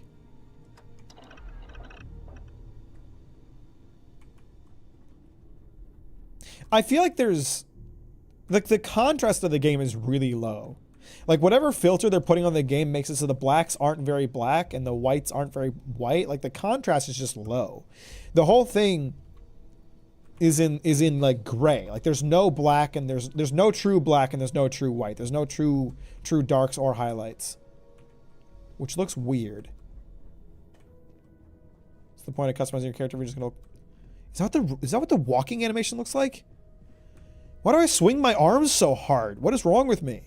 I feel like there's... Like, the contrast of the game is really low. Like, whatever filter they're putting on the game makes it so the blacks aren't very black and the whites aren't very white. Like, the contrast is just low. The whole thing is in like, gray. Like, there's no black and there's no true black and there's no true white. There's no true darks or highlights. Which looks weird. What's the point of customizing your character? We're just gonna... Is that what the walking animation looks like? Why do I swing my arms so hard? What is wrong with me?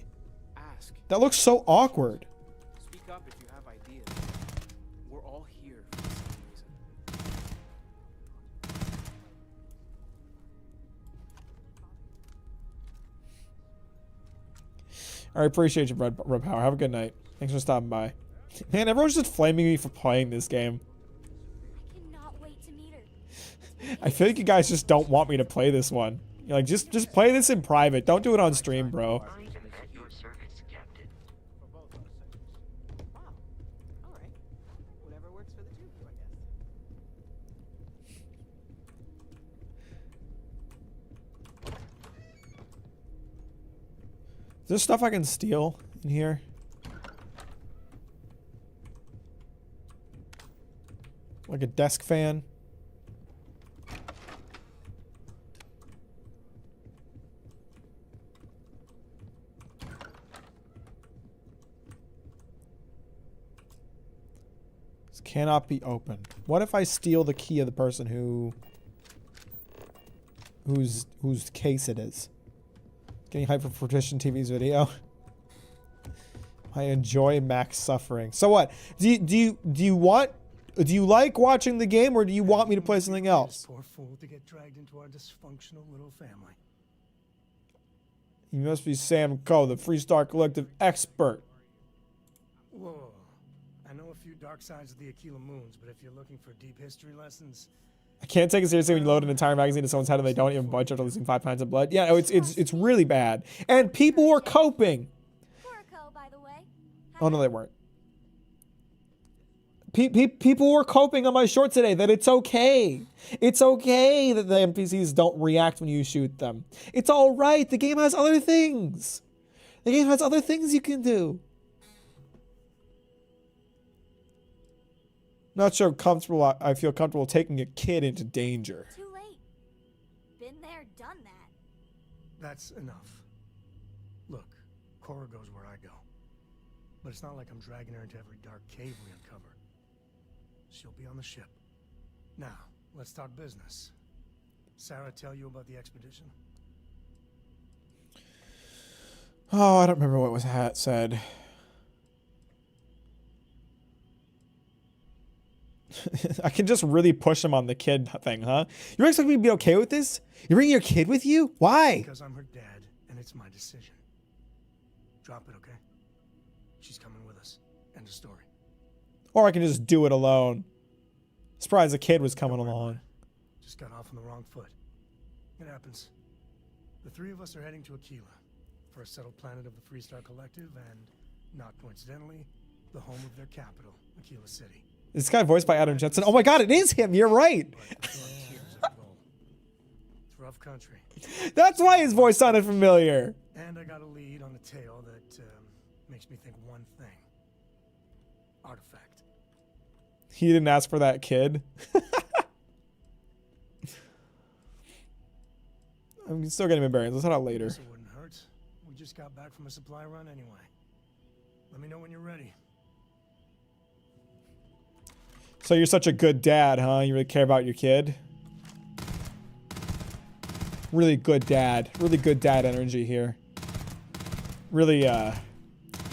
Ask. That looks so awkward. Speak up if you have ideas. We're all here for the same reason. I appreciate you, Red Power. Have a good night. Thanks for stopping by. Man, everyone's just flaming me for playing this game. I cannot wait to meet her. I feel like you guys just don't want me to play this one. You're like, just play this in private. Don't do it on stream, bro. I'm at your service, Captain. Wow. All right. Whatever works for the two of you, I guess. Is there stuff I can steal in here? Like a desk fan? This cannot be opened. What if I steal the key of the person whose case it is? Getting hyped for Partition TV's video. I enjoy Mack's suffering. So what? Do you like watching the game, or do you want me to play something else? Poor fool to get dragged into our dysfunctional little family. You must be Sam Coe, the Freestar Collective expert. Whoa. I know a few dark sides of the Aquila Moons, but if you're looking for deep history lessons, I can't take it seriously when you load an entire magazine to someone's head and they don't even budge after losing 5 pints of blood. Yeah, it's really bad. And people were coping. Oh no, they weren't. People were coping on my short today that it's okay. It's okay that the NPCs don't react when you shoot them. It's all right. The game has other things. The game has other things you can do. Not sure comfortable. I feel comfortable taking a kid into danger. Too late. Been there, done that. That's enough. Look, Cora goes where I go. But it's not like I'm dragging her into every dark cave we uncover. She'll be on the ship. Now, let's talk business. Sarah tell you about the expedition? Oh, I don't remember what was said. I can just really push him on the kid thing, huh? You expect me to be okay with this? You bring your kid with you? Why? Because I'm her dad, and it's my decision. Drop it, okay? She's coming with us. End of story. Or I can just do it alone. Surprised the kid was coming along. Just got off on the wrong foot. It happens. The three of us are heading to Aquila, first settled planet of the Freestar Collective, and, not coincidentally, the home of their capital, Aquila City. This guy voiced by Adam Jensen. Oh my god, it is him. You're right. It's rough country. That's why his voice sounded familiar. And I got a lead on a tale that makes me think one thing. Artifact. He didn't ask for that kid. I'm still getting my bearings. Let's head out later. It wouldn't hurt. We just got back from a supply run anyway. Let me know when you're ready. So you're such a good dad, huh? You really care about your kid? Really good dad. Really good dad energy here. Really,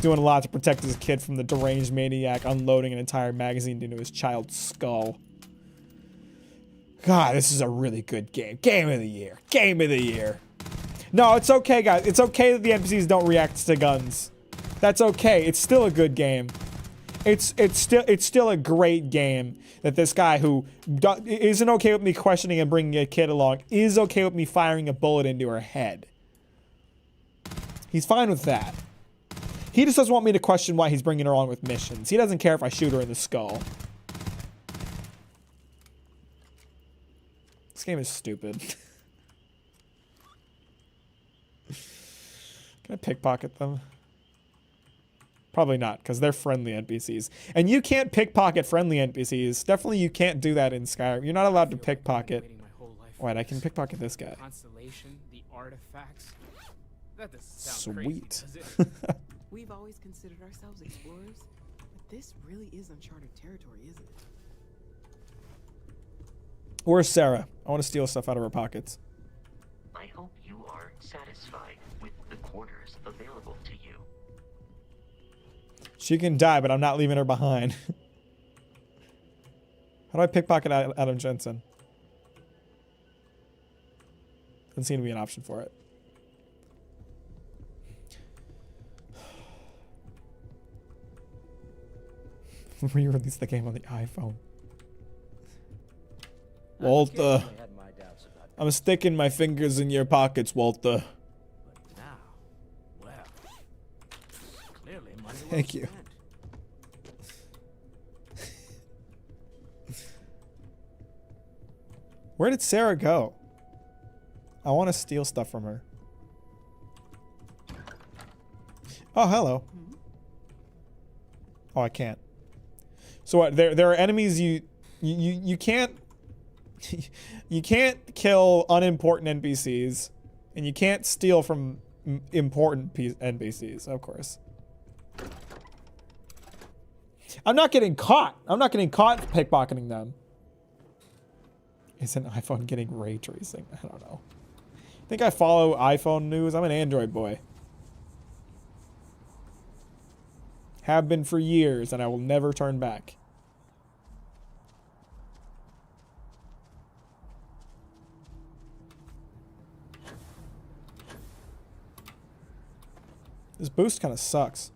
doing a lot to protect his kid from the deranged maniac unloading an entire magazine into his child's skull. God, this is a really good game. Game of the year. Game of the year. No, it's okay, guys. It's okay that the NPCs don't react to guns. That's okay. It's still a good game. It's still a great game that this guy who isn't okay with me questioning and bringing a kid along is okay with me firing a bullet into her head. He's fine with that. He just doesn't want me to question why he's bringing her along with missions. He doesn't care if I shoot her in the skull. This game is stupid. Can I pickpocket them? Probably not, because they're friendly NPCs. And you can't pickpocket friendly NPCs. Definitely you can't do that in Skyrim. You're not allowed to pickpocket. Wait, I can pickpocket this guy. Constellation, the artifacts. That doesn't sound Sweet. crazy, does it? We've always considered ourselves explorers, but this really is uncharted territory, isn't it? Where's Sarah? I want to steal stuff out of her pockets. I hope you are satisfied with the quarters available to you. She can die, but I'm not leaving her behind. How do I pickpocket Adam Jensen? Doesn't seem to be an option for it. Re-release the game on the iPhone. Walter. I'm sticking my fingers in your pockets, Walter. Thank you. Where did Sarah go? I want to steal stuff from her. Oh, hello. Oh, I can't. So what? There are enemies you can't you can't kill unimportant NPCs, and you can't steal from important NPCs, of course. I'm not getting caught. I'm not getting caught pickpocketing them. Is an iPhone getting ray tracing? I don't know. I think I follow iPhone news. I'm an Android boy. Have been for years, and I will never turn back. This boost kind of sucks.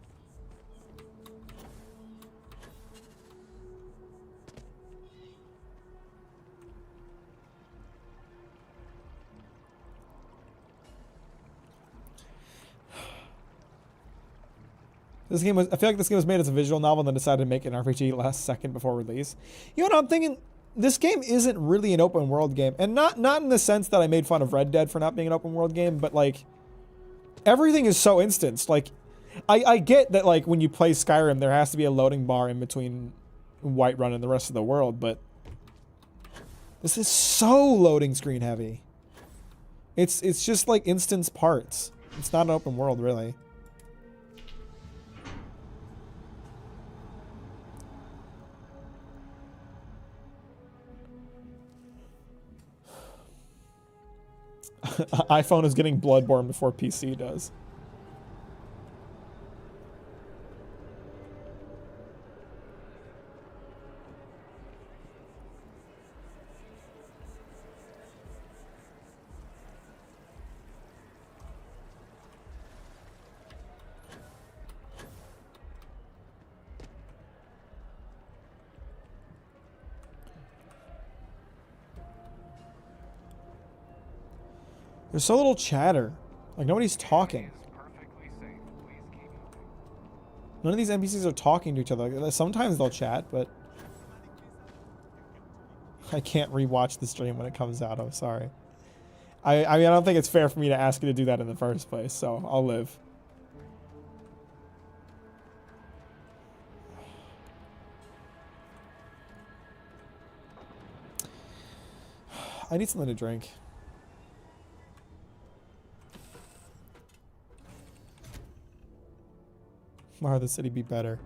This game was, I feel like this game was made as a visual novel and then decided to make an RPG last second before release. You know what I'm thinking? This game isn't really an open world game. And not in the sense that I made fun of Red Dead for not being an open world game, but like everything is so instanced. Like I get that like when you play Skyrim there has to be a loading bar in between Whiterun and the rest of the world, but this is so loading screen heavy. It's just like instance parts. It's not an open world really. iPhone is getting Bloodborne before PC does. There's so little chatter. Like, nobody's talking. None of these NPCs are talking to each other. Like, sometimes they'll chat, but I can't rewatch the stream when it comes out. I'm sorry. I mean, I don't think it's fair for me to ask you to do that in the first place, so I'll live. I need something to drink. Why would the city be better?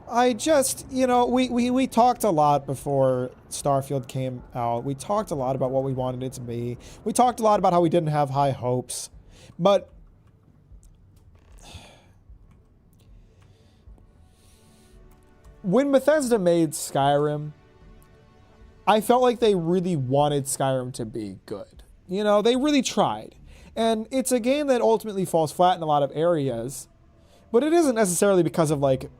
I just, you know, we talked a lot before Starfield came out. We talked a lot about what we wanted it to be. We talked a lot about how we didn't have high hopes. But when Bethesda made Skyrim, I felt like they really wanted Skyrim to be good. You know, they really tried. And it's a game that ultimately falls flat in a lot of areas. But it isn't necessarily because of, like,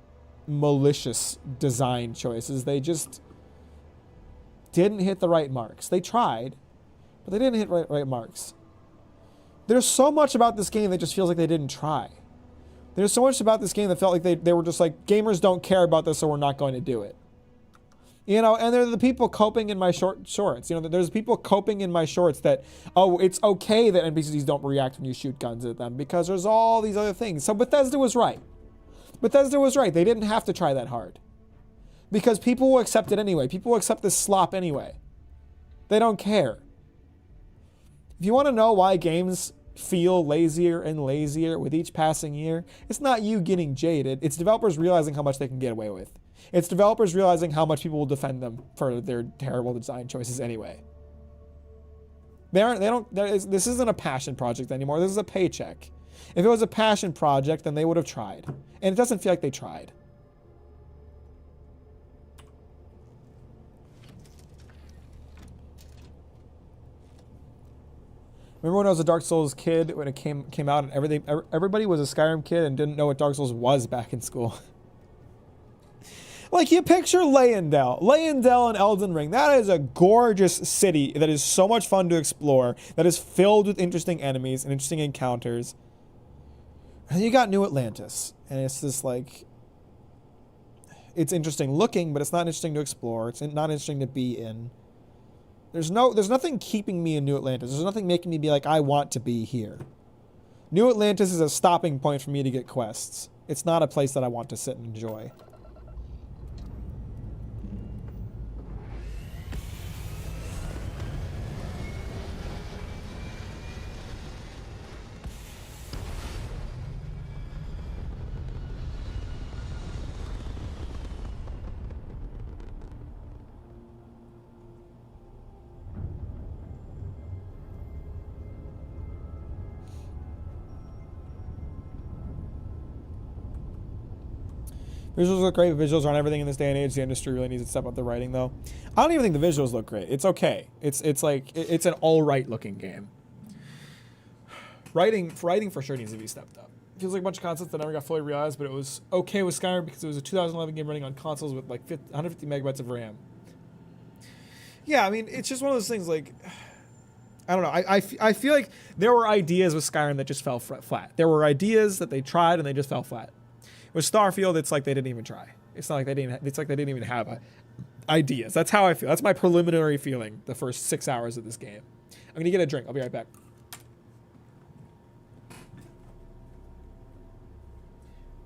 malicious design choices. They just didn't hit the right marks. They tried, but they didn't hit right marks. There's so much about this game that just feels like they didn't try. There's so much about this game that felt like they were just like, gamers don't care about this, so we're not going to do it. You know, and they're the people coping in my shorts. You know, there's people coping in my shorts that, oh, it's okay that NPCs don't react when you shoot guns at them because there's all these other things. So Bethesda was right. Bethesda was right. They didn't have to try that hard. Because people will accept it anyway. People will accept this slop anyway. They don't care. If you want to know why games feel lazier and lazier with each passing year, it's not you getting jaded. It's developers realizing how much they can get away with. It's developers realizing how much people will defend them for their terrible design choices anyway. This isn't a passion project anymore. This is a paycheck. If it was a passion project, then they would have tried. And it doesn't feel like they tried. Remember when I was a Dark Souls kid when it came out and everybody was a Skyrim kid and didn't know what Dark Souls was back in school? Like, you picture Leyendell and Elden Ring. That is a gorgeous city that is so much fun to explore, that is filled with interesting enemies and interesting encounters. And you got New Atlantis, and it's just like, it's interesting looking, but it's not interesting to explore. It's not interesting to be in. There's nothing keeping me in New Atlantis. There's nothing making me be like, I want to be here. New Atlantis is a stopping point for me to get quests. It's not a place that I want to sit and enjoy. Visuals look great, but visuals aren't everything in this day and age. The industry really needs to step up the writing, though. I don't even think the visuals look great. It's okay. It's an all right looking game. Writing for sure needs to be stepped up. Feels like a bunch of concepts that never got fully realized, but it was okay with Skyrim because it was a 2011 game running on consoles with like 150 megabytes of RAM. Yeah, I mean, it's just one of those things. Like, I don't know. I feel like there were ideas with Skyrim that just fell flat. There were ideas that they tried and they just fell flat. With Starfield, it's like they didn't even try. It's not like they didn't. It's like they didn't even have ideas. That's how I feel. That's my preliminary feeling. The first 6 hours of this game. I'm gonna get a drink. I'll be right back.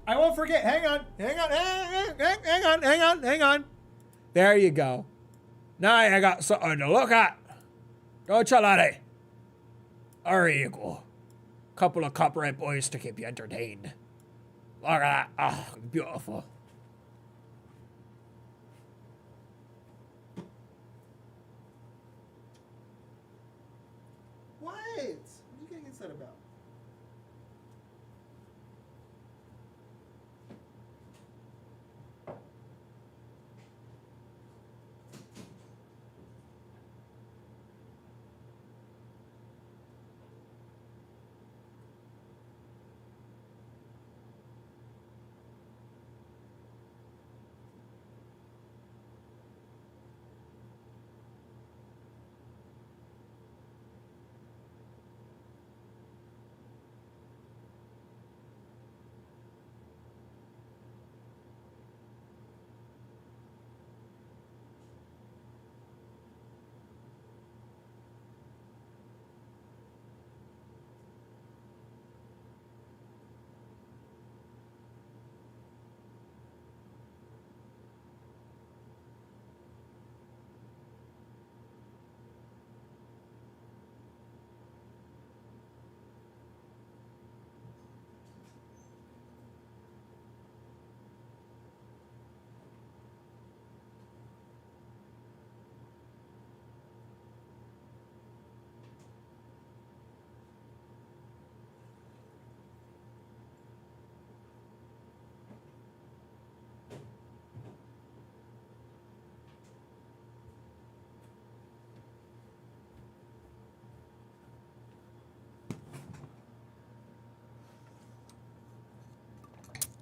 I won't forget. Hang on. Hang on. There you go. Now I got something to look at. Go chalade. There you go. Couple of copyright boys to keep you entertained. Look at that. Ah, oh, beautiful. What? What are you getting upset about?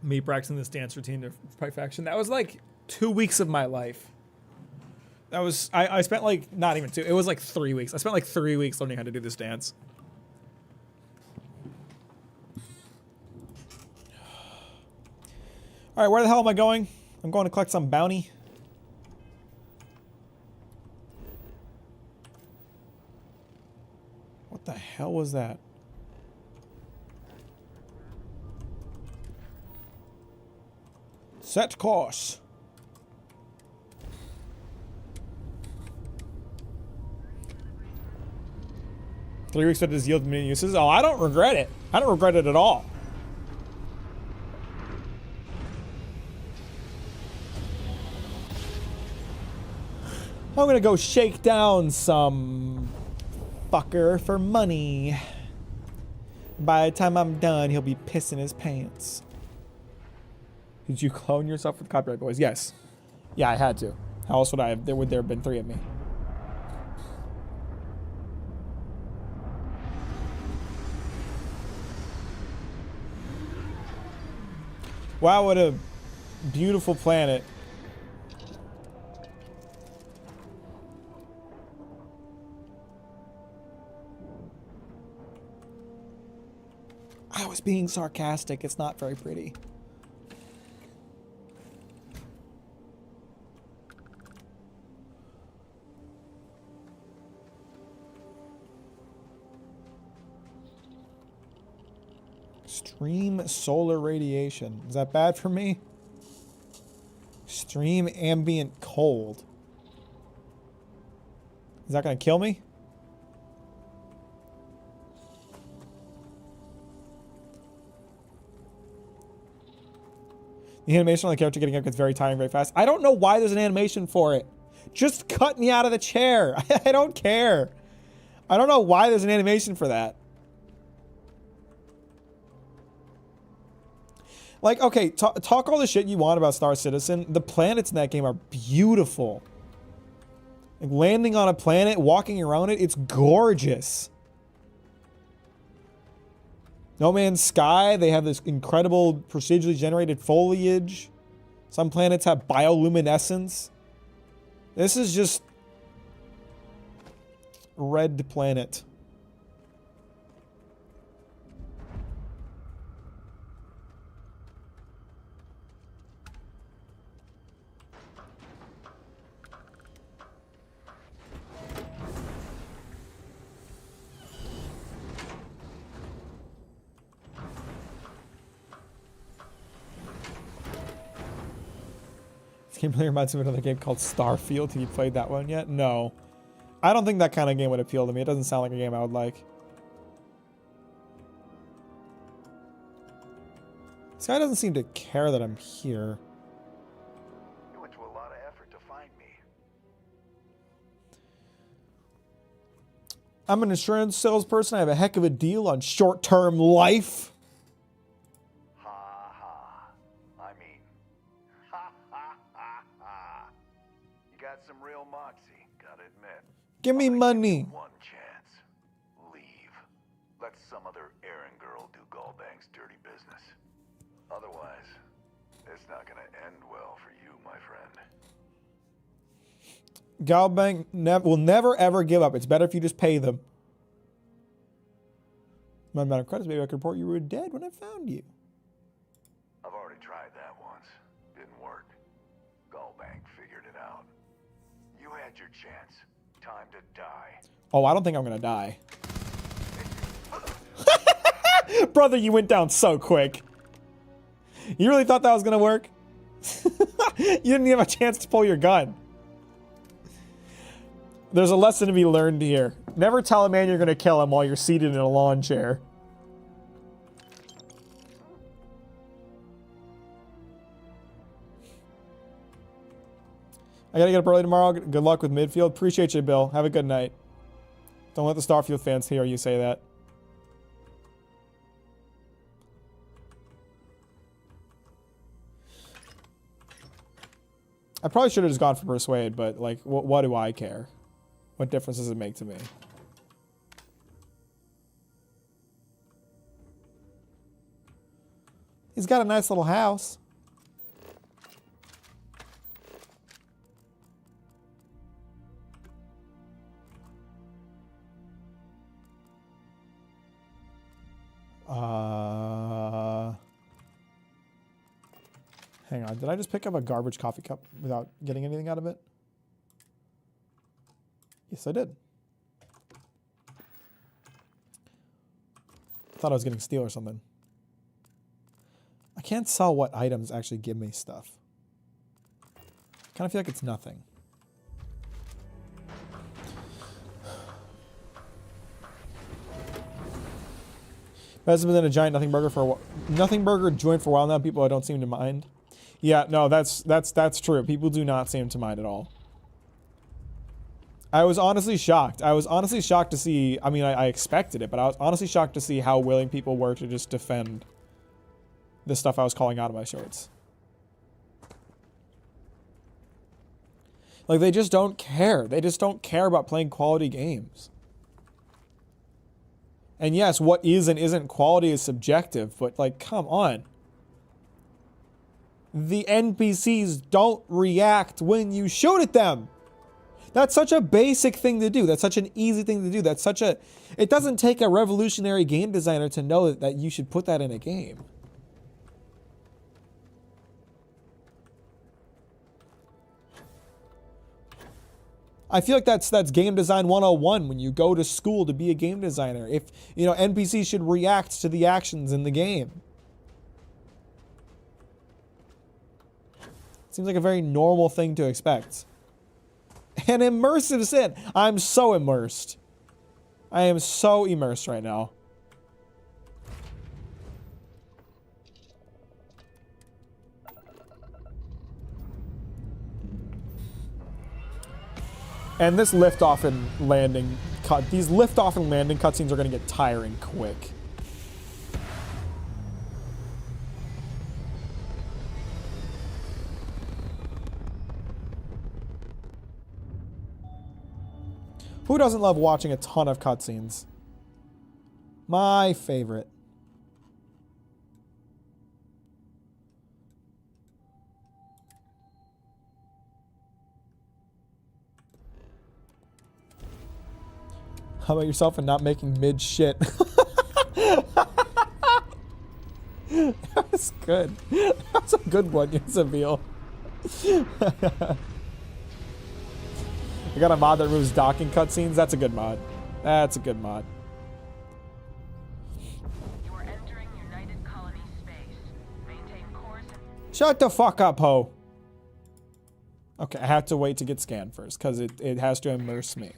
Me practicing this dance routine to perfection. That was like 2 weeks of my life. That was, I spent like, not even 2, it was like 3 weeks. I spent like 3 weeks learning how to do this dance. All right, where the hell am I going? I'm going to collect some bounty. What the hell was that? Set course. Three weeks that has yielded many uses. Oh, I don't regret it. I don't regret it at all. I'm gonna go shake down some fucker for money. By the time I'm done, he'll be pissing his pants. Did you clone yourself with copyright boys? Yes. Yeah, I had to. How else would I have? There would have been 3 of me. Wow, what a beautiful planet. I was being sarcastic. It's not very pretty. Extreme solar radiation. Is that bad for me? Extreme ambient cold. Is that going to kill me? The animation on the character getting up gets very tiring very fast. I don't know why there's an animation for it. Just cut me out of the chair. I don't care. I don't know why there's an animation for that. Like, okay, talk all the shit you want about Star Citizen. The planets in that game are beautiful. Like landing on a planet, walking around it, it's gorgeous. No Man's Sky, they have this incredible procedurally generated foliage. Some planets have bioluminescence. This is just Red Planet. This game really reminds me of another game called Starfield. Have you played that one yet? No. I don't think that kind of game would appeal to me. It doesn't sound like a game I would like. This guy doesn't seem to care that I'm here. You went to a lot of effort to find me. I'm an insurance salesperson. I have a heck of a deal on short-term life. Ha ha. I mean, ha ha ha ha. You got some real moxie, gotta admit. Give me money. One chance. Leave. Let some other errand girl do Gallbang's dirty business. Otherwise, it's not gonna end well for you, my friend. Galbank will never ever give up. It's better if you just pay them. My amount of credits, maybe I could report you were dead when I found you. I've already tried that once. Didn't work. Gallbank figured it out. You had your chance. Time to die. Oh, I don't think I'm gonna die. Brother, you went down so quick. You really thought that was gonna work? You didn't even have a chance to pull your gun. There's a lesson to be learned here. Never tell a man you're gonna kill him while you're seated in a lawn chair. I gotta get up early tomorrow. Good luck with midfield. Appreciate you, Bill. Have a good night. Don't let the Starfield fans hear you say that. I probably should have just gone for Persuade, but like, what do I care? What difference does it make to me? He's got a nice little house. Hang on, did I just pick up a garbage coffee cup without getting anything out of it? Yes, I did. Thought I was getting steel or something. I can't sell what items actually give me stuff. Kind of feel like it's nothing. Has been in a giant nothing burger for a while. Nothing burger joint for a while now. People don't seem to mind. Yeah, no, that's true. People do not seem to mind at all. I was honestly shocked. I was honestly shocked to see. I mean, I expected it, but I was honestly shocked to see how willing people were to just defend the stuff I was calling out of my shorts. Like, they just don't care. They just don't care about playing quality games. And yes, what is and isn't quality is subjective, but like, come on. The NPCs don't react when you shoot at them. That's such a basic thing to do. That's such an easy thing to do. That's such a... It doesn't take a revolutionary game designer to know that you should put that in a game. I feel like that's game design 101 when you go to school to be a game designer. If, you know, NPCs should react to the actions in the game. Seems like a very normal thing to expect. An immersive sin. I'm so immersed. I am so immersed right now. And this liftoff and landing cut, these liftoff and landing cutscenes are going to get tiring quick. Who doesn't love watching a ton of cutscenes? My favorite. How about yourself and not making mid shit? That was good. That's a good one, Isabel. I got a mod that removes docking cutscenes. That's a good mod. That's a good mod. You are entering United Colony space. Maintain course. Shut the fuck up, ho. Okay, I have to wait to get scanned first, because it has to immerse me.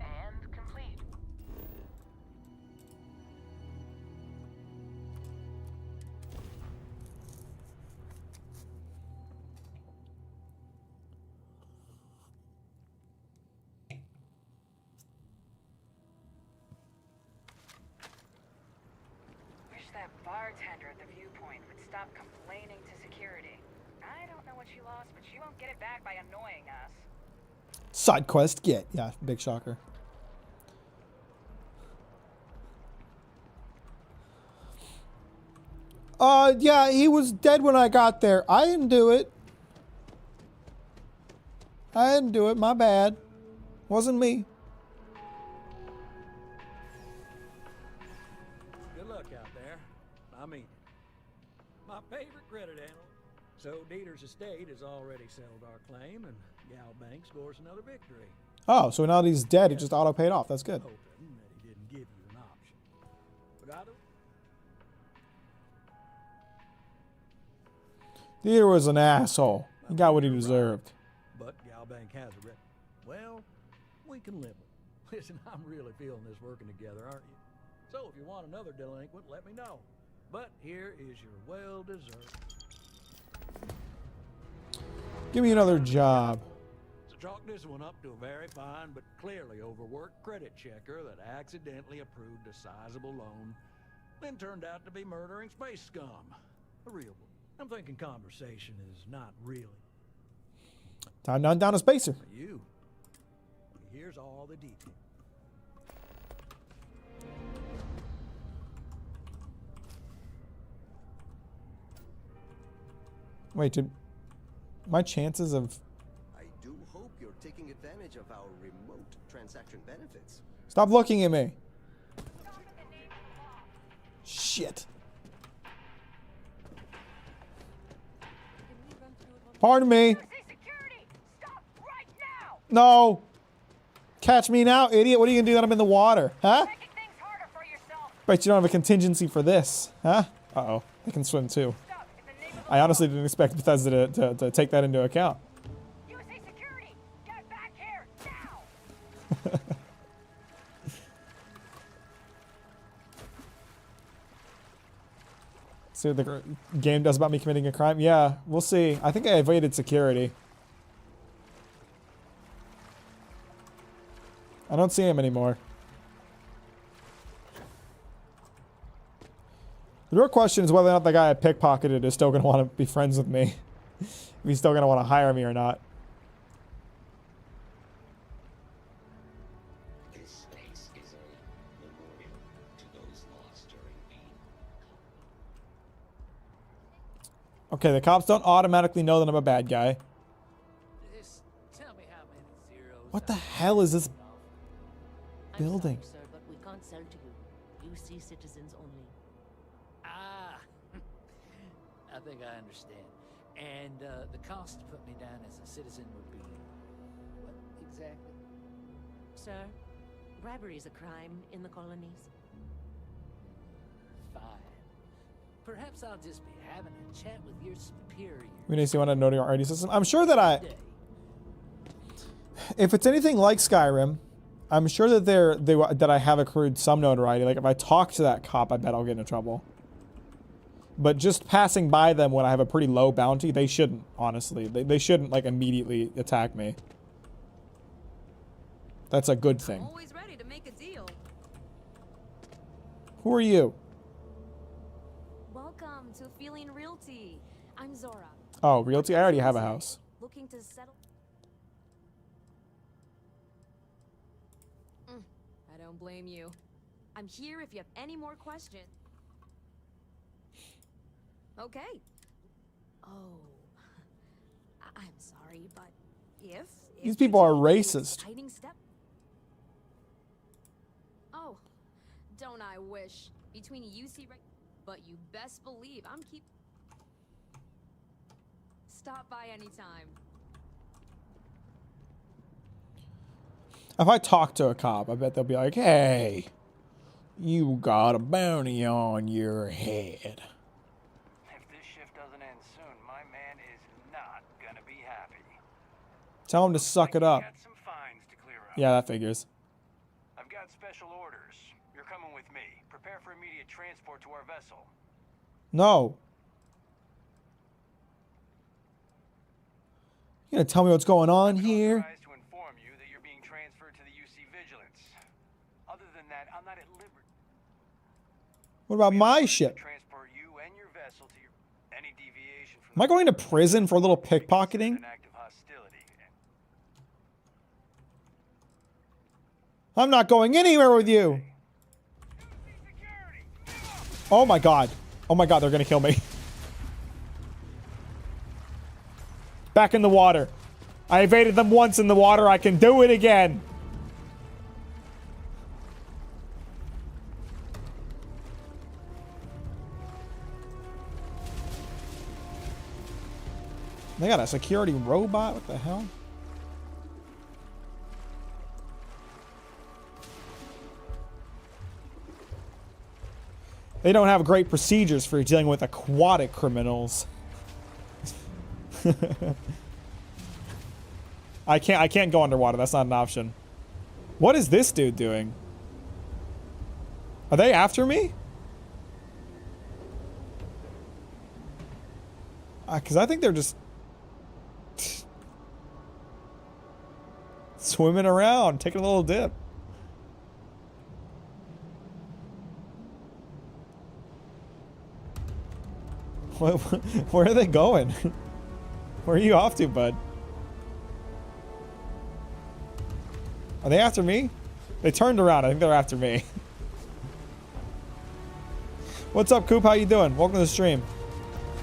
And complete. Wish that bartender at the viewpoint would stop complaining to security. I don't know what she lost, but she won't get it back by annoying us. Side quest get. Yeah, big shocker. Yeah, he was dead when I got there. I didn't do it. I didn't do it. My bad. Wasn't me. Good luck out there. I mean, my favorite credit analyst. So Dieter's estate has already settled our claim, and Gal Bank scores another victory. Oh, so now that he's dead, it just auto paid off. That's good. Hoping that he didn't give you an option. But I don't. Dieter was an asshole. He got what he deserved. But Gal Bank has a record. Well, we can live with it. Listen, I'm really feeling this working together, aren't you? So if you want another delinquent, let me know. But here is your well-deserved. Give me another job. So chalk this one up to a very fine but clearly overworked credit checker that accidentally approved a sizable loan, then turned out to be murdering space scum. A real one. I'm thinking conversation is not really. Time down a spacer. You. Here's all the details. Wait, did my chances of... I do hope you're taking advantage of our remote transaction benefits. Stop looking at me. Shit. Pardon me. No. Catch me now, idiot. What are you going to do that I'm in the water? Huh? Bet you don't have a contingency for this. Huh? Uh-oh. I can swim too. I honestly didn't expect Bethesda to take that into account. See what the game does about me committing a crime? Yeah, we'll see. I think I evaded security. I don't see him anymore. The real question is whether or not the guy I pickpocketed is still going to want to be friends with me. If he's still going to want to hire me or not. This space is a memorial to those lost during pain. Okay, the cops don't automatically know that I'm a bad guy. Just tell me how many zeros. What the hell is this building? I'm sorry, sir, but we can't sell to you. You see citizens only. Ah, I think I understand. And the cost to put me down as a citizen would be what exactly? Sir, bribery is a crime in the colonies. Fine. Perhaps I'll just be having a chat with your superior. We need to see what I know your ID system. I'm sure that if it's anything like Skyrim, I'm sure that that I have accrued some notoriety. Like if I talk to that cop, I bet I'll get into trouble. But just passing by them when I have a pretty low bounty, they shouldn't, honestly. They shouldn't, like, immediately attack me. That's a good thing. Always ready to make a deal. Who are you? Welcome to Feeling Realty. I'm Zora. Oh, Realty? I already have a house. Looking to settle. I don't blame you. I'm here if you have any more questions. Okay. Oh. I'm sorry, but if These people are racist. hiding step. Oh, don't I wish. Between UC but you best believe I'm keep. Stop by anytime. If I talk to a cop, I bet they'll be like, hey, you got a bounty on your head. Tell him to suck it up. Yeah, that figures. I've got special orders. You're coming with me. Prepare for immediate transport to our vessel. No. You gonna tell me what's going on here? To inform you that you're being transferred to the UC Vigilance. Other than that, I'm not at liberty. What about my ship? Transport you and your vessel to your any deviation from. Am I going to prison for a little pickpocketing? I'm not going anywhere with you. Oh my god. Oh my god, they're gonna kill me. Back in the water. I evaded them once in the water. I can do it again. They got a security robot? What the hell? They don't have great procedures for dealing with aquatic criminals. I can't go underwater. That's not an option. What is this dude doing? Are they after me? Because I think they're just swimming around, taking a little dip. Where are they going? Where are you off to, bud? Are they after me? They turned around. I think they're after me. What's up, Coop? How you doing? Welcome to the stream.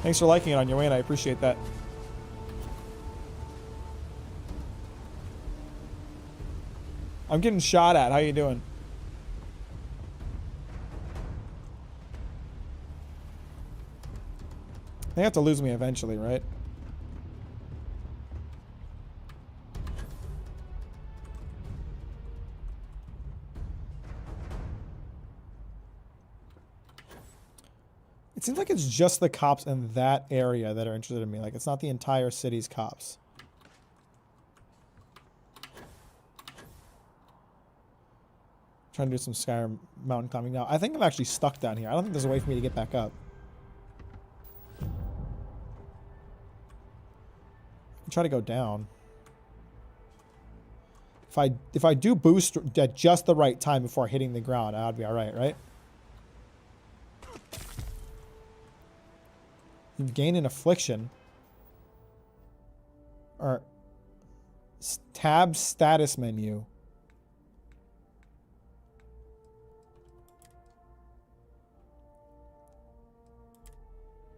Thanks for liking it on your way, and I appreciate that. I'm getting shot at. How you doing? They have to lose me eventually, right? It seems like it's just the cops in that area that are interested in me. Like, it's not the entire city's cops. Trying to do some Skyrim mountain climbing now. I think I'm actually stuck down here. I don't think there's a way for me to get back up. Try to go down. If I do boost at just the right time before hitting the ground, I'd be all right, right? You've gained an affliction. Or tab status menu.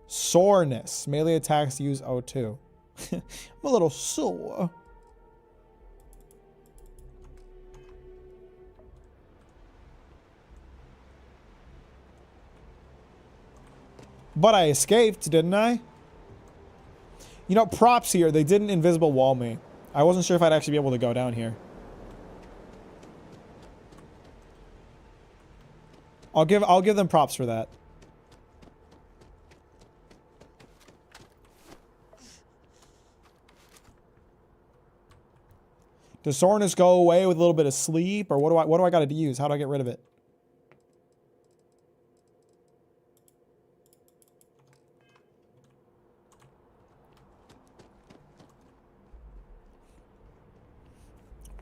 Soreness. Melee attacks use O2. I'm a little sore. But I escaped, didn't I? You know, props here. They didn't invisible wall me. I wasn't sure if I'd actually be able to go down here. I'll give them props for that. Does soreness go away with a little bit of sleep, or what do I got to use? How do I get rid of it?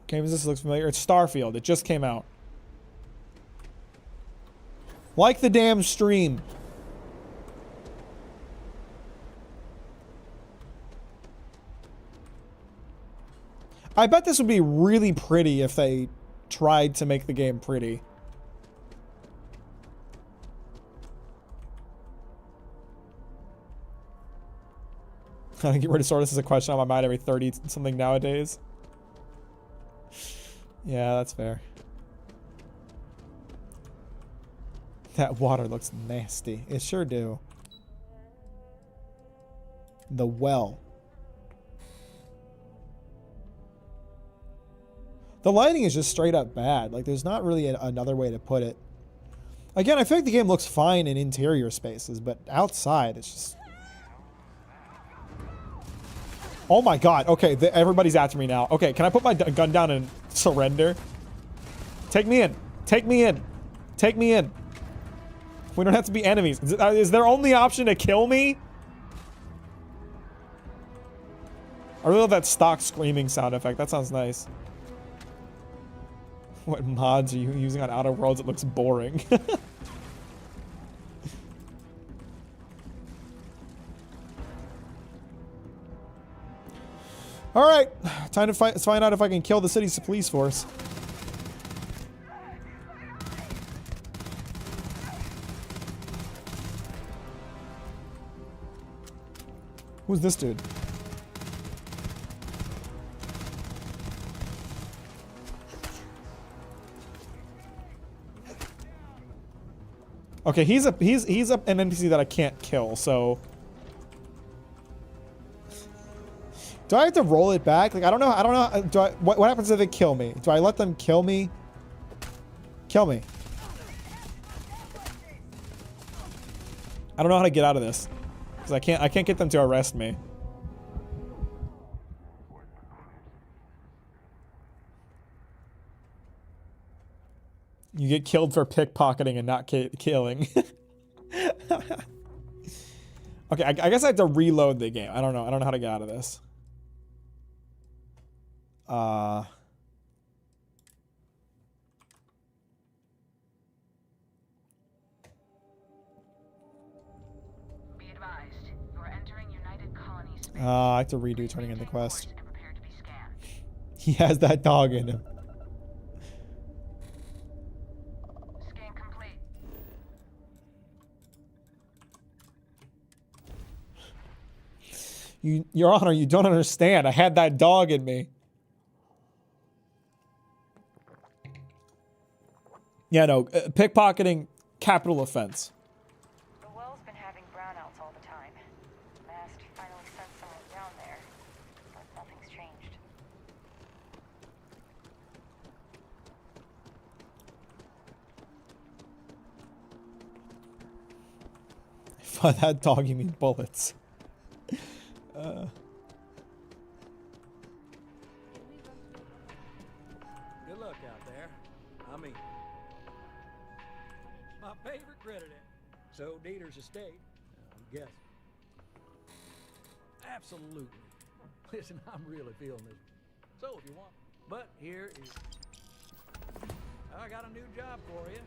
Game as this looks familiar. It's Starfield. It just came out. Like the damn stream. I bet this would be really pretty if they tried to make the game pretty. How to get rid of soreness is a question on my mind every 30 something nowadays. Yeah, that's fair. That water looks nasty. It sure do. The well. The lighting is just straight up bad. Like, there's not really another way to put it. Again, I feel like the game looks fine in interior spaces, but outside, it's just... Oh my god. Okay, everybody's after me now. Okay, can I put my gun down and surrender? Take me in. Take me in. Take me in. We don't have to be enemies. Is their only option to kill me? I really love that stock screaming sound effect. That sounds nice. What mods are you using on Outer Worlds? It looks boring. Alright, time to find out if I can kill the city's police force. Who's this dude? Okay, he's an NPC that I can't kill, so do I have to roll it back? Like I don't know. What happens if they kill me? Do I let them kill me? Kill me. I don't know how to get out of this because I can't get them to arrest me. You get killed for pickpocketing and not killing. Okay, I guess I have to reload the game. I don't know how to get out of this. Be advised, you are entering United Colony space. I have to redo turning in the quest. He has that dog in him. Scan complete. Your Honor, you don't understand. I had that dog in me. Yeah, no, pickpocketing, capital offense. The well's been having brownouts all the time. Mast finally sent someone down there, but nothing's changed. By that dog, you mean bullets. Good luck out there. I mean, my favorite critter. So Dieter's estate, I'm guessing. Absolutely. Listen, I'm really feeling this. So if you want, but here is. I got a new job for you.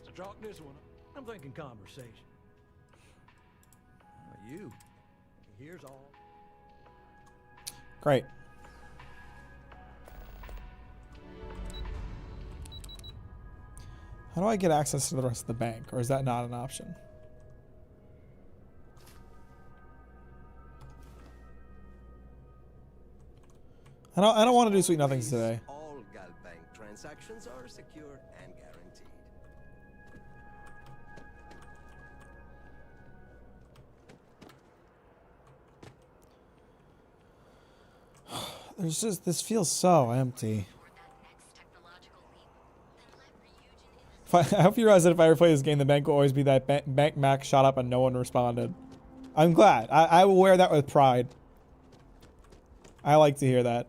So chalk this one up. I'm thinking conversation. Here's all. Great. How do I get access to the rest of the bank, or is that not an option? I don't want to do sweet nothings today. All Gal Bank transactions are secure and guaranteed. There's just, this feels so empty. I hope you realize that if I ever play this game, the bank will always be that bank Mack shot up and no one responded. I'm glad. I will wear that with pride. I like to hear that.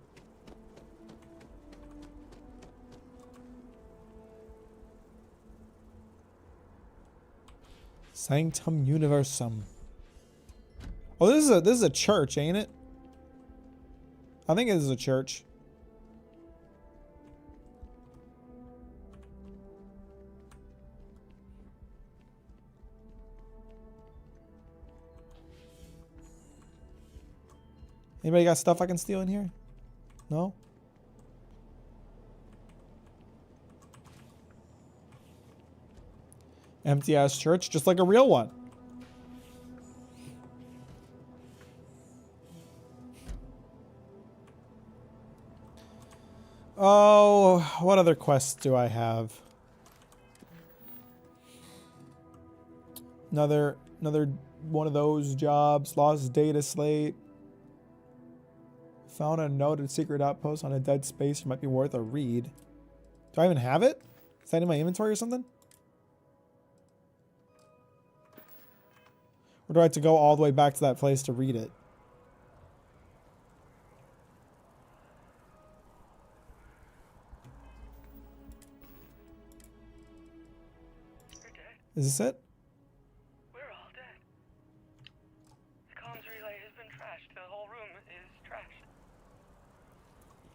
Sanctum Universum. Oh, this is a church, ain't it? I think this is a church. Anybody got stuff I can steal in here? No? Empty ass church, just like a real one. Oh, what other quests do I have? Another one of those jobs. Lost data slate. Found a noted secret outpost on a dead space. It might be worth a read. Do I even have it? Is that in my inventory or something? Or do I have to go all the way back to that place to read it? Is this it? We're all dead. The comms relay has been trashed. The whole room is trashed.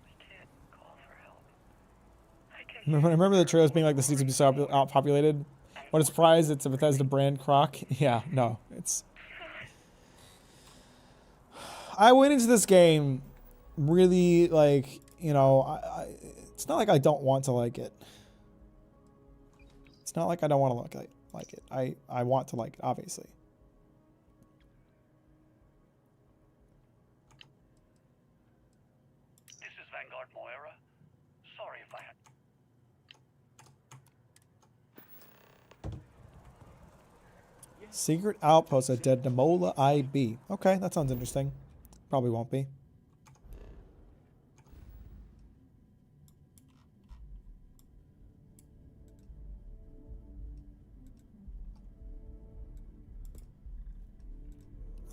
We can't call for help. Remember the trailers being like the seats would be so outpopulated? What a surprise, it's a Bethesda brand croc. Yeah, no, it's... I went into this game really, like, you know, it's not like I don't want to like it. It's not like I don't want to like it. I want to like it, obviously. This is Vanguard Moira. Sorry if I had... Secret outpost at Dead Namola IB. Okay, that sounds interesting. Probably won't be.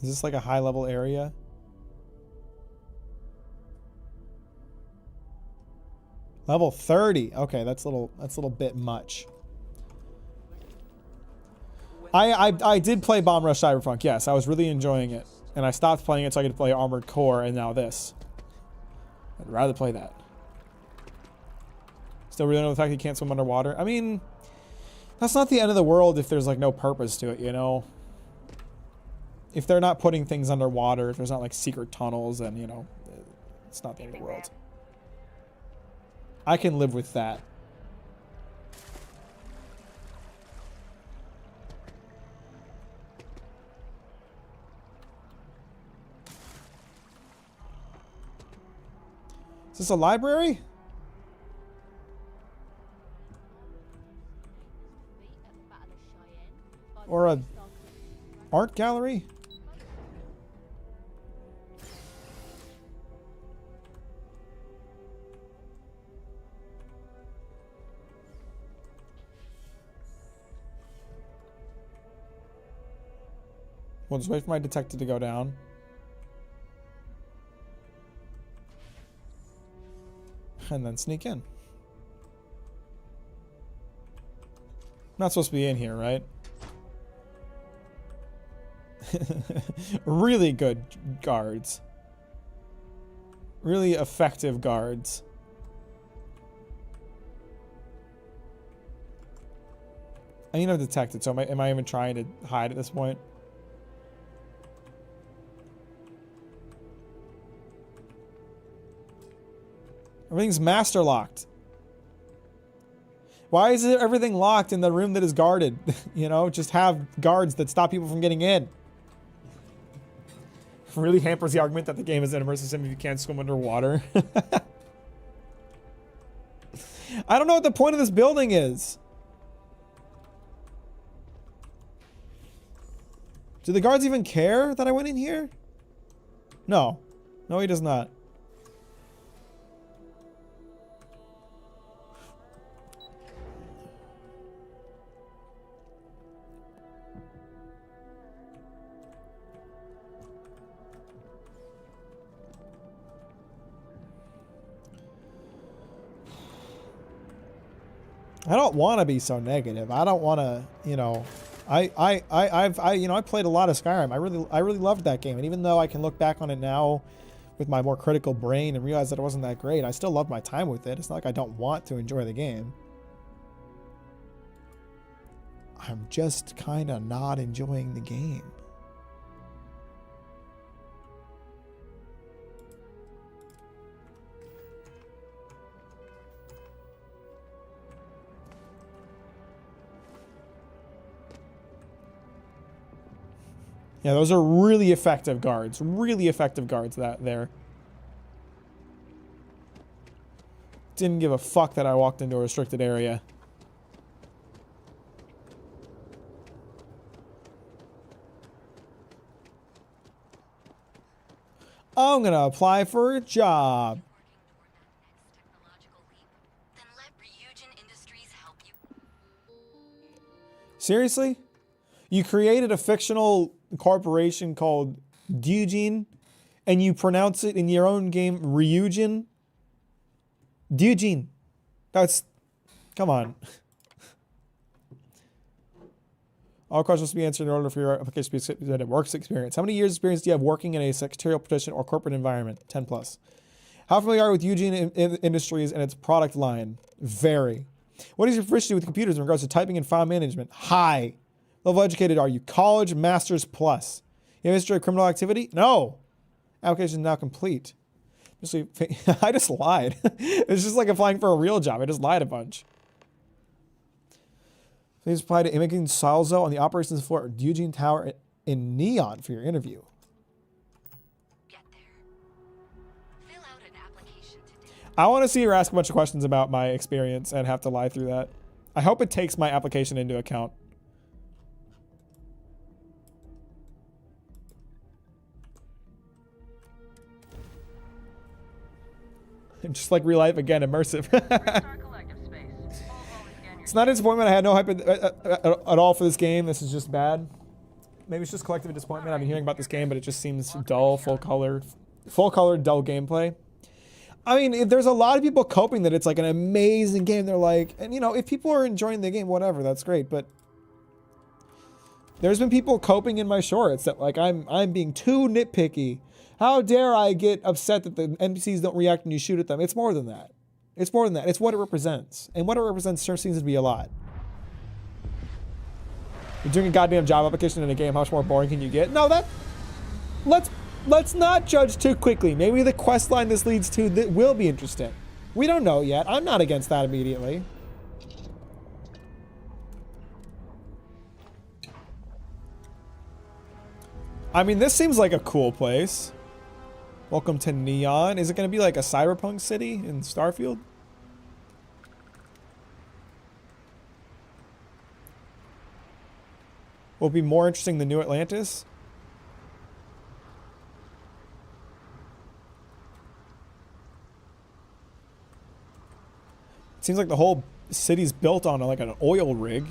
Is this like a high level area? Level 30. Okay, that's a little bit much. I did play Bomb Rush Cyberpunk. Yes, I was really enjoying it. And I stopped playing it so I could play Armored Core, and now this. I'd rather play that. Still really know the fact you can't swim underwater. I mean, that's not the end of the world if there's like no purpose to it, you know? If they're not putting things underwater, if there's not like secret tunnels, then, you know, it's not the end of the world. I can live with that. Is this a library? Or a art gallery? We'll just wait for my detective to go down. And then sneak in. I'm not supposed to be in here, right? Really good guards. Really effective guards. I need to detect it, so am I even trying to hide at this point? Everything's master locked. Why is everything locked in the room that is guarded? You know, just have guards that stop people from getting in. Really hampers the argument that the game is an immersive sim if you can't swim underwater. I don't know what the point of this building is. Do the guards even care that I went in here? No. No, he does not. I don't want to be so negative. I don't want to, you know, I played a lot of Skyrim. I really loved that game. And even though I can look back on it now with my more critical brain and realize that it wasn't that great, I still love my time with it. It's not like I don't want to enjoy the game. I'm just kind of not enjoying the game. Yeah, those are really effective guards. Really effective guards there. Didn't give a fuck that I walked into a restricted area. I'm gonna apply for a job. Seriously? You created a fictional corporation called Dugin, and you pronounce it in your own game Ryujin? Dugin. That's... Come on. All questions must be answered in order for your application to be accepted. Works experience. How many years experience do you have working in a secretarial position or corporate environment? 10 plus. How familiar are you with Eugene Industries and its product line? Very. What is your proficiency with computers in regards to typing and file management? High. Level educated are you? College, master's plus. You have history of criminal activity? No. Application is now complete. I just lied. It's just like applying for a real job. I just lied a bunch. Please apply to Imogen Salzo on the operations floor at Eugene Tower in Neon for your interview. I want to see her ask a bunch of questions about my experience and have to lie through that. I hope it takes my application into account. Just like real life again, immersive. It's not a disappointment. I had no hype at all for this game. This is just bad. Maybe it's just collective disappointment. I've been hearing about this game, but it just seems dull, full colored, dull gameplay. I mean, there's a lot of people coping that it's like an amazing game. They're like, and you know, if people are enjoying the game, whatever, that's great. But there's been people coping in my shorts that like I'm being too nitpicky. How dare I get upset that the NPCs don't react when you shoot at them? It's more than that. It's more than that. It's what it represents. And what it represents sure seems to be a lot. You're doing a goddamn job application in a game. How much more boring can you get? No, let's not judge too quickly. Maybe the quest line this leads to that will be interesting. We don't know yet. I'm not against that immediately. I mean, this seems like a cool place. Welcome to Neon. Is it going to be like a cyberpunk city in Starfield? Will it be more interesting than New Atlantis? It seems like the whole city's built on like an oil rig.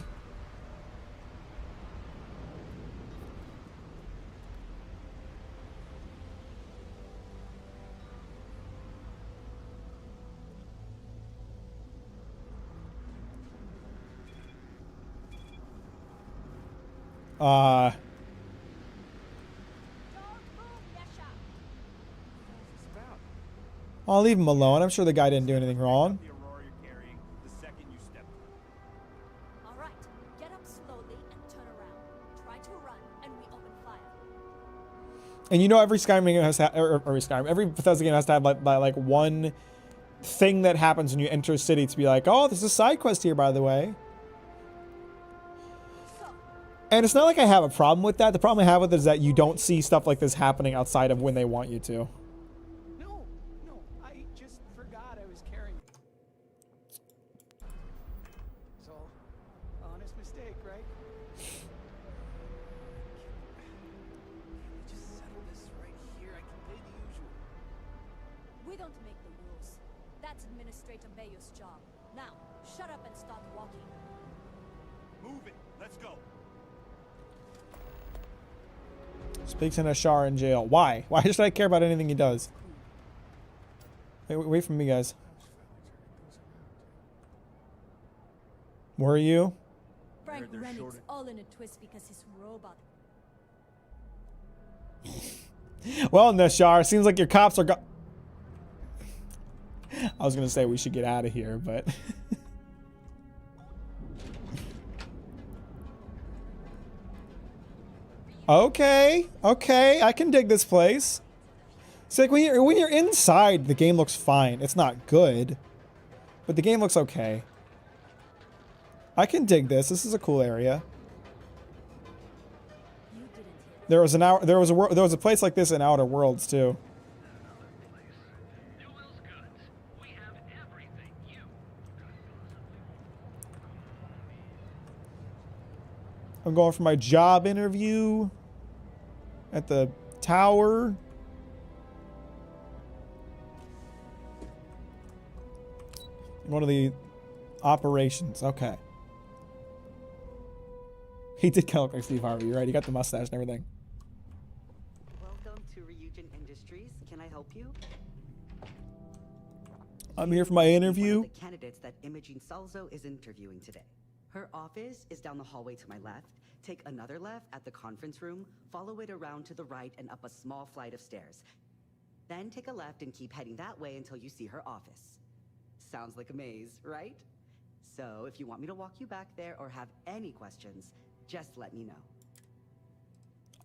I'll leave him alone. I'm sure the guy didn't do anything wrong. Alright, get up slowly and turn around. Try to run and we open fire. And you know every Skyrim game has to have, every Bethesda game has to have like one thing that happens when you enter a city to be like, oh, there's a side quest here, by the way. And it's not like I have a problem with that. The problem I have with it is that you don't see stuff like this happening outside of when they want you to. No, I just forgot I was carrying it. It's all honest mistake, right? Just settle this right here. I can pay the usual. We don't make the rules. That's Administrator Bayer's job. Now, shut up and start walking. Move it. Let's go. Speaks in Ashar in jail. Why? Why should I care about anything he does? Wait from me, guys. Were you? Frank Rennick's all in a twist because his robot. Well, Nashar, seems like your cops are I was gonna say we should get out of here, but okay, I can dig this place. It's like when you're inside, the game looks fine. It's not good, but the game looks okay. I can dig this. This is a cool area. There was a place like this in Outer Worlds too. I'm going for my job interview at the tower. One of the operations. Okay. He did kind of look like Steve Harvey. You're right. He got the mustache and everything. Welcome to Ryujin Industries. Can I help you? I'm here for my interview. The candidates that Imogen Salzo is interviewing today. Her office is down the hallway to my left. Take another left at the conference room, follow it around to the right and up a small flight of stairs. Then take a left and keep heading that way until you see her office. Sounds like a maze, right? So if you want me to walk you back there or have any questions, just let me know.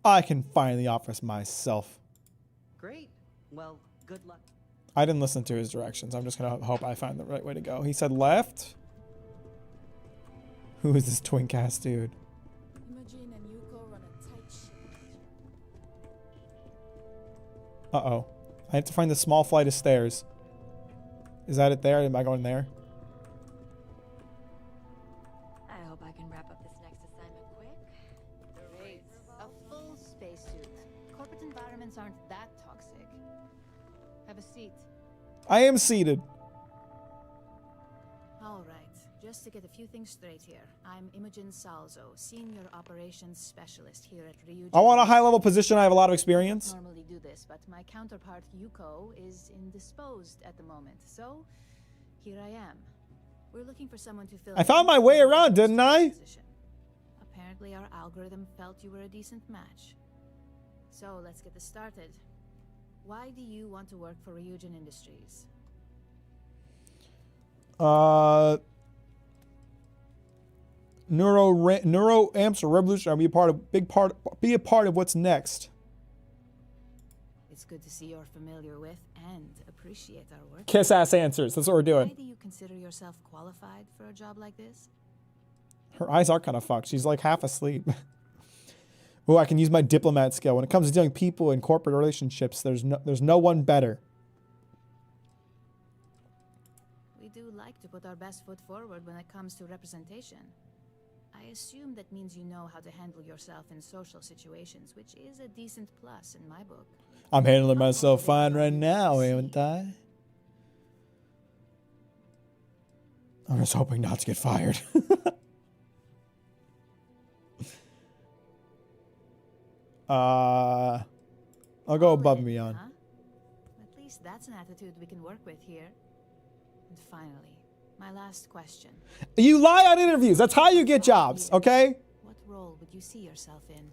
I can find the office myself. Great. Well, good luck. I didn't listen to his directions. I'm just gonna hope I find the right way to go. He said left. Who is this twink ass dude? Imogen and Yuko run a tight ship. Uh-oh. I have to find the small flight of stairs. Is that it there? Am I going there? I hope I can wrap up this next assignment quick. Great. A full spacesuit. Corporate environments aren't that toxic. Have a seat. I am seated. All right. Just to get a few things straight here. I'm Imogen Salzo, Senior Operations Specialist here at Ryujin. I want a high-level position. I have a lot of experience. I don't normally do this, but my counterpart Yuko is indisposed at the moment. So, here I am. We're looking for someone to fill. I found my way around, didn't I? Position. Apparently, our algorithm felt you were a decent match. So, let's get this started. Why do you want to work for Ryujin Industries? Neuro amps are revolutionary. Be a part of what's next. It's good to see you're familiar with and appreciate our work. Kiss ass answers. That's what we're doing. Why do you consider yourself qualified for a job like this? Her eyes are kind of fucked. She's like half asleep. Oh, I can use my diplomat skill. When it comes to dealing with people in corporate relationships, there's no one better. We do like to put our best foot forward when it comes to representation. I assume that means you know how to handle yourself in social situations, which is a decent plus in my book. I'm handling myself fine right now, haven't I? I'm just hoping not to get fired. I'll go above and beyond. Huh? At least that's an attitude we can work with here. And finally, my last question. You lie on interviews. That's how you get jobs, okay? What role would you see yourself in?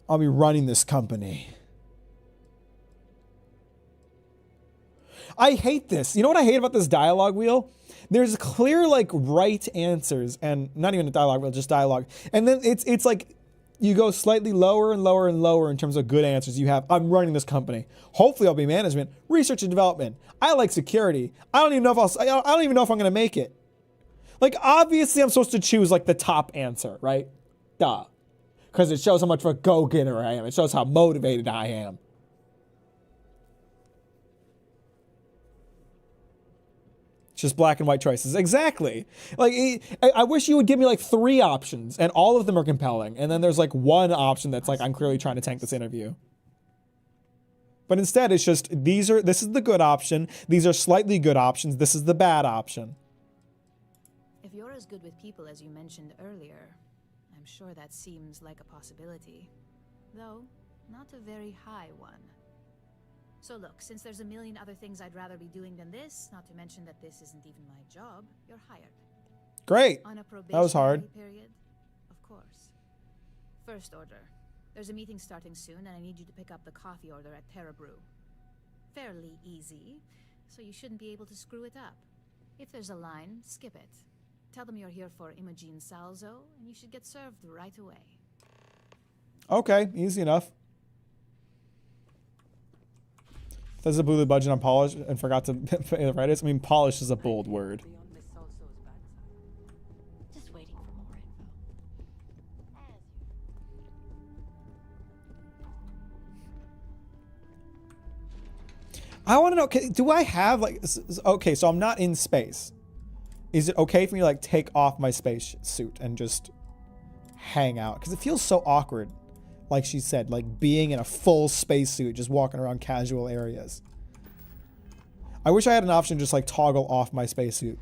I'll be running this company. I hate this. You know what I hate about this dialogue wheel? There's clear like right answers and not even a dialogue wheel, just dialogue. And then it's like you go slightly lower and lower and lower in terms of good answers. You have, I'm running this company. Hopefully I'll be management, research and development. I like security. I don't even know if I don't even know if I'm going to make it. Like obviously I'm supposed to choose like the top answer, right? Duh. Because it shows how much of a go-getter I am. It shows how motivated I am. It's just black and white choices. Exactly. Like, I wish you would give me like 3 options and all of them are compelling. And then there's like one option that's like, I'm clearly trying to tank this interview. But instead it's just, this is the good option. These are slightly good options. This is the bad option. If you're as good with people as you mentioned earlier, I'm sure that seems like a possibility. Though, not a very high one. So look, since there's a million other things I'd rather be doing than this, not to mention that this isn't even my job, you're hired. Great. On a That was hard. period, of course. First order. There's a meeting starting soon, and I need you to pick up the coffee order at Terra Brew. Fairly easy, so you shouldn't be able to screw it up. If there's a line, skip it. Tell them you're here for Imogen Salzo, and you should get served right away. Okay, easy enough. There's a blue budget on polish and forgot to write it. I mean, polish is a bold word. Just waiting for more info. I want to know, okay, do I have like, okay, so I'm not in space. Is it okay for me to like take off my space suit and just hang out? Because it feels so awkward. Like she said, like being in a full spacesuit, just walking around casual areas. I wish I had an option to just like toggle off my spacesuit.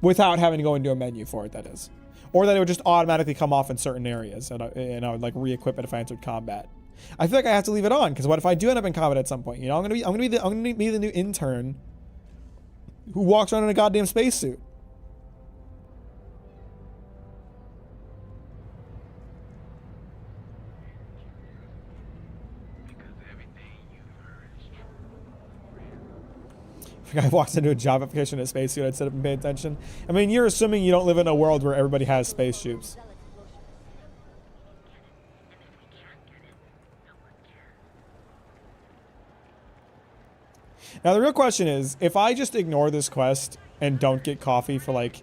Without having to go into a menu for it, that is. Or that it would just automatically come off in certain areas and I would like re-equip it if I entered combat. I feel like I have to leave it on because what if I do end up in combat at some point? You know, I'm gonna be the new intern Who walks around in a goddamn spacesuit? If a guy walks into a job application in a spacesuit, I'd sit up and pay attention. I mean, you're assuming you don't live in a world where everybody has spacesuits. Now, the real question is, if I just ignore this quest and don't get coffee for like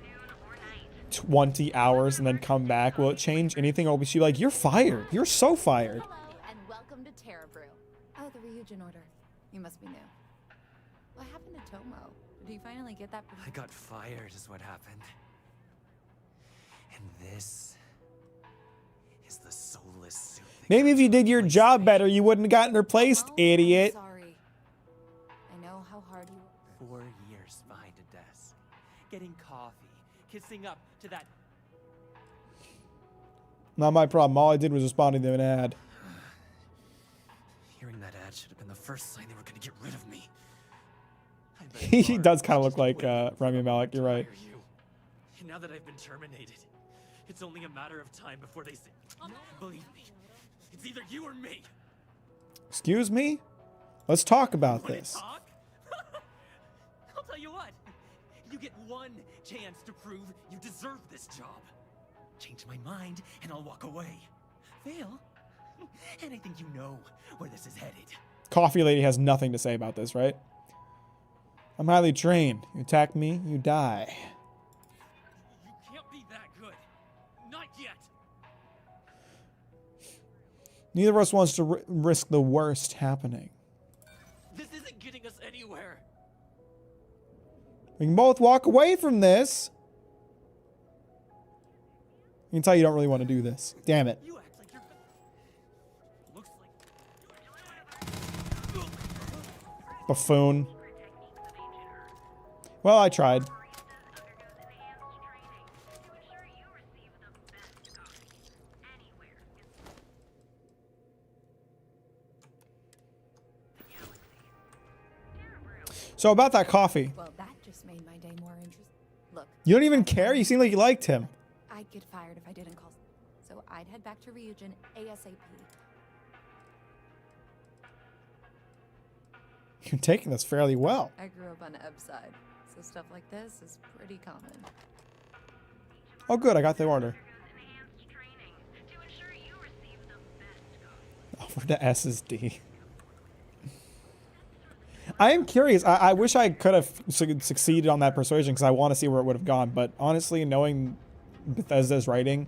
20 hours and then come back, will it change anything? Or will she be like, you're fired. You're so fired. Hello, and welcome to Terra Brew. Oh, the Ryujin order. You must be new. What happened to Tomo? Did he finally get that? I got fired is what happened. And this is the soulless suit. Maybe if you did your job better, you wouldn't have gotten replaced, idiot. Sorry. I know how hard you... 4 years behind a desk, getting coffee, kissing up to that. Not my problem. All I did was responding to an ad. Hearing that ad should have been the first sign they were going to get rid of me. He does kind of look like Rami Malek. You're right. And now that I've been terminated, it's only a matter of time before they say, believe me, it's either you or me. Excuse me? Let's talk about this. Talk? I'll tell you what. You get one chance to prove you deserve this job. Change my mind and I'll walk away. Fail, and I think you know where this is headed. Coffee lady has nothing to say about this, right? I'm highly trained. You attack me, you die. You can't be that good. Not yet. Neither of us wants to risk the worst happening. This isn't getting us anywhere. We can both walk away from this. You can tell you don't really want to do this. Damn it. You act like you're... Looks like... Buffoon. Well, I tried. So about that coffee. Well, that just made my day more interesting. Look. You don't even care? You seem like you liked him. I'd get fired if I didn't call. So I'd head back to Ryujin ASAP. You're taking this fairly well. I grew up on the Ebb side, so stuff like this is pretty common. Oh, good. I got the order. Over to SSD. I am curious. I wish I could have succeeded on that persuasion because I want to see where it would have gone. But honestly, knowing Bethesda's writing,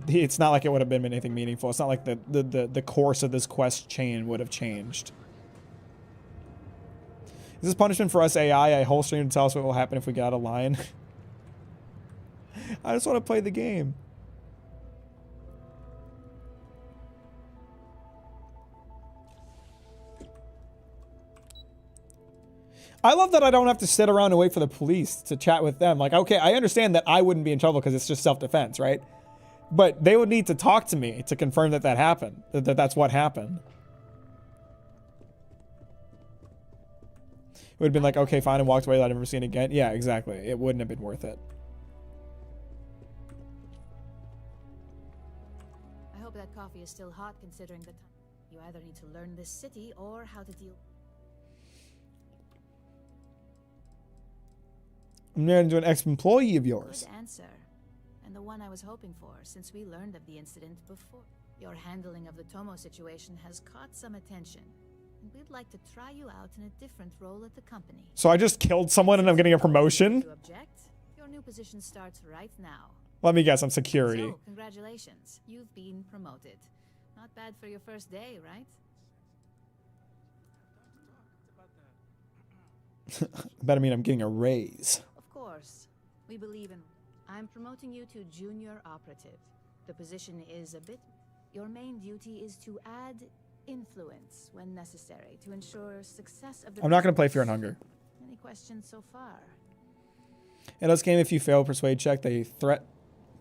it's not like it would have been anything meaningful. It's not like the course of this quest chain would have changed. Is this punishment for us AI? A whole stream to tell us what will happen if we get out of line? I just want to play the game. I love that I don't have to sit around and wait for the police to chat with them. Like, okay, I understand that I wouldn't be in trouble because it's just self-defense, right? But they would need to talk to me to confirm that that happened, that that's what happened. It would have been like, okay, fine, and walked away without ever seeing it again. Yeah, exactly. It wouldn't have been worth it. I hope that coffee is still hot considering the time. You either need to learn this city or how to deal. I'm married to an ex-employee of yours. Good answer. And the one I was hoping for, since we learned of the incident before. Your handling of the Tomo situation has caught some attention. And we'd like to try you out in a different role at the company. So I just killed someone and I'm getting a promotion? To object, your new position starts right now. Let me guess, I'm security. So, congratulations. You've been promoted. Not bad for your first day, right? Better mean I'm getting a raise. Of course. We believe in... I'm promoting you to junior operative. The position is a bit... Your main duty is to add influence when necessary to ensure success of the... I'm not going to play Fear and Hunger. Any questions so far? In this game, if you fail persuade check, they threaten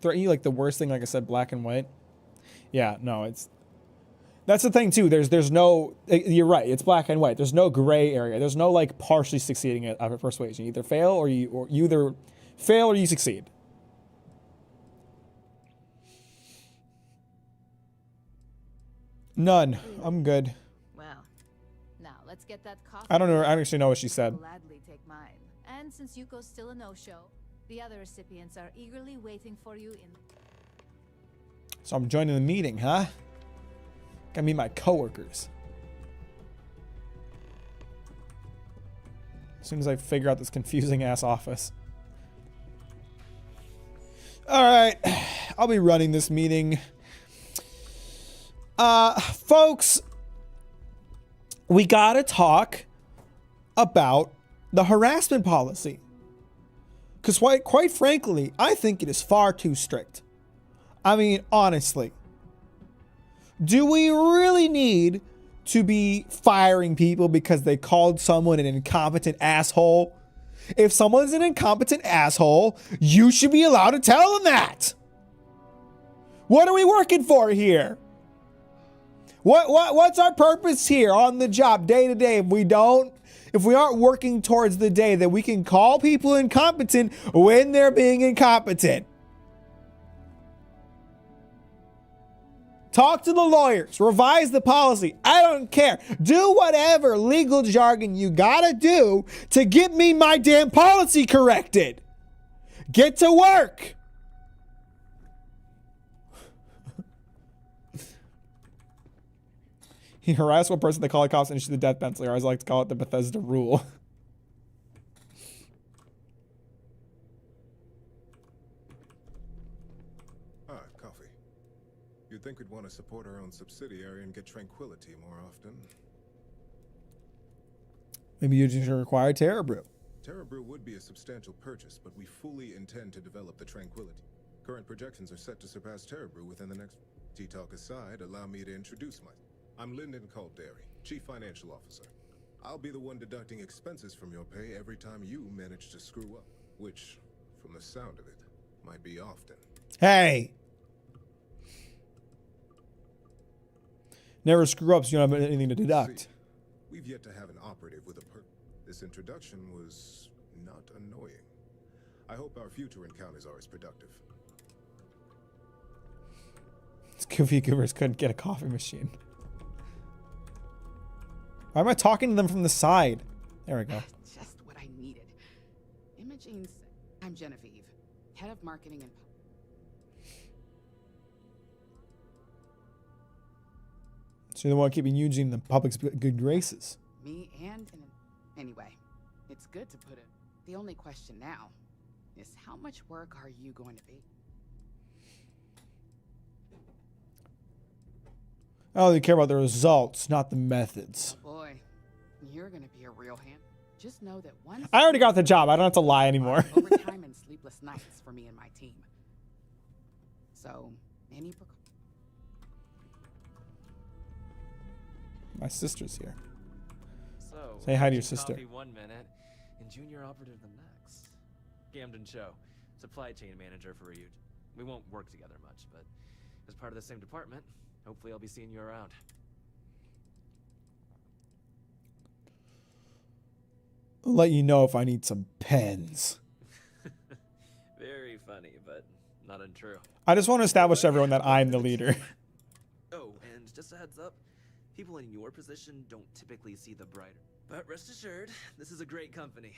you like the worst thing, like I said, black and white. Yeah, no, it's... That's the thing too. There's no. You're right. It's black and white. There's no gray area. There's no like partially succeeding at a persuasion. You either fail or you either fail or you succeed. None. I'm good. Well, now let's get that coffee. I don't know. I don't actually know what she said. Gladly take mine. And since Yuko's still a no-show, the other recipients are eagerly waiting for you in. So I'm joining the meeting, huh? Gotta meet my coworkers. As soon as I figure out this confusing ass office. All right, I'll be running this meeting. Folks, we gotta talk about the harassment policy. Because quite frankly, I think it is far too strict. I mean, honestly. Do we really need to be firing people because they called someone an incompetent asshole? If someone's an incompetent asshole, you should be allowed to tell them that. What are we working for here? What's our purpose here on the job day to day? If we aren't working towards the day that we can call people incompetent when they're being incompetent. Talk to the lawyers, revise the policy. I don't care. Do whatever legal jargon you gotta do to get me my damn policy corrected. Get to work. He harassed one person, they call it cops and issued the death penalty. Or I always like to call it the Bethesda rule. You'd think we'd want to support our own subsidiary and get tranquility more often. Maybe you just require Terra Brew. Terra Brew would be a substantial purchase, but we fully intend to develop the tranquility. Current projections are set to surpass Terra Brew within the next... Tea-talk aside, allow me to introduce myself. I'm Lyndon Calderi, Chief Financial Officer. I'll be the one deducting expenses from your pay every time you manage to screw up, which, from the sound of it, might be often. Hey! Never screw up so you don't have anything to deduct. See, we've yet to have an operative with a This introduction was not annoying. I hope our future encounters are as productive. Goofy Goobers couldn't get a coffee machine. Why am I talking to them from the side? There we go. Just what I needed. Imogene, I'm Genevieve, head of marketing and... So you're the one keeping Eugene in the public's good graces. Me and... Anyway, it's good to put it. The only question now is how much work are you going to be? Oh, they care about the results, not the methods. Oh boy, you're going to be a real hand. Just know that once... I already got the job. I don't have to lie anymore. Overtime and sleepless nights for me and my team. So, any... My sister's here. So, say hi to your sister. Coffee 1 minute and junior operative the next. Camden Cho, supply chain manager for Ryuj. We won't work together much, but as part of the same department, hopefully I'll be seeing you around. I'll let you know if I need some pens. Very funny, but not untrue. I just want to establish to everyone that I'm the leader. Oh, and just a heads up, people in your position don't typically see the brighter. But rest assured, this is a great company,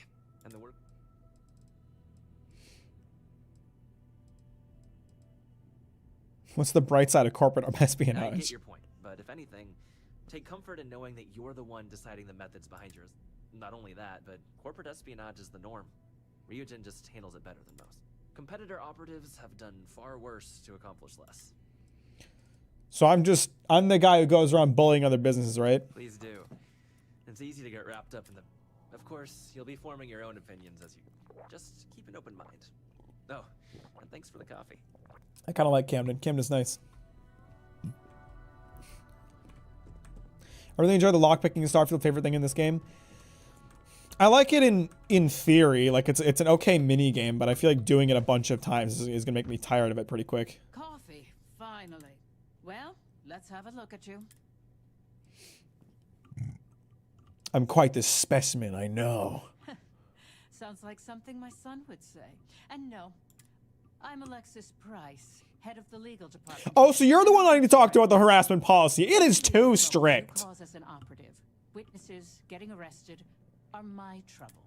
and the work... What's the bright side of corporate I espionage? get your point, but if anything, take comfort in knowing that you're the one deciding the methods behind yours. Not only that, but corporate espionage is the norm. Ryujin just handles it better than most. Competitor operatives have done far worse to accomplish less. So I'm the guy who goes around bullying other businesses, right? Please do. It's easy to get wrapped up in the... Of course, you'll be forming your own opinions as you... Just keep an open mind. Oh, and thanks for the coffee. I kind of like Camden. Camden's nice. I really enjoy the lockpicking in Starfield. Favorite thing in this game. I like it in theory. Like it's an okay mini game, but I feel like doing it a bunch of times is gonna make me tired of it pretty quick. Coffee, finally. Well, let's have a look at you. I'm quite the specimen, I know. Sounds like something my son would say. And no, I'm Alexis Price, head of the legal department. Oh, so you're the one I need to talk to about the harassment policy. It is too strict. Cause as an operative, witnesses getting arrested are my trouble.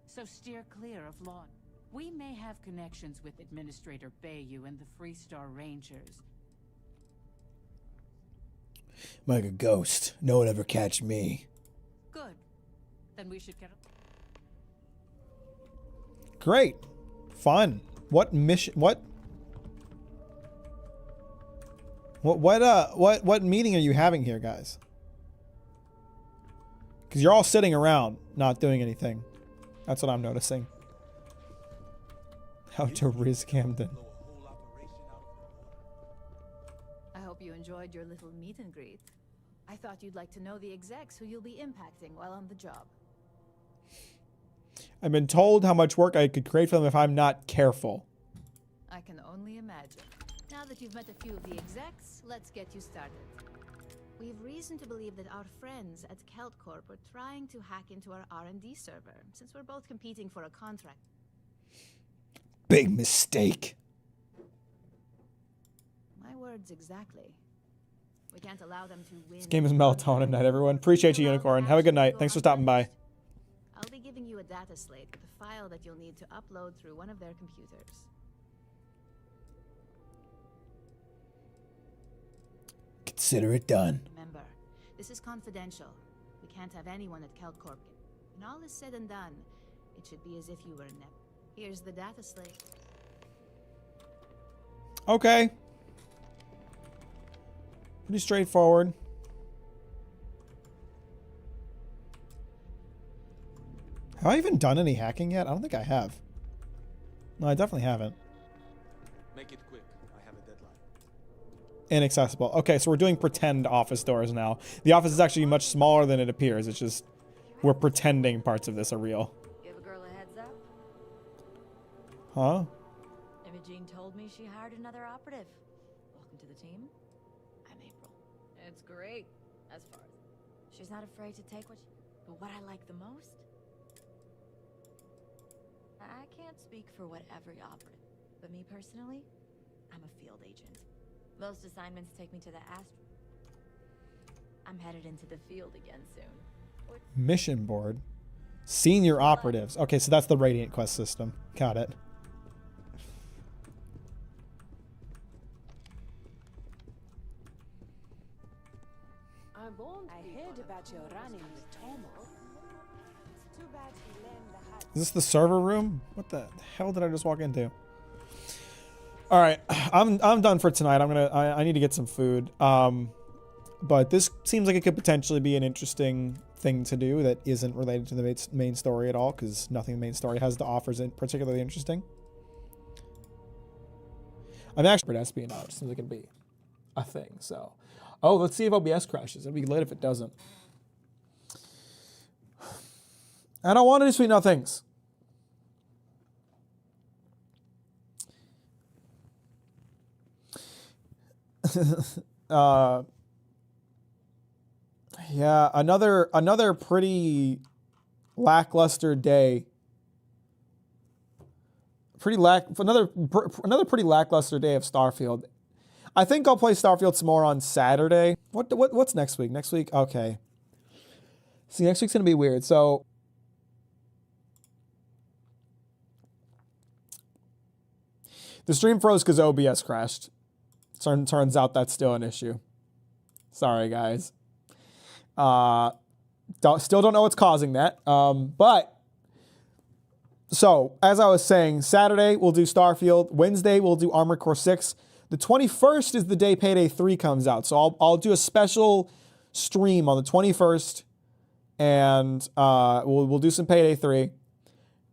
So steer clear of law. We may have connections with Administrator Bayou and the Freestar Rangers. I'm like a ghost. No one ever catch me. Good. Then we should get Great. Fun. What mission? What meeting are you having here, guys? Because you're all sitting around, not doing anything. That's what I'm noticing. How to Riz Camden. I hope you enjoyed your little meet and greet. I thought you'd like to know the execs who you'll be impacting while on the job. I've been told how much work I could create for them if I'm not careful. I can only imagine. Now that you've met a few of the execs, let's get you started. We've reason to believe that our friends at KeltCorp are trying to hack into our R&D server, since we're both competing for a contract. Big mistake. My words exactly. We can't allow them to win. This game is melatonin night, everyone. Appreciate you, Unicorn. Have a good night. Thanks for stopping by. I'll be giving you a data slate with a file that you'll need to upload through one of their computers. Consider it done. Remember, this is confidential. We can't have anyone at KeltCorp. When all is said and done, it should be as if you were never. Here's the data slate. Okay. Pretty straightforward. Have I even done any hacking yet? I don't think I have. No, I definitely haven't. Make it quick. I have a deadline. Inaccessible. Okay, so we're doing pretend office doors now. The office is actually much smaller than it appears. It's just we're pretending parts of this are real. Give a girl a heads up. Huh? Imogene told me she hired another operative. Welcome to the team. I'm April. It's great, as far as she's not afraid to take but what I like the most. I can't speak for what every operative, but me personally, I'm a field agent. Most assignments take me to the I'm headed into the field again soon. Mission board. Senior operatives. Okay, so that's the Radiant Quest system. Got it. I heard about your running with Tomo. It's too bad he learned the hard. Is this the server room? What the hell did I just walk into? All right, I'm done for tonight. I need to get some food. But this seems like it could potentially be an interesting thing to do that isn't related to the main story at all, because nothing the main story has to offer is particularly interesting. I'm actually espionage. Seems like it'd be a thing. So, oh, let's see if OBS crashes. It'd be lit if it doesn't. I don't want to do sweet nothings. Yeah, another pretty lackluster day. Another pretty lackluster day of Starfield. I think I'll play Starfield some more on Saturday. What's next week? Next week, okay. See, next week's gonna be weird. So the stream froze because OBS crashed. Turns out that's still an issue. Sorry, guys. Still don't know what's causing that. But so as I was saying, Saturday we'll do Starfield. Wednesday we'll do Armored Core 6. The 21st is the day Payday 3 comes out. So I'll do a special stream on the 21st, and we'll do some Payday 3.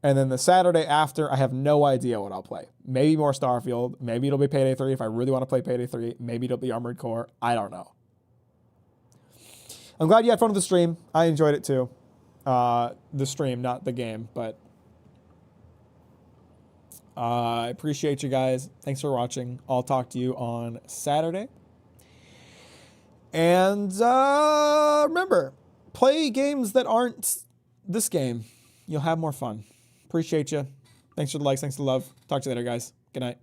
And then the Saturday after, I have no idea what I'll play. Maybe more Starfield. Maybe it'll be Payday 3 if I really want to play Payday 3. Maybe it'll be Armored Core. I don't know. I'm glad you had fun with the stream. I enjoyed it too. The stream, not the game, but I appreciate you guys. Thanks for watching. I'll talk to you on Saturday. And remember, play play games that aren't this game. You'll have more fun. Appreciate you. Thanks for the likes. Thanks for the love. Talk to you later, guys. Good night.